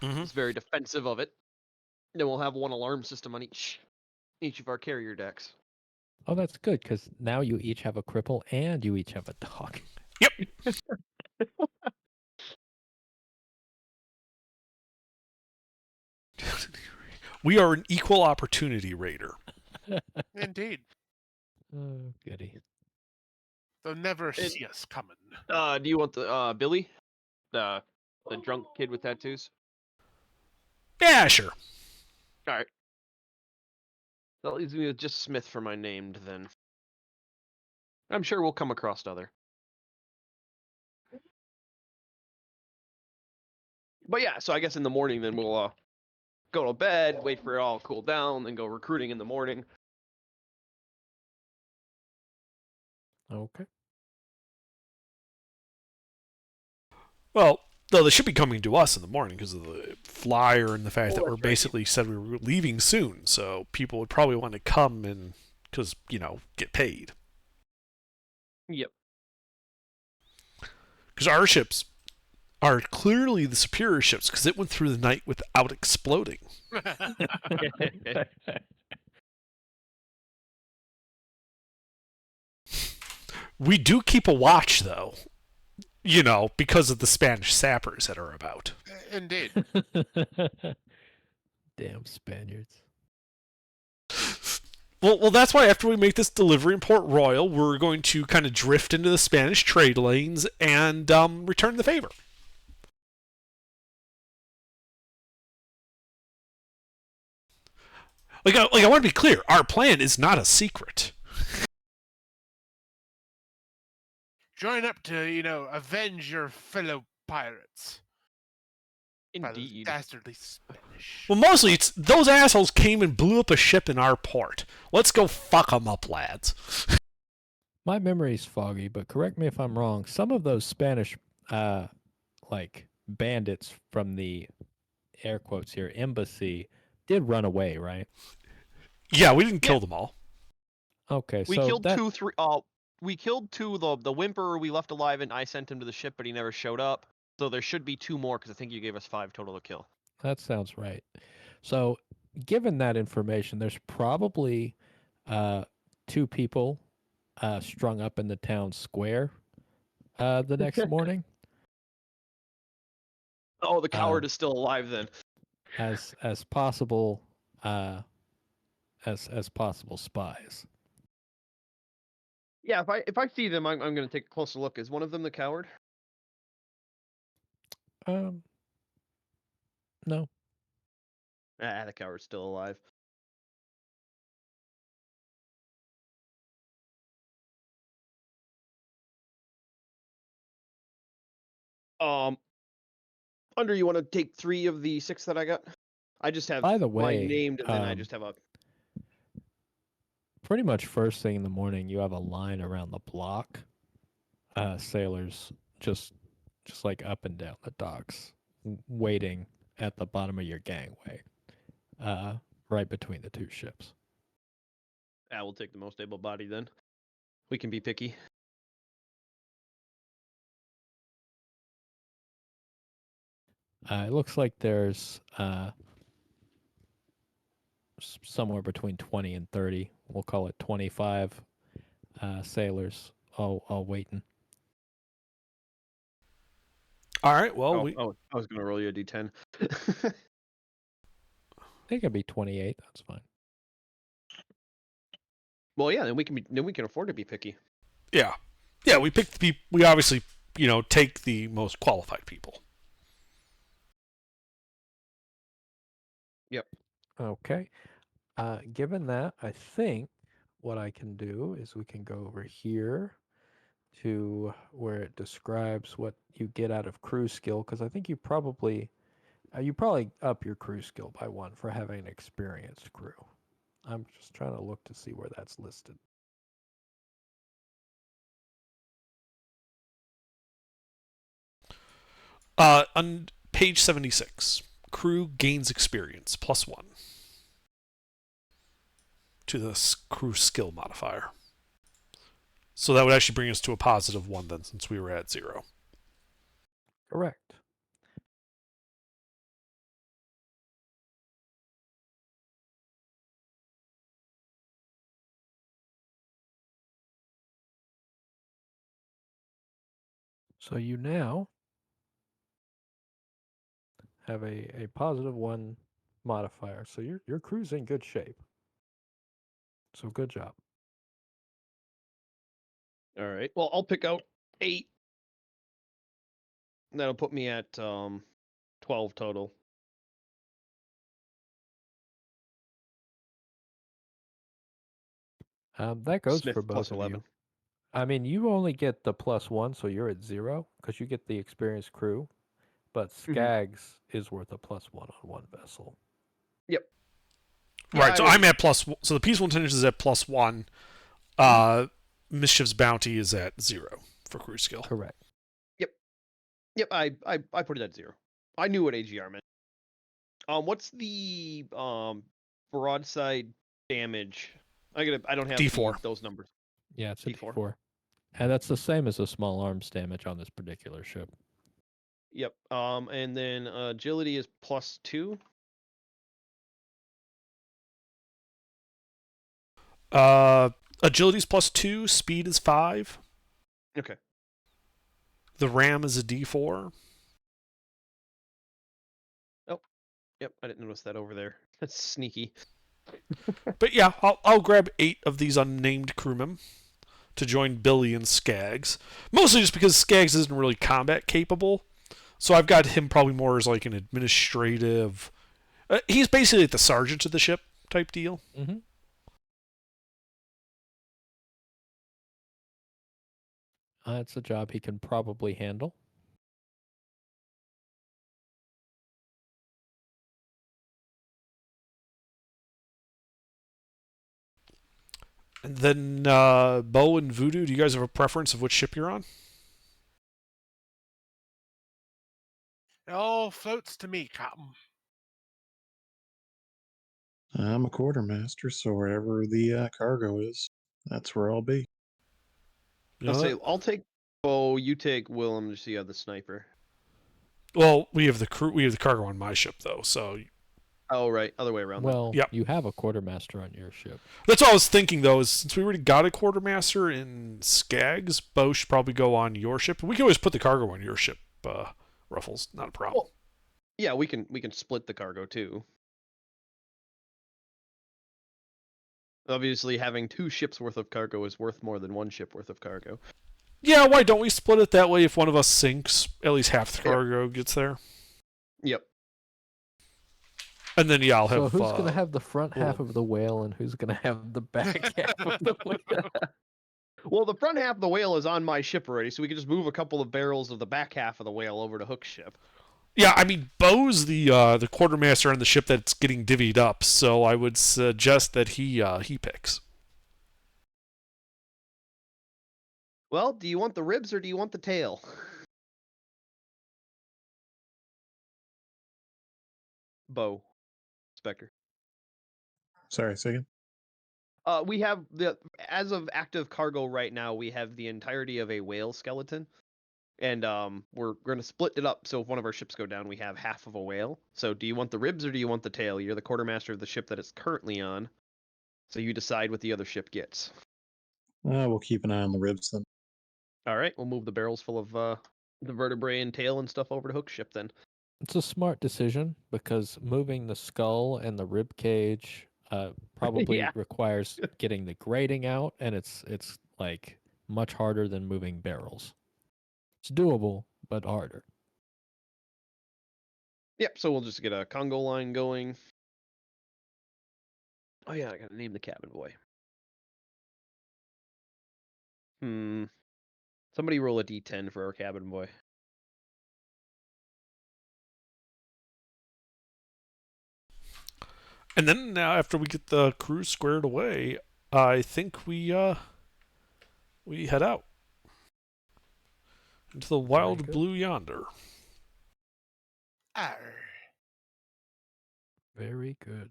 [SPEAKER 5] Mhm.
[SPEAKER 2] It's very defensive of it. Then we'll have one alarm system on each of our carrier decks.
[SPEAKER 1] Oh, that's good, because now you each have a cripple and you each have a dog.
[SPEAKER 5] Yep. We are an equal opportunity raider.
[SPEAKER 3] Indeed.
[SPEAKER 1] Oh, goody.
[SPEAKER 3] They'll never see us coming.
[SPEAKER 2] Do you want the Billy? The drunk kid with tattoos?
[SPEAKER 5] Yeah, sure.
[SPEAKER 2] All right. That leaves me with just Smith for my named then. I'm sure we'll come across other. But yeah, so I guess in the morning then we'll go to bed, wait for it all to cool down, then go recruiting in the morning.
[SPEAKER 1] Okay.
[SPEAKER 5] Well, though they should be coming to us in the morning because of the flyer and the fact that we're
[SPEAKER 2] that's right.
[SPEAKER 5] basically said we were leaving soon, so people would probably want to come and because get paid.
[SPEAKER 2] Yep.
[SPEAKER 5] Because our ships are clearly the superior ships because it went through the night without exploding. We do keep a watch, though, because of the Spanish sappers that are about.
[SPEAKER 3] Indeed.
[SPEAKER 1] Damn Spaniards.
[SPEAKER 5] Well, that's why after we make this delivery in Port Royal, we're going to kind of drift into the Spanish trade lanes and return the favor. I want to be clear. Our plan is not a secret.
[SPEAKER 3] Join up to, avenge your fellow pirates. By those
[SPEAKER 2] Indeed.
[SPEAKER 3] dastardly Spanish.
[SPEAKER 5] Well, mostly it's those assholes came and blew up a ship in our port. Let's go fuck them up, lads.
[SPEAKER 1] My memory's foggy, but correct me if I'm wrong. Some of those Spanish, like bandits from the air quotes here embassy, did run away, right?
[SPEAKER 5] Yeah, we didn't
[SPEAKER 2] Yeah.
[SPEAKER 5] kill them all.
[SPEAKER 1] Okay,
[SPEAKER 2] We
[SPEAKER 1] so
[SPEAKER 2] killed
[SPEAKER 1] that
[SPEAKER 2] 2, 3. We killed 2. The Whimper we left alive, and I sent him to the ship, but he never showed up. So there should be 2 more, because I think you gave us 5 total to kill.
[SPEAKER 1] that sounds right. So, given that information, there's probably uh, 2 people strung up in the town square the next morning
[SPEAKER 2] Oh, the
[SPEAKER 1] uh,
[SPEAKER 2] coward is still alive then.
[SPEAKER 1] as possible uh, as possible spies.
[SPEAKER 2] Yeah, if I see them, I'm gonna take a closer look. Is one of them the coward?
[SPEAKER 1] Um, no,
[SPEAKER 2] Ah, the coward's still alive. Under, you want to take 3 of the 6 that I got? I just have
[SPEAKER 1] by the
[SPEAKER 2] mine
[SPEAKER 1] way,
[SPEAKER 2] named, and then I just have a.
[SPEAKER 1] pretty much first thing in the morning, you have a line around the block. Sailors just like up and down the docks, waiting at the bottom of your gangway, uh, right between the 2 ships.
[SPEAKER 2] Ah, we'll take the most able body then. We can be picky.
[SPEAKER 1] It looks like there's somewhere between 20 and 30. We'll call it 25 sailors all waiting.
[SPEAKER 5] All right. Well,
[SPEAKER 2] Oh, I was gonna roll you a d10.
[SPEAKER 1] They can be 28. That's fine.
[SPEAKER 2] Well, yeah, then we can afford to be picky.
[SPEAKER 5] yeah, we picked the people. We obviously, take the most qualified people.
[SPEAKER 2] Yep.
[SPEAKER 1] Okay. Given that, I think what I can do is we can go over here to where it describes what you get out of crew skill, because I think you probably up your crew skill by 1 for having an experienced crew. I'm just trying to look to see where that's listed.
[SPEAKER 5] On page 76, crew gains experience +1 to the crew skill modifier. So that would actually bring us to a +1 then, since we were at 0.
[SPEAKER 1] Correct. So you now have a +1 modifier. So your crew's in good shape. So good job.
[SPEAKER 2] All right. Well, I'll pick out 8. That'll put me at 12 total.
[SPEAKER 1] That goes
[SPEAKER 2] Smith
[SPEAKER 1] for
[SPEAKER 2] plus
[SPEAKER 1] both of
[SPEAKER 2] 11.
[SPEAKER 1] you. I mean, you only get the +1, so you're at 0 because you get the experienced crew. But Skags is worth a +1 on 1 vessel.
[SPEAKER 2] Yep.
[SPEAKER 5] Right. So I'm at +1. So the peaceful intelligence is at +1. Mischief's bounty is at 0 for crew skill.
[SPEAKER 1] Correct.
[SPEAKER 2] Yep. I put it at 0. I knew what AGR meant. What's the broadside damage? I don't have
[SPEAKER 5] D4.
[SPEAKER 2] those numbers.
[SPEAKER 1] Yeah, it's a
[SPEAKER 2] D4.
[SPEAKER 1] D4. And that's the same as the small arms damage on this particular ship.
[SPEAKER 2] Yep. And then agility is +2.
[SPEAKER 5] Agility's +2. Speed is 5.
[SPEAKER 2] Okay.
[SPEAKER 5] The ram is a D4.
[SPEAKER 2] Oh. Yep. I didn't notice that over there. That's sneaky.
[SPEAKER 5] But yeah, I'll grab 8 of these unnamed crewmen to join Billy and Skaggs. Mostly just because Skaggs isn't really combat capable. So I've got him probably more as like an administrative. He's basically like the sergeant of the ship type deal.
[SPEAKER 1] Mm-hmm. It's a job he can probably handle.
[SPEAKER 5] And then Bo and Voodoo, do you guys have a preference of which ship you're on?
[SPEAKER 3] It all floats to me, Captain.
[SPEAKER 4] I'm a quartermaster, so wherever the cargo is, that's where I'll be.
[SPEAKER 5] You
[SPEAKER 2] I'll
[SPEAKER 5] know
[SPEAKER 2] say
[SPEAKER 5] that?
[SPEAKER 2] I'll take Bo, you take Willem, just so you have the sniper.
[SPEAKER 5] Well, we have the crew. We have the cargo on my ship, though. So
[SPEAKER 2] Oh right, other way around.
[SPEAKER 1] Well,
[SPEAKER 5] Yep.
[SPEAKER 1] you have a quartermaster on your ship.
[SPEAKER 5] that's what I was thinking, though. Is since we already got a quartermaster in Skags, Bo should probably go on your ship. We can always put the cargo on your ship, Ruffles. Not a problem.
[SPEAKER 2] Well, yeah, we can split the cargo too. Obviously, having 2 ships worth of cargo is worth more than 1 ship worth of cargo.
[SPEAKER 5] Yeah, why don't we split it that way? If one of us sinks, at least half the
[SPEAKER 2] Yep.
[SPEAKER 5] cargo gets there.
[SPEAKER 2] Yep.
[SPEAKER 5] And then yeah, I'll have.
[SPEAKER 1] So who's going to have the front half
[SPEAKER 5] well-
[SPEAKER 1] of the whale and who's going to have the back half of the whale?
[SPEAKER 2] Well, the front half of the whale is on my ship already, so we can just move a couple of barrels of the back half of the whale over to Hook's ship.
[SPEAKER 5] Yeah, I mean, Bo's the quartermaster on the ship that's getting divvied up, so I would suggest that he picks.
[SPEAKER 2] Well, do you want the ribs or do you want the tail? Bo, Spectre.
[SPEAKER 4] Sorry, say again?
[SPEAKER 2] We have as of active cargo right now, we have the entirety of a whale skeleton. And we're going to split it up, so if one of our ships go down, we have half of a whale. So do you want the ribs or do you want the tail? You're the quartermaster of the ship that it's currently on, so you decide what the other ship gets.
[SPEAKER 4] We'll keep an eye on the ribs then.
[SPEAKER 2] All right, we'll move the barrels full of the vertebrae and tail and stuff over to Hook's ship then.
[SPEAKER 1] It's a smart decision because moving the skull and the rib cage probably
[SPEAKER 2] Yeah.
[SPEAKER 1] requires getting the grating out, and it's like much harder than moving barrels. It's doable, but harder.
[SPEAKER 2] Yep, so we'll just get a Congo line going. Oh yeah, I gotta name the cabin boy. Somebody roll a d10 for our cabin boy.
[SPEAKER 5] And then now, after we get the crew squared away, I think we head out into the wild
[SPEAKER 1] good.
[SPEAKER 5] blue yonder.
[SPEAKER 3] Arr.
[SPEAKER 1] Very good.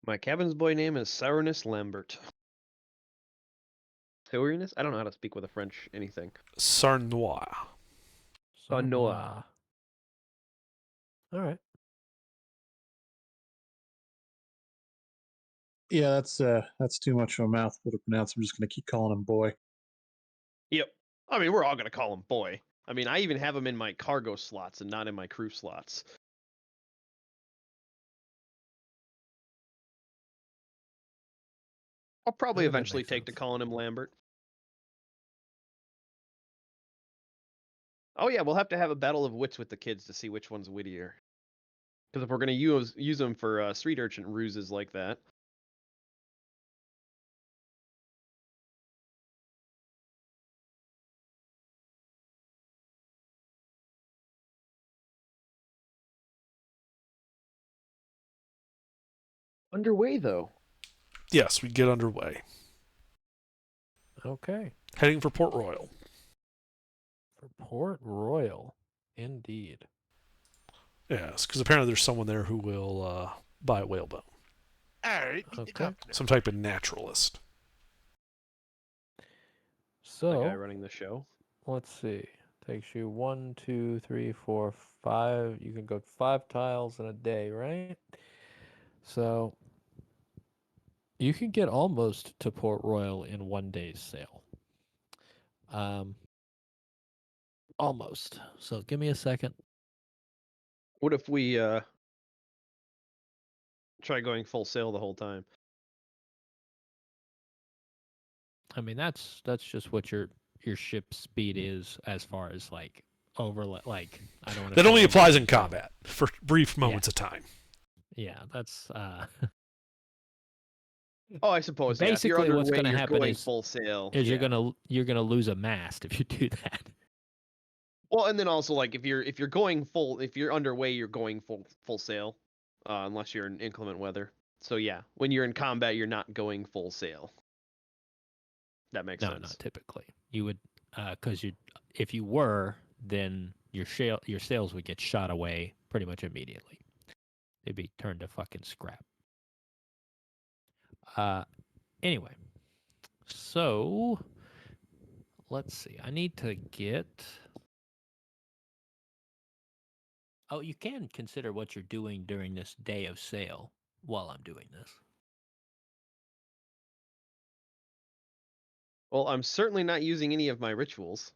[SPEAKER 2] My cabin's boy name is Sourness Lambert. Sourness? I don't know how to speak with a French anything.
[SPEAKER 5] Sarnois.
[SPEAKER 2] Noah.
[SPEAKER 1] All right.
[SPEAKER 4] Yeah, that's too much of a mouthful to pronounce. I'm just gonna keep calling him boy.
[SPEAKER 2] Yep. I mean, we're all gonna call him boy. I mean, I even have him in my cargo slots and not in my crew slots. I'll probably
[SPEAKER 1] Yeah, that
[SPEAKER 2] eventually
[SPEAKER 1] makes
[SPEAKER 2] take to
[SPEAKER 1] sense.
[SPEAKER 2] calling him Lambert. Oh yeah, we'll have to have a battle of wits with the kids to see which one's wittier. Because if we're gonna use them for street urchin ruses like that. Underway though.
[SPEAKER 5] Yes, we get underway.
[SPEAKER 1] Okay.
[SPEAKER 5] Heading for Port Royal.
[SPEAKER 1] For Port Royal, indeed.
[SPEAKER 5] Yes, because apparently there's someone there who will buy a whalebone.
[SPEAKER 3] All right, meet the
[SPEAKER 1] Okay.
[SPEAKER 3] captain.
[SPEAKER 5] Some type of naturalist.
[SPEAKER 2] The guy
[SPEAKER 1] So
[SPEAKER 2] running the show.
[SPEAKER 1] let's see. Takes you 1, 2, 3, 4, 5. You can go 5 tiles in a day, right? So you can get almost to Port Royal in 1 day's sail. Almost. So give me a second.
[SPEAKER 2] What if we try going full sail the whole time?
[SPEAKER 1] I mean, that's just what your ship speed is as far as like like I don't want to.
[SPEAKER 5] That only applies in combat for brief moments of time.
[SPEAKER 1] Yeah, that's
[SPEAKER 2] Oh, I suppose. Yeah, if you're
[SPEAKER 1] basically what's
[SPEAKER 2] underway,
[SPEAKER 1] gonna
[SPEAKER 2] you're
[SPEAKER 1] happen
[SPEAKER 2] going
[SPEAKER 1] is
[SPEAKER 2] full sail.
[SPEAKER 1] you're
[SPEAKER 2] Yeah.
[SPEAKER 1] gonna lose a mast if you do that.
[SPEAKER 2] Well, and then also like if you're going full, if you're underway, you're going full sail, unless you're in inclement weather. So yeah, when you're in combat, you're not going full sail. That makes
[SPEAKER 1] No,
[SPEAKER 2] sense.
[SPEAKER 1] not typically. You would, because if you were, then your sails would get shot away pretty much immediately. They'd be turned to fucking scrap. Anyway, so let's see. I need to get. Oh, you can consider what you're doing during this day of sail while I'm doing this.
[SPEAKER 2] Well, I'm certainly not using any of my rituals.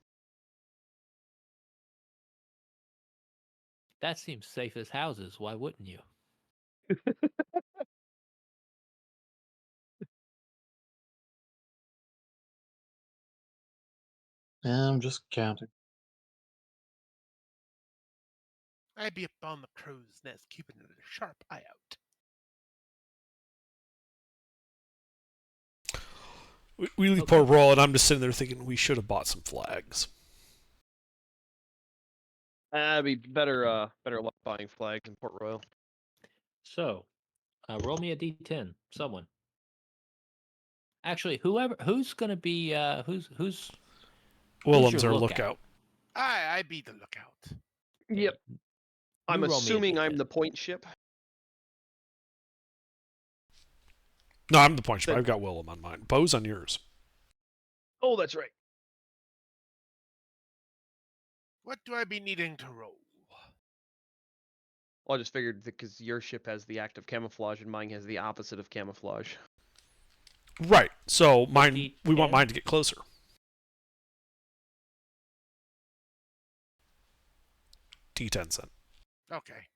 [SPEAKER 1] That seems safe as houses. Why wouldn't you?
[SPEAKER 4] I'm just counting.
[SPEAKER 3] I'd be up on the crow's nest, keeping a sharp eye out.
[SPEAKER 5] We leave
[SPEAKER 1] Okay.
[SPEAKER 5] Port Royal, and I'm just sitting there thinking we should have bought some flags.
[SPEAKER 2] That'd be better. Better luck buying flags in Port Royal.
[SPEAKER 1] So, roll me a d10. Someone. Actually, who's gonna be who's
[SPEAKER 5] Willem's
[SPEAKER 1] your
[SPEAKER 5] our
[SPEAKER 1] lookout?
[SPEAKER 5] lookout.
[SPEAKER 3] I be the lookout.
[SPEAKER 2] Yep. I'm
[SPEAKER 1] You roll me a
[SPEAKER 2] assuming I'm
[SPEAKER 1] D10.
[SPEAKER 2] the point ship.
[SPEAKER 5] No, I'm the point ship.
[SPEAKER 2] But-
[SPEAKER 5] I've got Willem on mine. Bo's on yours.
[SPEAKER 2] Oh, that's right.
[SPEAKER 3] What do I be needing to roll?
[SPEAKER 2] Well, I just figured because your ship has the active camouflage and mine has the opposite of camouflage.
[SPEAKER 5] Right. So mine, we want
[SPEAKER 1] D10?
[SPEAKER 5] mine to get closer. D10 cent.
[SPEAKER 3] Okay.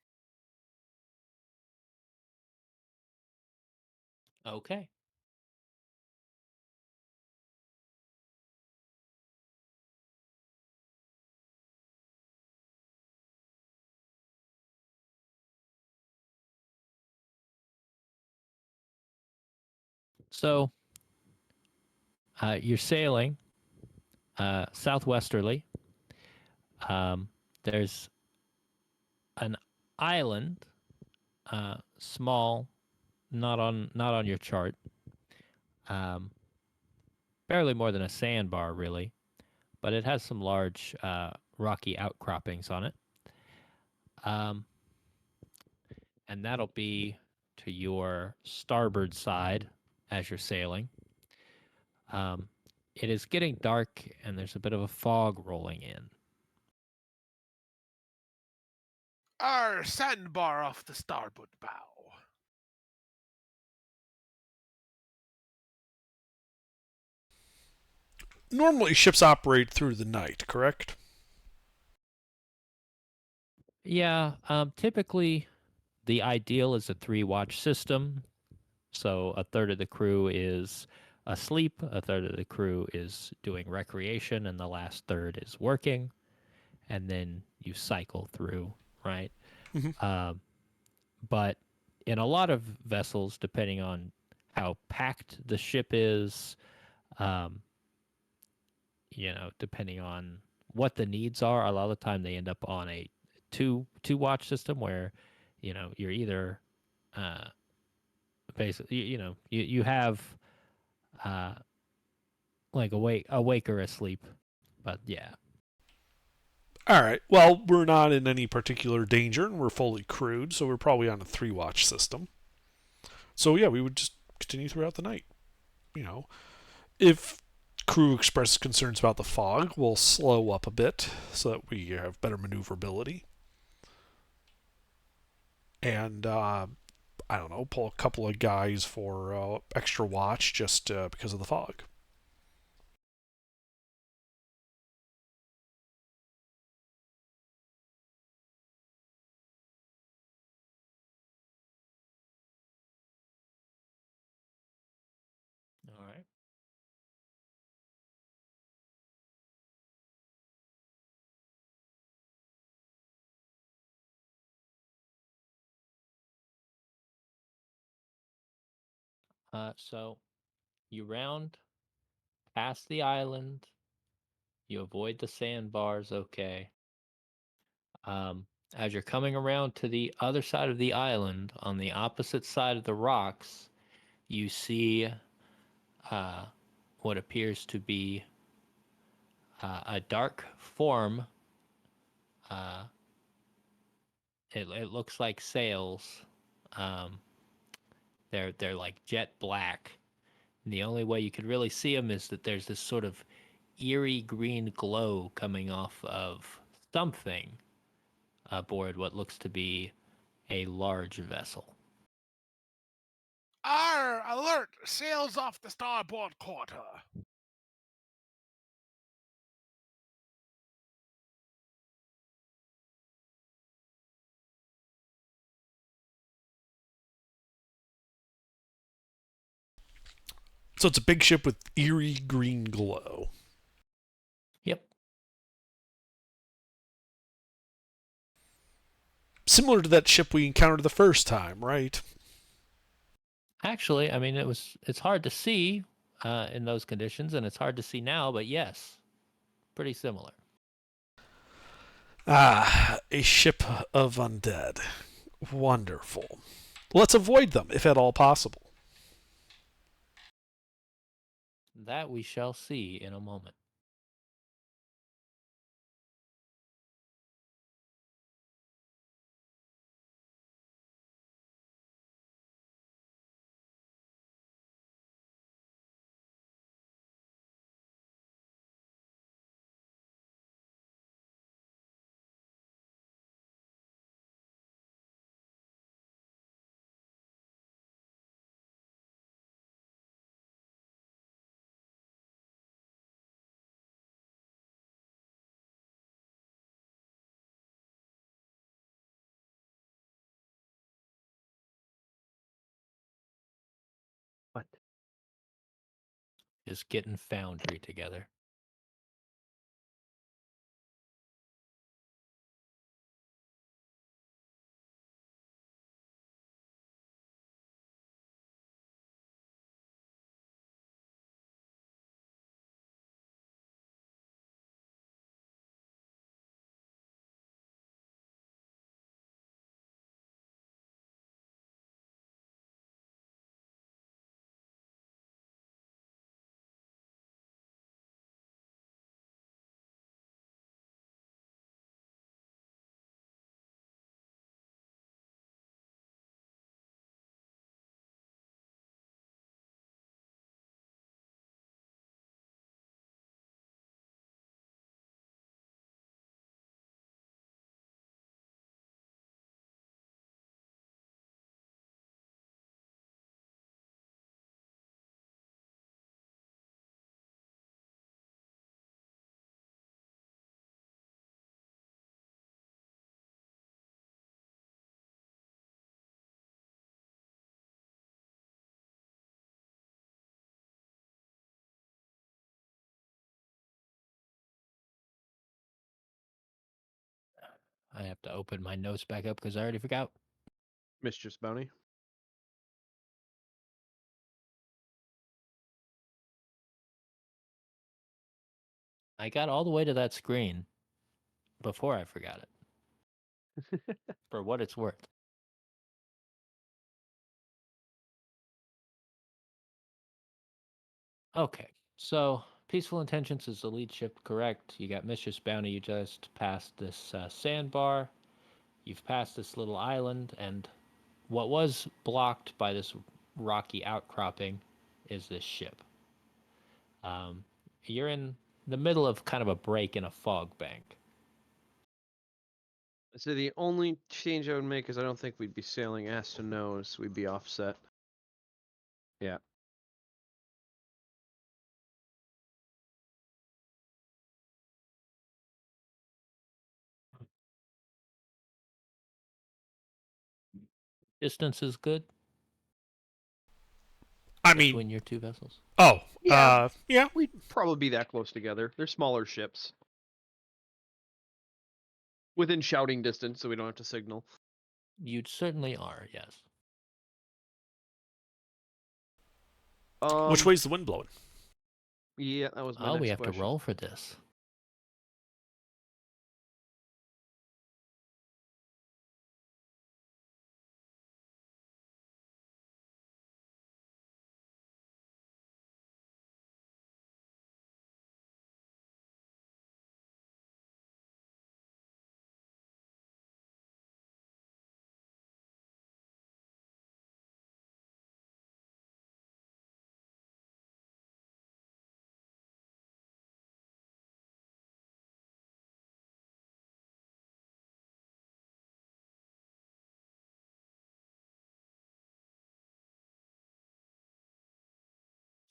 [SPEAKER 1] Okay. So, you're sailing southwesterly. There's an island, small, not on your chart. Um, barely more than a sandbar, really, but it has some large rocky outcroppings on it. And that'll be to your starboard side as you're sailing. It is getting dark, and there's a bit of a fog rolling in.
[SPEAKER 3] Our sandbar off the starboard bow.
[SPEAKER 5] Normally, ships operate through the night, correct?
[SPEAKER 1] Yeah, typically the ideal is a 3-watch system. So a third of the crew is asleep, a third of the crew is doing recreation, and the last third is working. And then you cycle through, right?
[SPEAKER 5] Mhm.
[SPEAKER 1] But in a lot of vessels, depending on how packed the ship is, um, depending on what the needs are, a lot of the time they end up on a two watch system where, you're either basically, you have uh, like awake or asleep. But yeah,
[SPEAKER 5] All right. Well, we're not in any particular danger, and we're fully crewed, so we're probably on a 3-watch system. So yeah, we would just continue throughout the night. You know, if crew expresses concerns about the fog, we'll slow up a bit so that we have better maneuverability. And I don't know, pull a couple of guys for extra watch just because of the fog.
[SPEAKER 1] all right. So you round past the island. You avoid the sandbars, okay. As you're coming around to the other side of the island, on the opposite side of the rocks, you see uh, what appears to be a dark form. Uh, it looks like sails. Um, they're like jet black. And the only way you could really see them is that there's this sort of eerie green glow coming off of something aboard what looks to be a large vessel.
[SPEAKER 3] Arr! Alert! Sails off the starboard quarter.
[SPEAKER 5] So it's a big ship with eerie green glow.
[SPEAKER 1] Yep.
[SPEAKER 5] Similar to that ship we encountered the first time, right?
[SPEAKER 1] Actually, I mean, it's hard to see in those conditions, and it's hard to see now, but yes, pretty similar.
[SPEAKER 5] Ah, a ship of undead. Wonderful. Let's avoid them, if at all possible.
[SPEAKER 1] That we shall see in a moment.
[SPEAKER 2] What?
[SPEAKER 1] Just getting Foundry together. I have to open my notes back up because I already forgot.
[SPEAKER 2] Mistress Bounty.
[SPEAKER 1] I got all the way to that screen before I forgot it, for what it's worth. Okay, so Peaceful Intentions is the lead ship, correct? You got Mistress Bounty, you just passed this sandbar. You've passed this little island, and what was blocked by this rocky outcropping is this ship. You're in the middle of kind of a break in a fog bank.
[SPEAKER 2] So the only change I would make is I don't think we'd be sailing ass to nose. We'd be offset. Yeah.
[SPEAKER 1] Distance is good
[SPEAKER 5] I
[SPEAKER 1] between
[SPEAKER 5] mean,
[SPEAKER 1] your two vessels.
[SPEAKER 5] oh,
[SPEAKER 2] Yeah.
[SPEAKER 5] yeah.
[SPEAKER 2] We'd probably be that close together. They're smaller ships. Within shouting distance, so we don't have to signal.
[SPEAKER 1] You certainly are, yes.
[SPEAKER 5] Which way's the wind blowing?
[SPEAKER 2] Yeah, that was my
[SPEAKER 1] Oh,
[SPEAKER 2] next
[SPEAKER 1] we have
[SPEAKER 2] question.
[SPEAKER 1] to roll for this.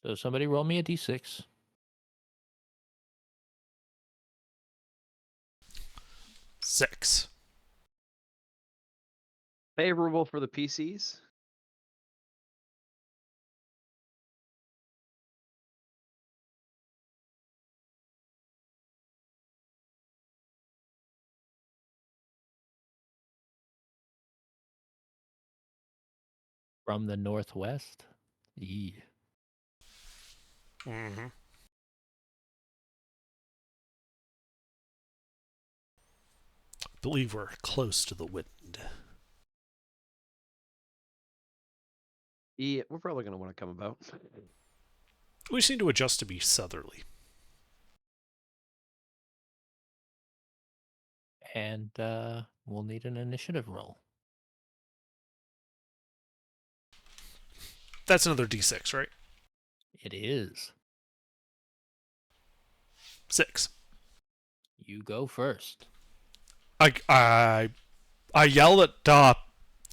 [SPEAKER 1] So somebody roll me a d6.
[SPEAKER 5] 6.
[SPEAKER 2] Favorable for the PCs.
[SPEAKER 1] From the northwest. Yee.
[SPEAKER 5] Mm-hmm. I believe we're close to the wind.
[SPEAKER 2] Yeah, we're probably going to want to come about.
[SPEAKER 5] We seem to adjust to be southerly.
[SPEAKER 1] And we'll need an initiative roll.
[SPEAKER 5] That's another d6, right?
[SPEAKER 1] It is.
[SPEAKER 5] 6.
[SPEAKER 1] You go first.
[SPEAKER 5] I yell at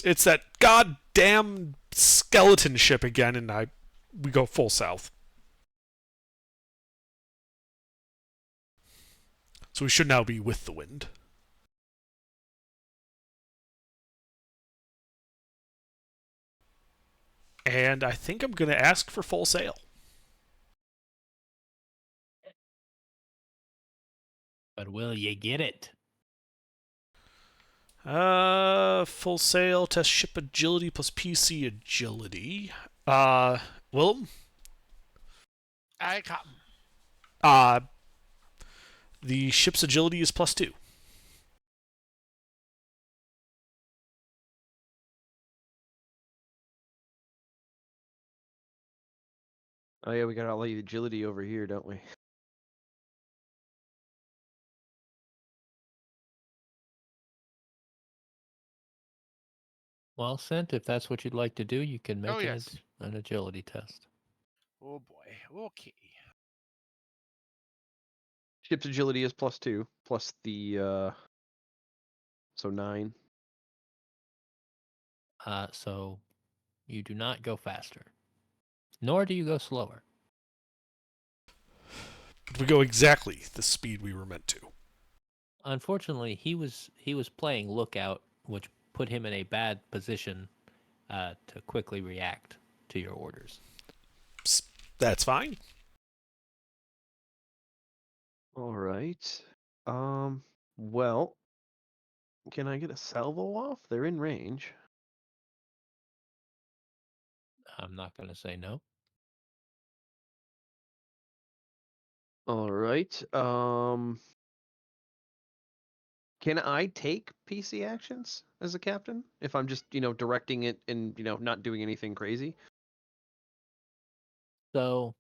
[SPEAKER 5] it's that goddamn skeleton ship again, and we go full south. So we should now be with the wind. And I think I'm going to ask for full sail.
[SPEAKER 1] But will you get it?
[SPEAKER 5] Full sail, test ship agility plus PC agility. Willem?
[SPEAKER 3] I come.
[SPEAKER 5] The ship's agility is +2.
[SPEAKER 2] Oh yeah, we got all the agility over here, don't we?
[SPEAKER 1] Well, Sent, if that's what you'd like to do, you can make
[SPEAKER 3] Oh, yes.
[SPEAKER 1] an agility test.
[SPEAKER 3] Oh boy. Okay.
[SPEAKER 2] Ship's agility is +2, plus the so 9.
[SPEAKER 1] So you do not go faster, nor do you go slower.
[SPEAKER 5] We go exactly the speed we were meant to.
[SPEAKER 1] Unfortunately, he was playing lookout, which put him in a bad position to quickly react to your orders.
[SPEAKER 5] That's fine.
[SPEAKER 2] All right. Well, can I get a salvo off? They're in range.
[SPEAKER 1] I'm not going to say no.
[SPEAKER 2] All right. Can I take PC actions as a captain if I'm just, directing it and, not doing anything crazy?
[SPEAKER 1] So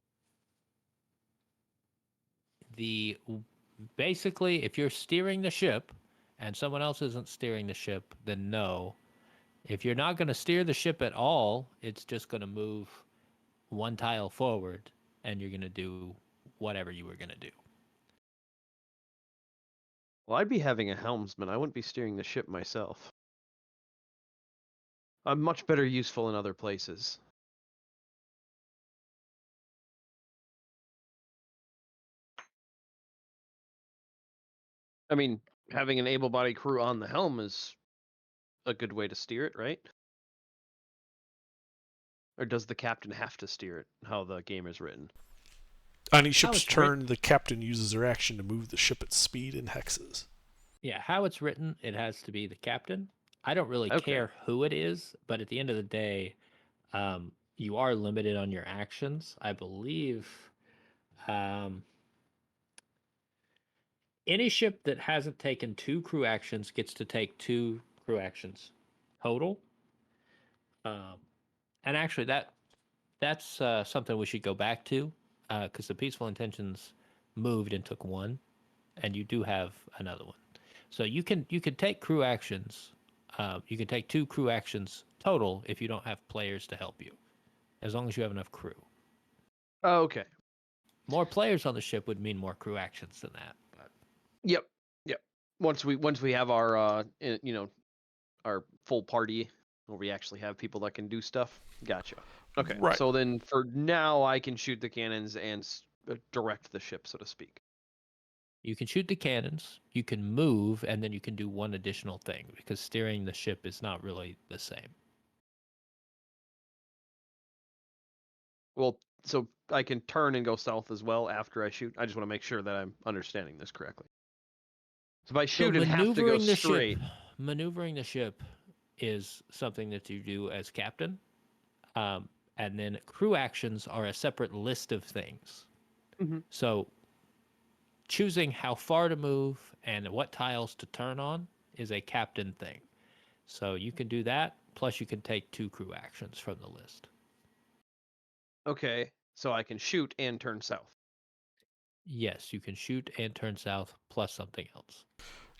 [SPEAKER 1] basically, if you're steering the ship and someone else isn't steering the ship, then no. If you're not going to steer the ship at all, it's just going to move one tile forward, and you're going to do whatever you were going to do.
[SPEAKER 2] Well, I'd be having a helmsman. I wouldn't be steering the ship myself. I'm much better useful in other places. I mean, having an able-bodied crew on the helm is a good way to steer it, right? Or does the captain have to steer it, how the game is written?
[SPEAKER 5] On each ship's
[SPEAKER 1] it's
[SPEAKER 5] turn, the captain uses their action to move the ship at speed in hexes.
[SPEAKER 1] Yeah, how it's written, it has to be the captain. I don't really
[SPEAKER 2] Okay.
[SPEAKER 1] care who it is, but at the end of the day, you are limited on your actions. I believe any ship that hasn't taken 2 crew actions gets to take 2 crew actions total. And actually, that's something we should go back to because the Peaceful Intentions moved and took 1, and you do have another one. So you can take crew actions. You can take 2 crew actions total if you don't have players to help you, as long as you have enough crew.
[SPEAKER 2] Oh, okay.
[SPEAKER 1] More players on the ship would mean more crew actions than that. But...
[SPEAKER 2] Yep. Once we have our our full party where we actually have people that can do stuff. Gotcha. Okay,
[SPEAKER 5] Right.
[SPEAKER 2] so then for now, I can shoot the cannons and direct the ship, so to speak.
[SPEAKER 1] You can shoot the cannons, you can move, and then you can do one additional thing because steering the ship is not really the same.
[SPEAKER 2] Well, so I can turn and go south as well after I shoot. I just want to make sure that I'm understanding this correctly. So if I shoot and have to go straight,
[SPEAKER 1] maneuvering the ship is something that you do as captain, and then crew actions are a separate list of things.
[SPEAKER 2] Mhm.
[SPEAKER 1] So choosing how far to move and what tiles to turn on is a captain thing. So you can do that, plus you can take 2 crew actions from the list.
[SPEAKER 2] okay, so I can shoot and turn south.
[SPEAKER 1] Yes, you can shoot and turn south, plus something else.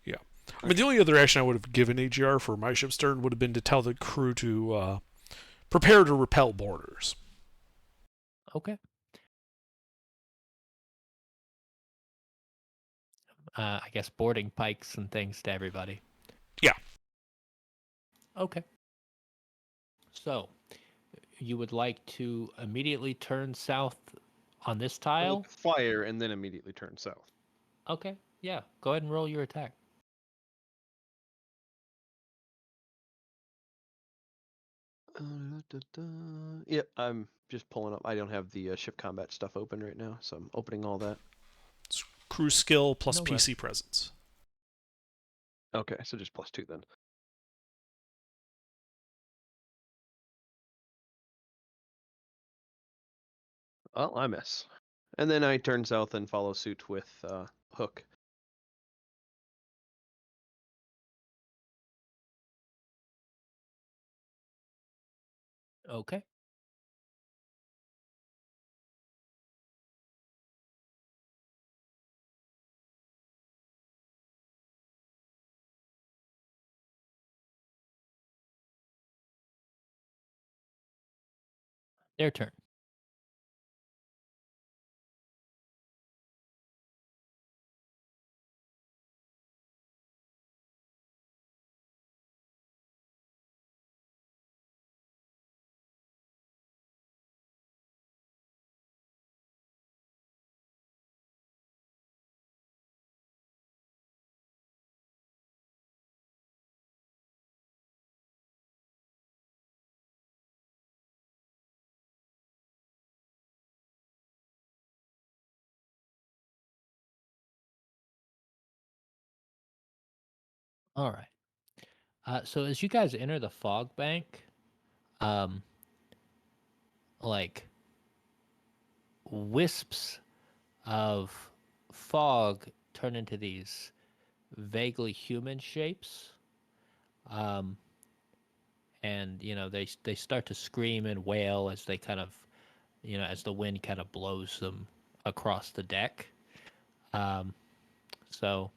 [SPEAKER 5] Yeah. I mean, the only other action I would have given AGR for my ship's turn would have been to tell the crew to prepare to repel boarders.
[SPEAKER 1] Okay. I guess boarding pikes and things to everybody.
[SPEAKER 5] Yeah.
[SPEAKER 1] Okay. So, you would like to immediately turn south on this
[SPEAKER 2] I
[SPEAKER 1] tile?
[SPEAKER 2] would fire and then immediately turn south.
[SPEAKER 1] Okay. Yeah. Go ahead and roll your attack.
[SPEAKER 2] Yeah, I'm just pulling up. I don't have the ship combat stuff open right now, so I'm opening all that.
[SPEAKER 5] It's crew skill plus
[SPEAKER 1] No
[SPEAKER 5] PC presence.
[SPEAKER 2] Okay, so just +2 then. Well, I miss. And then I turn south and follow suit with Hook.
[SPEAKER 1] Okay. Their turn. All right. So as you guys enter the fog bank, um, like wisps of fog turn into these vaguely human shapes, um, and they start to scream and wail as they kind of as the wind kind of blows them across the deck. Um, so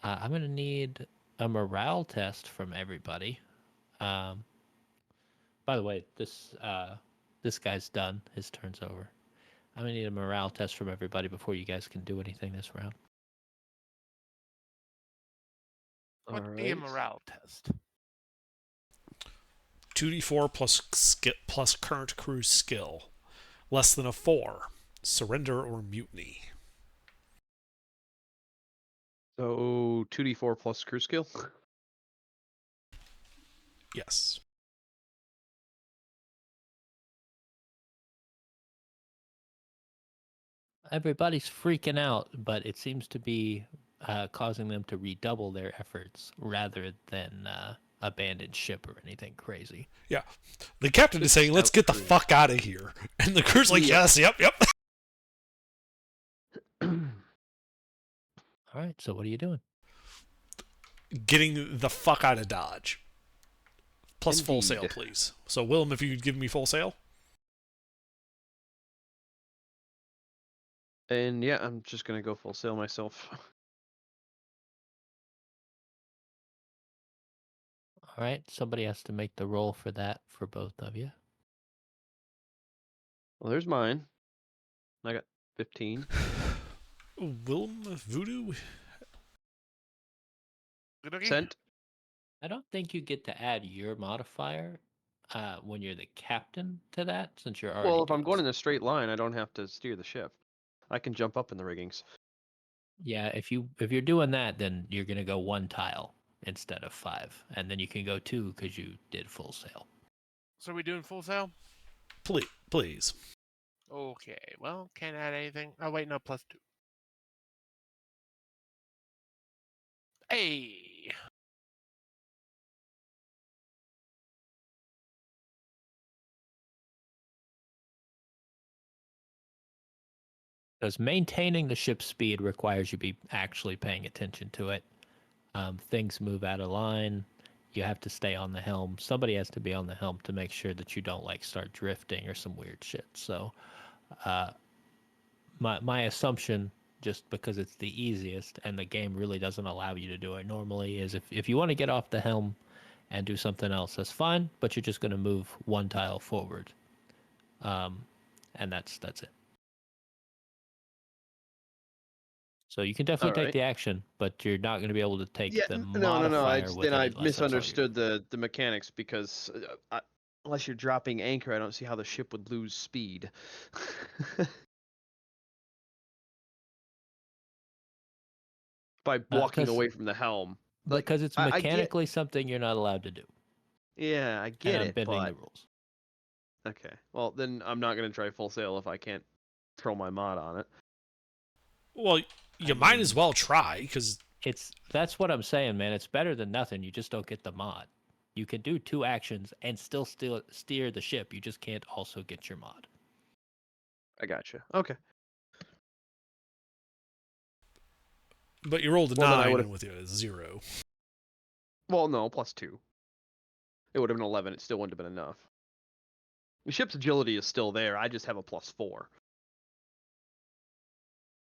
[SPEAKER 1] I'm gonna need a morale test from everybody. Um, by the way, this guy's done. His turn's over. I'm gonna need a morale test from everybody before you guys can do anything this round.
[SPEAKER 3] What
[SPEAKER 2] All
[SPEAKER 3] be a
[SPEAKER 2] right.
[SPEAKER 3] morale test?
[SPEAKER 5] 2d4 plus current crew skill. Less than a 4. Surrender or mutiny.
[SPEAKER 2] So 2d4 plus crew skill.
[SPEAKER 5] Yes.
[SPEAKER 1] Everybody's freaking out, but it seems to be causing them to redouble their efforts rather than abandon ship or anything crazy.
[SPEAKER 5] Yeah. The captain is
[SPEAKER 2] It's
[SPEAKER 5] saying, let's
[SPEAKER 2] stout
[SPEAKER 5] get the
[SPEAKER 2] crew.
[SPEAKER 5] fuck out of here. And the crew's like,
[SPEAKER 2] Yeah.
[SPEAKER 5] yes, yep.
[SPEAKER 1] All right, so what are you doing?
[SPEAKER 5] Getting the fuck out of Dodge. Plus full sail,
[SPEAKER 2] Indeed.
[SPEAKER 5] please. So, Willem, if you could give me full sail.
[SPEAKER 2] And yeah, I'm just gonna go full sail myself.
[SPEAKER 1] All right, somebody has to make the roll for that for both of you.
[SPEAKER 2] Well, there's mine. I got 15.
[SPEAKER 5] Willem, Voodoo?
[SPEAKER 3] Good-okay?
[SPEAKER 2] Sent.
[SPEAKER 1] I don't think you get to add your modifier. When you're the captain to that, since you're already
[SPEAKER 2] Well, if I'm
[SPEAKER 1] doing
[SPEAKER 2] going in a straight line, I don't have to steer the ship. I can jump up in the riggings.
[SPEAKER 1] Yeah, if you're doing that, then you're gonna go 1 tile instead of 5, and then you can go 2 because you did full sail.
[SPEAKER 3] So are we doing full sail?
[SPEAKER 5] Please.
[SPEAKER 3] Okay. Well, can't add anything. Oh wait, no, +2. Hey.
[SPEAKER 1] Because maintaining the ship's speed requires you be actually paying attention to it. Things move out of line. You have to stay on the helm. Somebody has to be on the helm to make sure that you don't like start drifting or some weird shit. So, my assumption, just because it's the easiest and the game really doesn't allow you to do it normally, is if you want to get off the helm and do something else, that's fine. But you're just going to move 1 tile forward, and that's it. So you can definitely
[SPEAKER 2] All
[SPEAKER 1] take
[SPEAKER 2] right.
[SPEAKER 1] the action, but you're not going to be able to take
[SPEAKER 2] Yeah,
[SPEAKER 1] the
[SPEAKER 2] no.
[SPEAKER 1] modifier with
[SPEAKER 2] Then
[SPEAKER 1] it
[SPEAKER 2] I
[SPEAKER 1] unless that's all you're
[SPEAKER 2] misunderstood the mechanics because unless you're dropping anchor, I don't see how the ship would lose speed. By walking away from the helm. Like
[SPEAKER 1] because it's
[SPEAKER 2] I get,
[SPEAKER 1] mechanically something you're not allowed to do,
[SPEAKER 2] yeah, I
[SPEAKER 1] and
[SPEAKER 2] get
[SPEAKER 1] I'm
[SPEAKER 2] it,
[SPEAKER 1] bending the
[SPEAKER 2] but
[SPEAKER 1] rules.
[SPEAKER 2] okay. Well, then I'm not gonna try full sail if I can't throw my mod on it.
[SPEAKER 5] Well, you might as well try, because
[SPEAKER 1] That's what I'm saying, man. It's better than nothing. You just don't get the mod. You can do 2 actions and still steer the ship. You just can't also get your mod.
[SPEAKER 2] I gotcha. Okay.
[SPEAKER 5] but you rolled a
[SPEAKER 2] Well, then I
[SPEAKER 5] 9
[SPEAKER 2] would
[SPEAKER 5] and
[SPEAKER 2] have.
[SPEAKER 5] with you a 0.
[SPEAKER 2] Well, no, +2. It would have been 11. It still wouldn't have been enough. The ship's agility is still there. I just have a +4.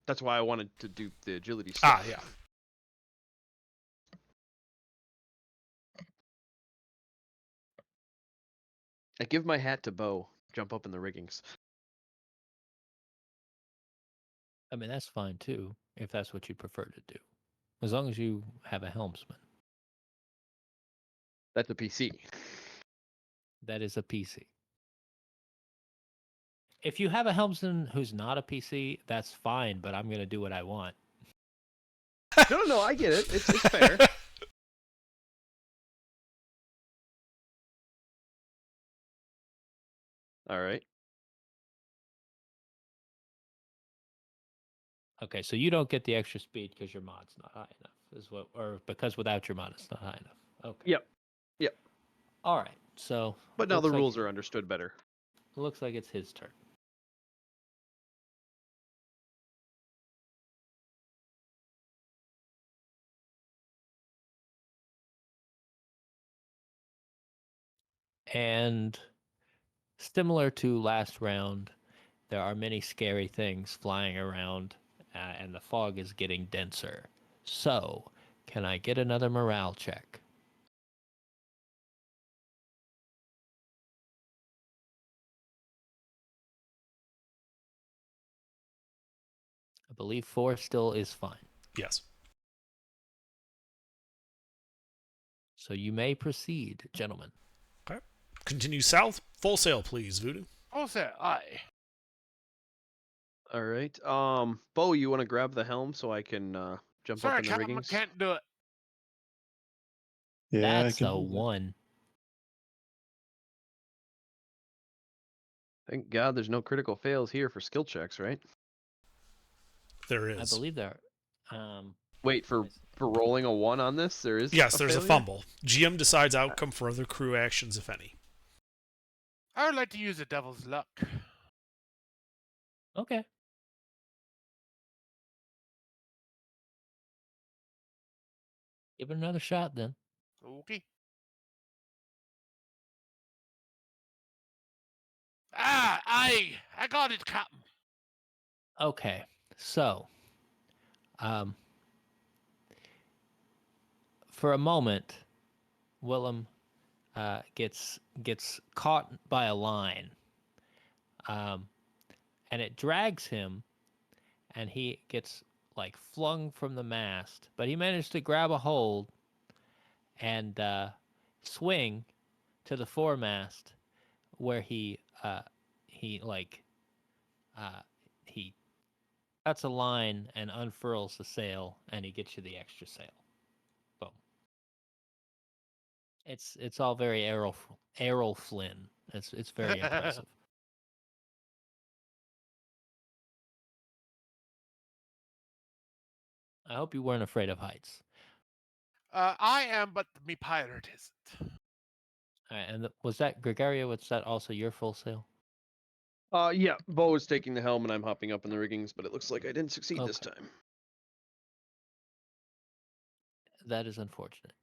[SPEAKER 2] That's why I wanted to do the agility stuff.
[SPEAKER 5] Yeah.
[SPEAKER 2] I give my hat to Bo. Jump up in the riggings.
[SPEAKER 1] I mean, that's fine too, if that's what you prefer to do, as long as you have a helmsman.
[SPEAKER 2] That's a PC.
[SPEAKER 1] That is a PC. If you have a helmsman who's not a PC, that's fine, but I'm gonna do what I want.
[SPEAKER 2] No, I get it. It's fair. All right.
[SPEAKER 1] Okay, so you don't get the extra speed because your mod's not high enough, or because without your mod it's not high enough. Okay.
[SPEAKER 2] Yep. Yep.
[SPEAKER 1] All right. So
[SPEAKER 2] But now the rules are understood better.
[SPEAKER 1] looks like it's his turn. And similar to last round, there are many scary things flying around, and the fog is getting denser. So, can I get another morale check? I believe 4 still is fine.
[SPEAKER 5] Yes.
[SPEAKER 1] So you may proceed, gentlemen.
[SPEAKER 5] Okay. Continue south. Full sail, please, Voodoo.
[SPEAKER 3] Full sail. Aye.
[SPEAKER 2] All right. Bo, you want to grab the helm so I can jump up
[SPEAKER 3] Sorry,
[SPEAKER 2] in the
[SPEAKER 3] Captain, I
[SPEAKER 2] riggings?
[SPEAKER 3] can't do it.
[SPEAKER 4] Yeah, I
[SPEAKER 1] That's
[SPEAKER 4] can
[SPEAKER 1] a
[SPEAKER 4] hold it.
[SPEAKER 1] 1.
[SPEAKER 2] Thank God there's no critical fails here for skill checks, right?
[SPEAKER 5] There
[SPEAKER 1] I
[SPEAKER 5] is.
[SPEAKER 1] believe there.
[SPEAKER 2] Wait, for rolling a 1 on this, there is
[SPEAKER 5] Yes,
[SPEAKER 2] a
[SPEAKER 5] there's
[SPEAKER 2] failure?
[SPEAKER 5] a fumble. GM decides outcome for other crew actions, if any.
[SPEAKER 3] I would like to use the devil's luck.
[SPEAKER 1] Okay. Give it another shot then.
[SPEAKER 3] Okay. I got it, Captain.
[SPEAKER 1] Okay. So, for a moment, Willem gets caught by a line, and it drags him, and he gets like flung from the mast. But he managed to grab a hold and swing, to the foremast, where he like he cuts a line and unfurls the sail, and he gets you the extra sail. Boom. It's all very Errol Flynn. It's very impressive. I hope you weren't afraid of heights.
[SPEAKER 3] I am, but me pirate isn't.
[SPEAKER 1] All right, and was that Gregario? Was that also your full sail?
[SPEAKER 2] Yeah, Bo is taking the helm and I'm hopping up in the riggings, but it looks like I didn't succeed this
[SPEAKER 1] Okay.
[SPEAKER 2] time.
[SPEAKER 1] That is unfortunate.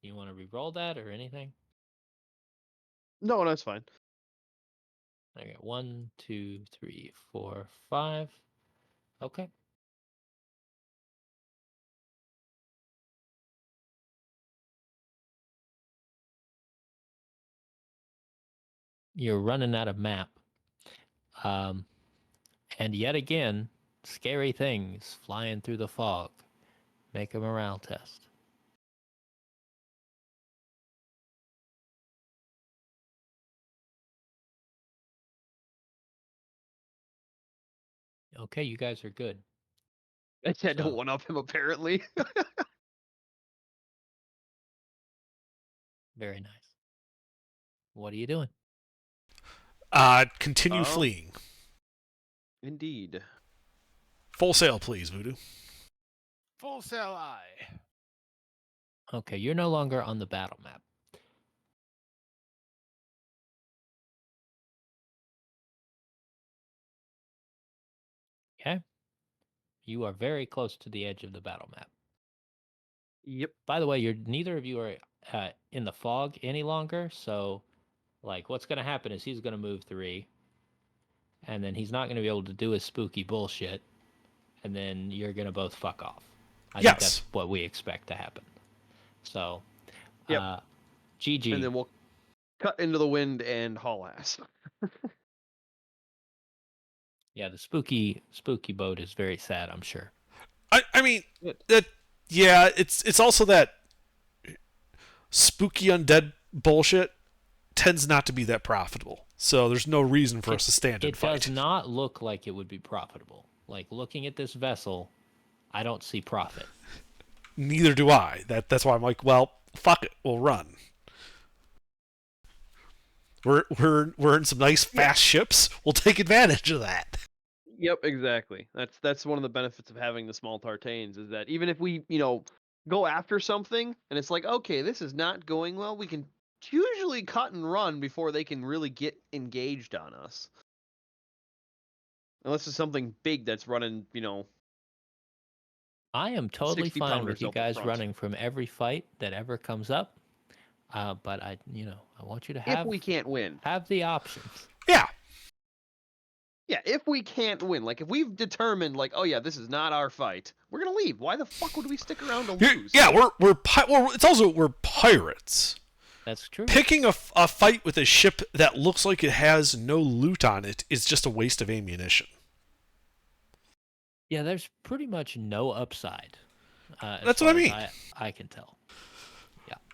[SPEAKER 1] You want to re-roll that or anything?
[SPEAKER 2] No, that's fine.
[SPEAKER 1] Okay, 1, 2, 3, 4, 5. Okay. You're running out of map. And yet again, scary things flying through the fog. Make a morale test. Okay, you guys are good.
[SPEAKER 2] I
[SPEAKER 1] So-
[SPEAKER 2] don't one up him apparently.
[SPEAKER 1] Very nice. What are you doing?
[SPEAKER 5] Continue fleeing.
[SPEAKER 2] Indeed.
[SPEAKER 5] Full sail, please, Voodoo.
[SPEAKER 3] Full sail aye.
[SPEAKER 1] Okay, you're no longer on the battle map. Okay? You are very close to the edge of the battle map.
[SPEAKER 2] Yep.
[SPEAKER 1] By the way, neither of you are in the fog any longer, so like what's going to happen is he's going to move 3, and then he's not going to be able to do his spooky bullshit, and then you're going to both fuck off. I think that's what we expect to happen. So,
[SPEAKER 2] Yep.
[SPEAKER 1] GG.
[SPEAKER 2] And then we'll cut into the wind and haul ass.
[SPEAKER 1] Yeah, the spooky boat is very sad, I'm sure.
[SPEAKER 5] I mean,
[SPEAKER 2] Good.
[SPEAKER 5] it's also that spooky undead bullshit tends not to be that profitable. So there's no reason for us to stand and fight.
[SPEAKER 1] It does not look like it would be profitable. Like, looking at this vessel, I don't see profit.
[SPEAKER 5] Neither do I. That's why I'm like, well, fuck it, we'll run. We're in some nice fast ships. We'll take advantage of that.
[SPEAKER 2] Yep, exactly. That's one of the benefits of having the small tartanes is that even if we, go after something and it's like, okay, this is not going well, we can usually cut and run before they can really get engaged on us. Unless it's something big that's running,
[SPEAKER 1] I am totally
[SPEAKER 2] 60
[SPEAKER 1] fine with
[SPEAKER 2] pounders
[SPEAKER 1] you
[SPEAKER 2] out the
[SPEAKER 1] guys
[SPEAKER 2] front.
[SPEAKER 1] running from every fight that ever comes up. But I want you to
[SPEAKER 2] if we can't win.
[SPEAKER 1] have the options.
[SPEAKER 5] Yeah.
[SPEAKER 2] Yeah, if we can't win, like if we've determined, like, oh yeah, this is not our fight, we're gonna leave. Why the fuck would we stick around to lose?
[SPEAKER 5] Yeah, it's also we're pirates.
[SPEAKER 1] That's true.
[SPEAKER 5] Picking a fight with a ship that looks like it has no loot on it is just a waste of ammunition.
[SPEAKER 1] Yeah, there's pretty much no upside.
[SPEAKER 5] That's what I mean.
[SPEAKER 1] I can tell.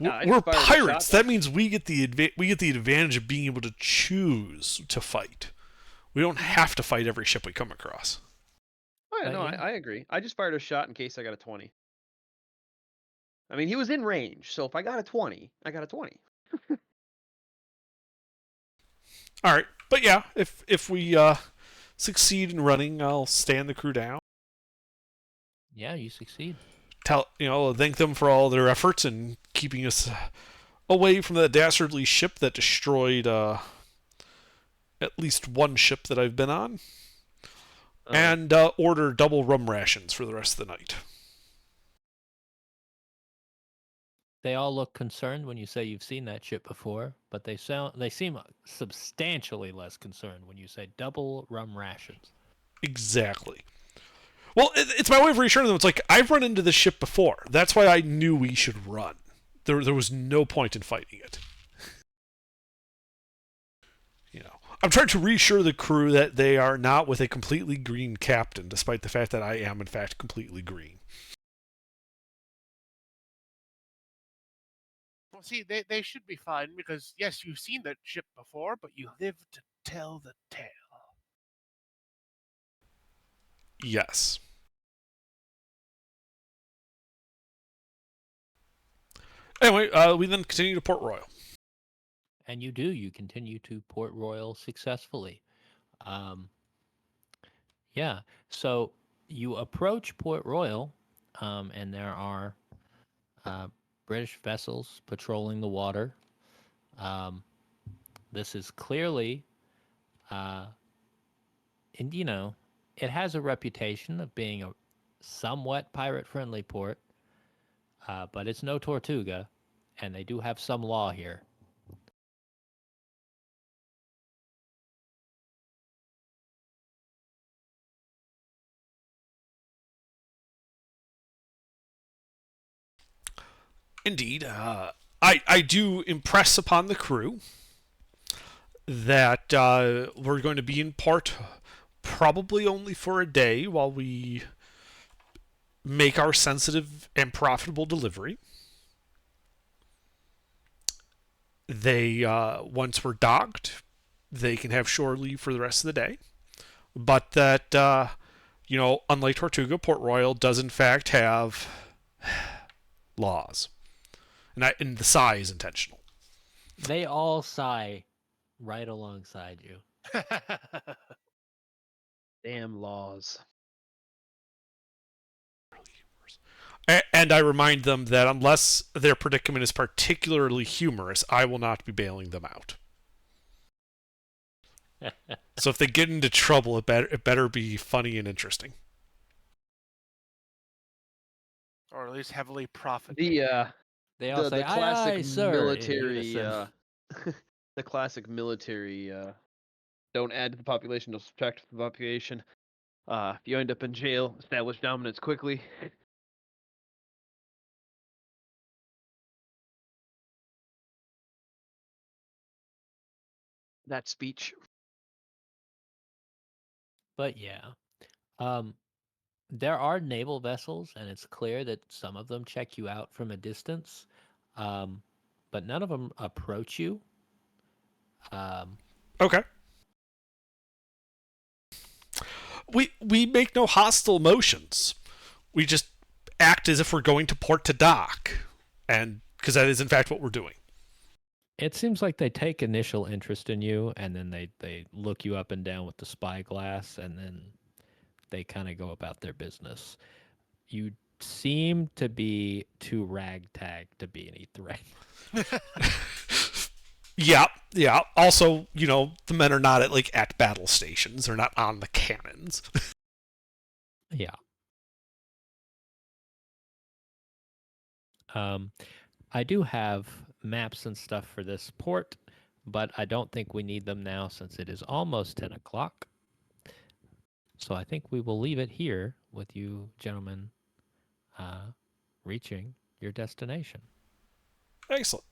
[SPEAKER 2] I
[SPEAKER 5] We're
[SPEAKER 2] just fired a
[SPEAKER 5] pirates.
[SPEAKER 2] shot.
[SPEAKER 5] That means we get the advantage of being able to choose to fight. We don't have to fight every ship we come across.
[SPEAKER 2] Oh yeah, no,
[SPEAKER 1] Yeah.
[SPEAKER 2] I agree. I just fired a shot in case I got a 20. I mean, he was in range, so if I got a 20, I got a 20.
[SPEAKER 5] All right, but yeah, if we succeed in running, I'll stand the crew down.
[SPEAKER 1] Yeah, you succeed.
[SPEAKER 5] Thank them for all their efforts in keeping us away from that dastardly ship that destroyed at least one ship that I've been on, and order double rum rations for the rest of the night.
[SPEAKER 1] They all look concerned when you say you've seen that ship before, but they seem substantially less concerned when you say double rum rations.
[SPEAKER 5] Exactly. Well, it's my way of reassuring them. It's like, I've run into this ship before. That's why I knew we should run. There was no point in fighting it. I'm trying to reassure the crew that they are not with a completely green captain, despite the fact that I am, in fact, completely green.
[SPEAKER 3] see, they should be fine because, yes, you've seen that ship before, but you live to tell the tale.
[SPEAKER 5] Yes. Anyway, we then continue to Port Royal.
[SPEAKER 1] And you continue to Port Royal successfully. Um, yeah, so you approach Port Royal, and there are uh, British vessels patrolling the water. Um, this is clearly, uh, and it has a reputation of being a somewhat pirate-friendly port, but it's no Tortuga, and they do have some law here.
[SPEAKER 5] Indeed, I do impress upon the crew that we're going to be in port probably only for a day while we make our sensitive and profitable delivery. They once we're docked, they can have shore leave for the rest of the day, but that unlike Tortuga, Port Royal does in fact have laws, and the sigh is intentional.
[SPEAKER 1] They all sigh right alongside you.
[SPEAKER 2] Damn laws.
[SPEAKER 5] And I remind them that unless their predicament is particularly humorous, I will not be bailing them out. So if they get into trouble, it better be funny and interesting.
[SPEAKER 3] Or at least heavily profit.
[SPEAKER 1] They all say,
[SPEAKER 2] The
[SPEAKER 1] "Aye,
[SPEAKER 2] classic
[SPEAKER 1] aye, sir," in
[SPEAKER 2] military
[SPEAKER 1] unison.
[SPEAKER 2] the classic military don't add to the population, don't subtract from the population. If you end up in jail, establish dominance quickly. That speech.
[SPEAKER 1] But yeah, um, there are naval vessels, and it's clear that some of them check you out from a distance, um, but none of them approach you. Um,
[SPEAKER 5] Okay. We make no hostile motions. We just act as if we're going to port to dock, and because that is in fact what we're doing.
[SPEAKER 1] it seems like they take initial interest in you, and then they look you up and down with the spyglass, and then they kind of go about their business. You seem to be too ragtag to be any threat.
[SPEAKER 5] Yeah, yeah. Also, the men are not at battle stations. They're not on the cannons.
[SPEAKER 1] Yeah. I do have maps and stuff for this port, but I don't think we need them now since it is almost 10 o'clock. So I think we will leave it here with you gentlemen reaching your destination.
[SPEAKER 5] Excellent.